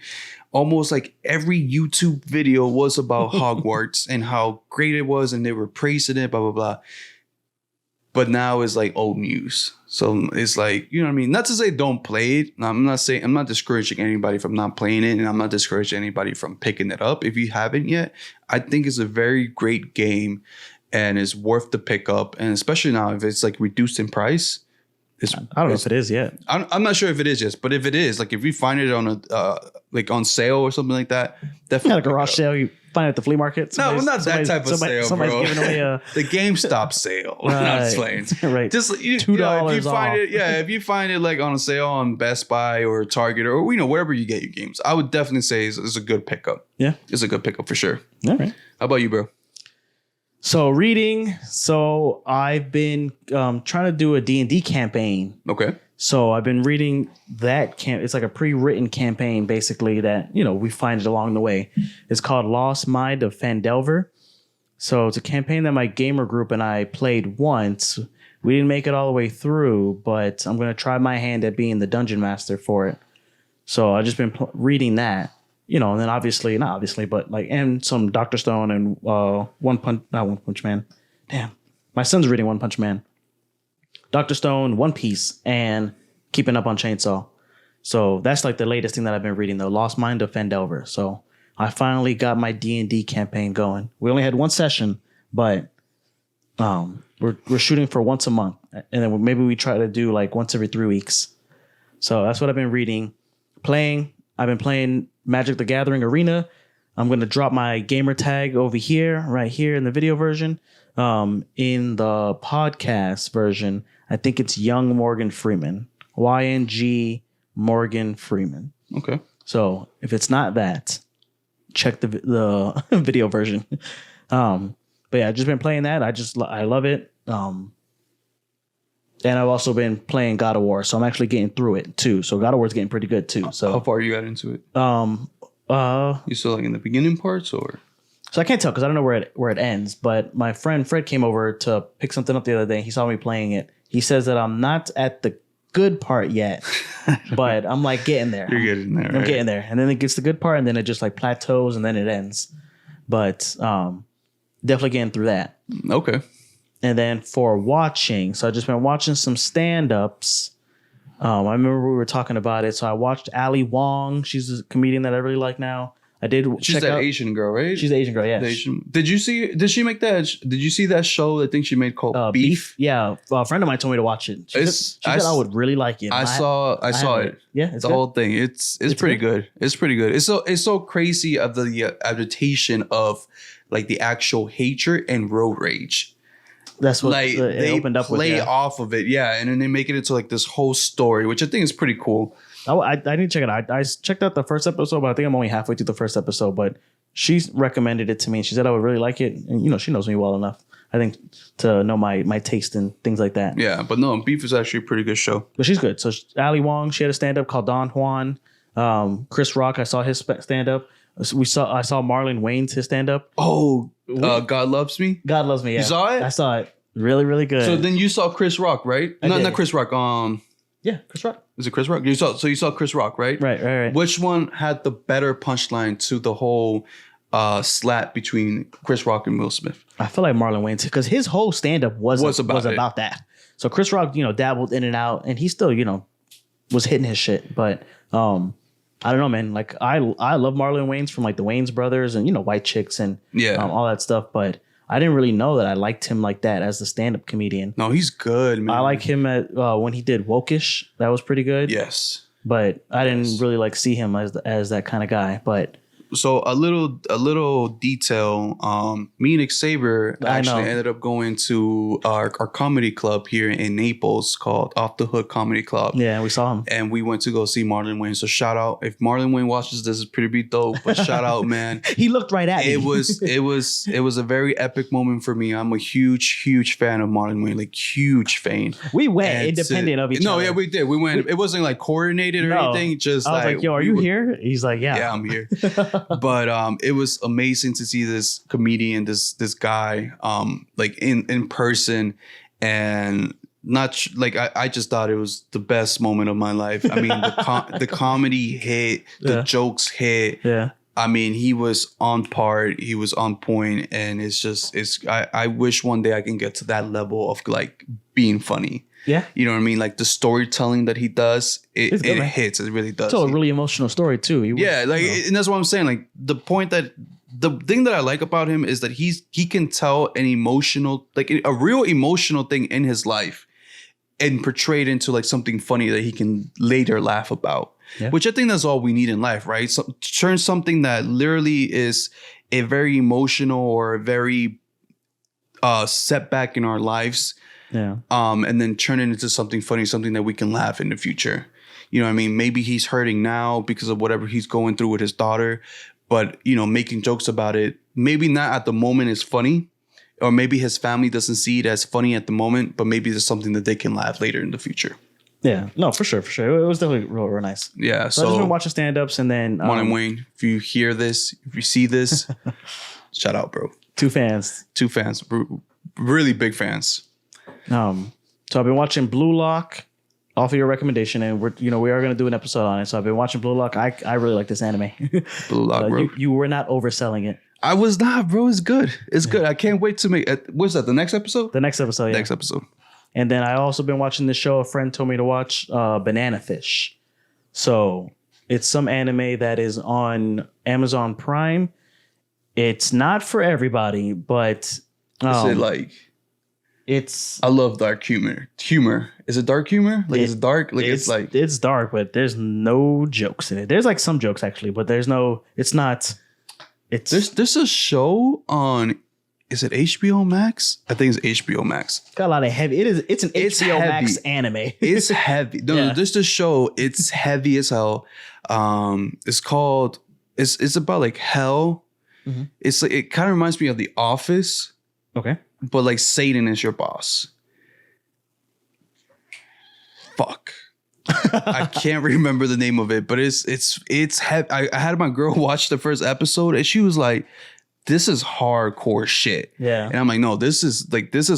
Almost like every YouTube video was about Hogwarts and how great it was, and they were praising it. Blah blah blah. But now it's like old news. So it's like, you know what I mean? Not to say don't play it. I'm not discouraging anybody from not playing it. And I'm not discouraging anybody from picking it up. If you haven't yet, I think it's a very great game and it's worth the pick up. And especially now if it's like reduced in price. I don't know if it is yet. I'm not sure if it is yet, but if it is, like if you find it on like on sale or something like that, definitely. Like a garage sale, you find it at the flea market. No, not that type of sale, bro. Giving away the GameStop sale. Not playing. Right. Just $2 if you find it, if you find it like on a sale on Best Buy or Target or wherever you get your games, I would definitely say it's a good pickup. Yeah, it's a good pickup for sure. All right. How about you, bro? So reading. So I've been trying to do a D&D campaign. Okay. So I've been reading that it's like a pre-written campaign, basically, that, we find it along the way. It's called Lost Mind of Fandelver. So it's a campaign that my gamer group and I played once. We didn't make it all the way through, but I'm going to try my hand at being the dungeon master for it. So I've just been reading that, and then not obviously, but and some Dr. Stone and not One Punch Man. Damn. My son's reading One Punch Man. Dr. Stone, One Piece, and Keeping Up on Chainsaw. So that's the latest thing that I've been reading, The Lost Mind of Fandelver. So I finally got my D&D campaign going. We only had one session, but we're shooting for once a month. And then maybe we try to do once every 3 weeks. So that's what I've been reading. I've been playing Magic the Gathering Arena. I'm going to drop my gamer tag over here, right here in the video version. In the podcast version, I think it's Young Morgan Freeman. YNG Morgan Freeman. Okay. So if it's not that, check the video version. But yeah, I've just been playing that. I love it. And I've also been playing God of War, so I'm actually getting through it too. So God of War is getting pretty good too. So how far you got into it? You still in the beginning parts, or? So I can't tell because I don't know where it ends. But my friend Fred came over to pick something up the other day. He saw me playing it. He says that I'm not at the good part yet, but I'm getting there. You're getting there. I'm getting there, and then it gets the good part, and then it just plateaus, and then it ends. But definitely getting through that. Okay. And then for watching, so I've just been watching some stand-ups. I remember we were talking about it. So I watched Ali Wong. She's a comedian that I really like now. I did. She's that Asian girl, right? She's the Asian girl, yeah. Did you see that show? I think she made called Beef? Yeah, a friend of mine told me to watch it. She said I would really like it. I saw it. Yeah, it's the good. whole thing. It's pretty good. It's pretty good. It's so crazy of the adaptation of the actual hatred and road rage. That's what they opened up with. Play off of it, yeah, and then they make it into this whole story, which I think is pretty cool. I need to check it out. I checked out the first episode, but I think I'm only halfway through the first episode. But she recommended it to me. She said I would really like it, and she knows me well enough, I think, to know my taste and things like that. Yeah, but no, Beef is actually a pretty good show. But she's good. So Ali Wong, she had a stand up called Don Juan. Chris Rock, I saw his stand up. I saw Marlon Wayne's his stand up. Oh, God Loves Me. God Loves Me. Yeah. You saw it? I saw it. Really, really good. So then you saw Chris Rock, right? Not Chris Rock. Yeah, Chris Rock. Is it Chris Rock? You saw Chris Rock, right? Right. Which one had the better punchline to the whole slap between Chris Rock and Will Smith? I feel like Marlon Wayne's, because his whole stand up was about that. So Chris Rock, dabbled in and out, and he still, was hitting his shit. But I don't know, man. I love Marlon Wayans from the Wayans brothers and White Chicks and all that stuff. But I didn't really know that I liked him like that as a stand-up comedian. No, he's good, man. I like him at when he did Wokish. That was pretty good. Yes. But I didn't really see him as that kind of guy. But so a little detail. Me and Xavier actually ended up going to our comedy club here in Naples called Off the Hook Comedy Club. Yeah, we saw him, and we went to go see Marlon Wayne. So shout out if Marlon Wayne watches this, is pretty dope. But shout out, man. He looked right at me. It was a very epic moment for me. I'm a huge fan of Marlon Wayne, huge fan. We went independent of each other. No, yeah, we did. We went. It wasn't coordinated or anything. Just I was like, yo, are you here? He's like, yeah. Yeah, I'm here. But it was amazing to see this comedian, this guy, in person, and not I just thought it was the best moment of my life. I mean, the comedy hit, the jokes hit. Yeah. I mean, he was on par, he was on point, and I wish one day I can get to that level of being funny. Yeah. You know what I mean? The storytelling that he does, it hits. It really does. It's a really emotional story too. And that's what I'm saying. The thing that I like about him is that he can tell an emotional, a real emotional thing in his life and portray it into something funny that he can later laugh about. Yeah. Which I think that's all we need in life, right? So turn something that literally is a very emotional or a very setback in our lives. Yeah. And then turn it into something funny, something that we can laugh in the future. You know what I mean? Maybe he's hurting now because of whatever he's going through with his daughter, but making jokes about it, maybe not at the moment is funny, or maybe his family doesn't see it as funny at the moment, but maybe there's something that they can laugh later in the future. Yeah, no, for sure. It was definitely real nice. Yeah, so I've just been watching stand-ups, and then Mon and Wayne, if you hear this, if you see this, shout out, bro. Two fans, really big fans. So I've been watching Blue Lock off of your recommendation, and we are going to do an episode on it. So I've been watching Blue Lock. I really like this anime. Blue Lock, bro. You were not overselling it. I was not, bro. It's good. It's good. I can't wait to make. What's that? The next episode? The next episode. Yeah. Next episode. And then I also been watching this show a friend told me to watch, Banana Fish. So it's some anime that is on Amazon Prime. It's not for everybody, but Is it like? It's. I love dark humor. Is it dark humor? Like is it dark? Like it's dark, but there's no jokes in it. There's like some jokes actually, but there's no. It's not. It's there's a show on. Is it HBO Max? I think it's HBO Max. Got a lot of heavy. It's an HBO Max anime. It's heavy. No, there's this show. It's heavy as hell. It's called. It's about like hell. Mm-hmm. It's like it kind of reminds me of The Office. Okay. But like Satan is your boss. Fuck. I can't remember the name of it, but it's heavy. I had my girl watch the first episode, and she was like, this is hardcore shit. Yeah. And I'm like, no, this is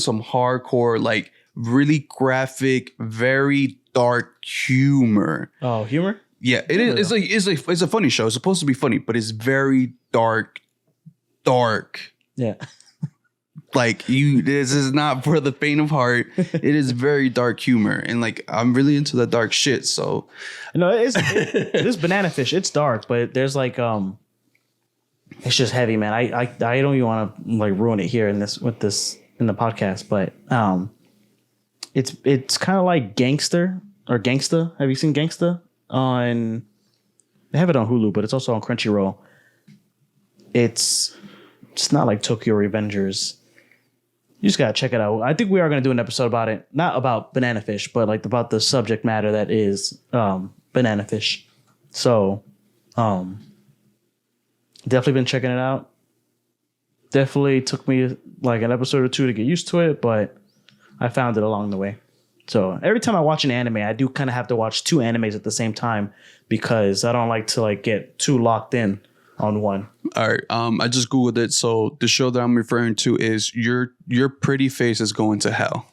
some hardcore, like really graphic, very dark humor. Oh, humor? Yeah, it is. It's a funny show. It's supposed to be funny, but it's very dark. Yeah. Like this is not for the faint of heart. It is very dark humor, and like I'm really into that dark shit. So, this Banana Fish. It's dark, but there's like it's just heavy, man. I don't even want to like ruin it here in the podcast, but it's kind of like Gangsta. Have you seen Gangsta on? They have it on Hulu, but it's also on Crunchyroll. It's not like Tokyo Revengers. You just gotta check it out. I think we are gonna do an episode about it, not about Banana Fish, but like about the subject matter that is Banana Fish. So, definitely been checking it out. Definitely took me like an episode or two to get used to it, but I found it along the way. So every time I watch an anime, I do kind of have to watch two animes at the same time because I don't like to like get too locked in on one. All right. I just Googled it. So the show that I'm referring to is Your Pretty Face is Going to Hell.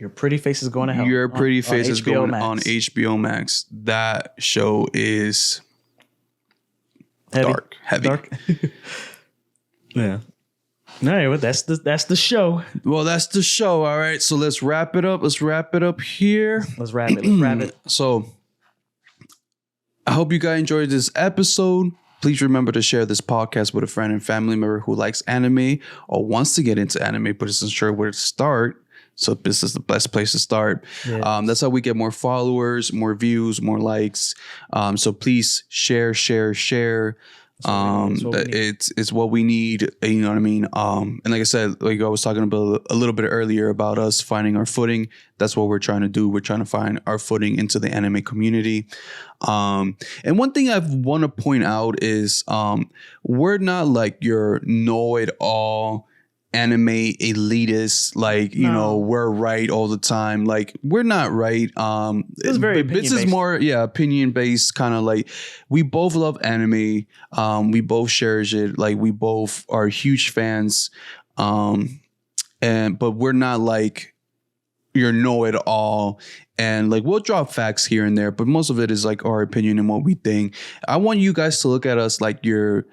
Your Pretty Face is Going to Hell. Your Pretty Face is going Max. on HBO Max. That show is heavy. Dark. Yeah. All right, well, that's the show. Well, that's the show. All right, so let's wrap it up. Let's wrap it up here. Let's wrap it. So I hope you guys enjoyed this episode. Please remember to share this podcast with a friend and family member who likes anime or wants to get into anime but isn't sure where to start. So this is the best place to start. Yes. That's how we get more followers, more views, more likes. So please share. It's what we need. You know what I mean? And like I said, like I was talking about a little bit earlier about us finding our footing. That's what we're trying to do. We're trying to find our footing into the anime community. And one thing I want to point out is we're not like your know-it-all anime elitists, like you know, we're right all the time. Like we're not right. It's very this is more opinion based, kind of like we both love anime. We both cherish it. Like we both are huge fans. But we're not like your know-it-all. And like we'll drop facts here and there, but most of it is like our opinion and what we think. I want you guys to look at us like your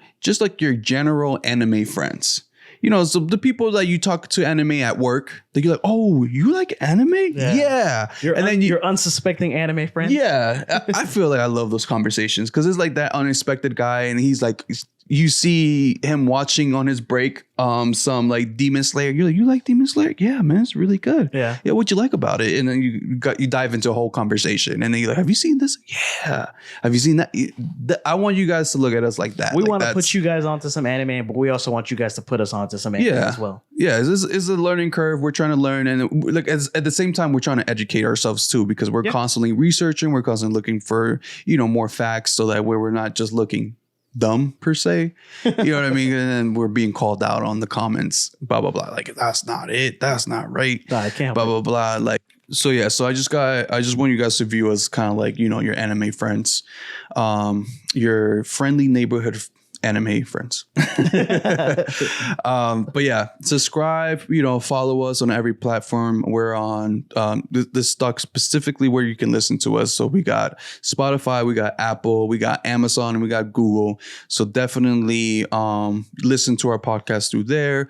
general anime friends. You know, so the people that you talk to anime at work, they're like, "Oh, you like anime? Yeah." You're unsuspecting anime friend. Yeah, I feel like I love those conversations because it's like that unexpected guy, and he's like, you see him watching on his break, some like Demon Slayer. You're like, "You like Demon Slayer? Yeah, man, it's really good. Yeah, what you like about it?" And then you dive into a whole conversation, and then you're like, "Have you seen this? Yeah, have you seen that?" I want you guys to look at us like that. We want to put you guys onto some anime, but we also want you guys to put us onto some anime as well. Yeah, it's a learning curve. We're trying to learn, and like at the same time, we're trying to educate ourselves too, because we're constantly researching. We're constantly looking for more facts, so that way we're not just looking dumb per se. You know what I mean? And then we're being called out on the comments, blah blah blah. Like that's not it. That's not right. I can't. Blah blah blah. Like So I just want you guys to view us kind of like, your anime friends, your friendly neighborhood anime friends. But yeah, subscribe, follow us on every platform. We're on this stuck specifically where you can listen to us. So we got Spotify, we got Apple, we got Amazon, and we got Google. So definitely listen to our podcast through there.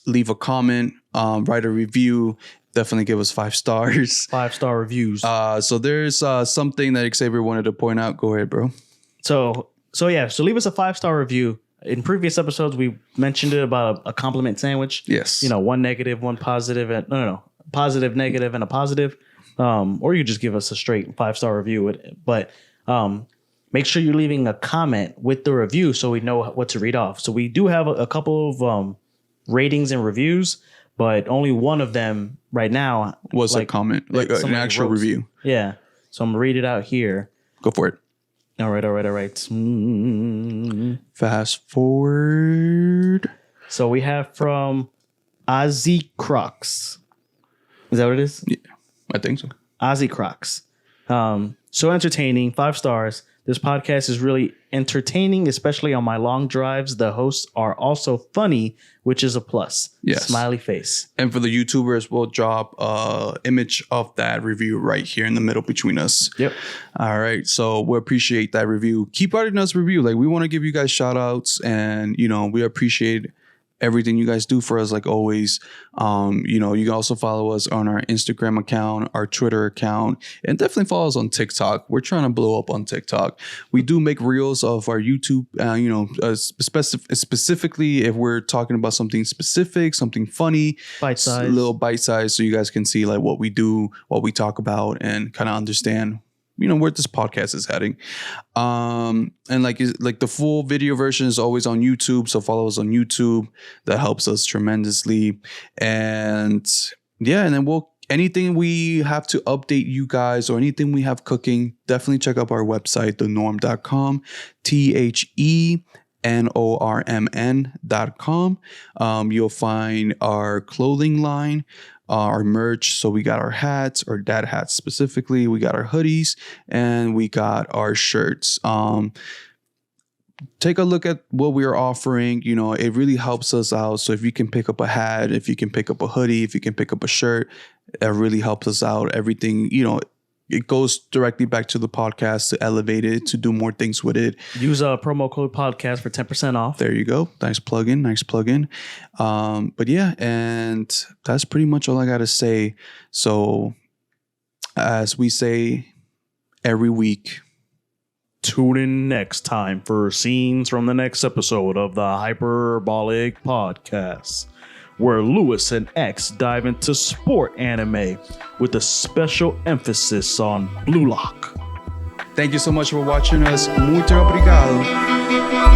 Leave a comment, write a review. Definitely give us 5 stars. 5-star reviews. So there's something that Xavier wanted to point out. Go ahead, bro. So leave us a 5-star review. In previous episodes, we mentioned it about a compliment sandwich. Yes. One negative, one positive, and no, positive, negative, and a positive. Or you just give us a straight 5-star review. But make sure you're leaving a comment with the review so we know what to read off. So we do have a couple of ratings and reviews, but only one of them right now was a comment, like an actual review. Yeah. So I'm gonna read it out here. Go for it. All right. Fast forward. So we have from Ozzy Crocs. Is that what it is? Yeah, I think so. Ozzy Crocs. So entertaining, 5 stars. This podcast is really entertaining, especially on my long drives. The hosts are also funny, which is a plus. Yes. Smiley face. And for the YouTubers, we'll drop an image of that review right here in the middle between us. Yep. All right. So we appreciate that review. Keep writing us review. Like, we want to give you guys shout outs, and, we appreciate everything you guys do for us, like always. You can also follow us on our Instagram account, our Twitter account, and definitely follow us on TikTok. We're trying to blow up on TikTok. We do make reels of our YouTube, specifically if we're talking about something specific, something funny, bite-sized, little bite-sized, so you guys can see like what we do, what we talk about, and kind of understand where this podcast is heading. And like the full video version is always on YouTube. So follow us on YouTube. That helps us tremendously. And then anything we have to update you guys or anything we have cooking, definitely check out our website, thenorm.com, TheNormn.com. You'll find our clothing line, our merch. So we got our hats, or dad hats specifically. We got our hoodies, and we got our shirts. Take a look at what we are offering. It really helps us out. So if you can pick up a hat, if you can pick up a hoodie, if you can pick up a shirt, it really helps us out. Everything, it goes directly back to the podcast to elevate it, to do more things with it. Use a promo code podcast for 10% off. There you go. Nice plug-in. But yeah, and that's pretty much all I got to say. So as we say every week, tune in next time for scenes from the next episode of the Hyperbolic Podcast, where Lewis and X dive into sport anime with a special emphasis on Blue Lock. Thank you so much for watching us. Muito obrigado.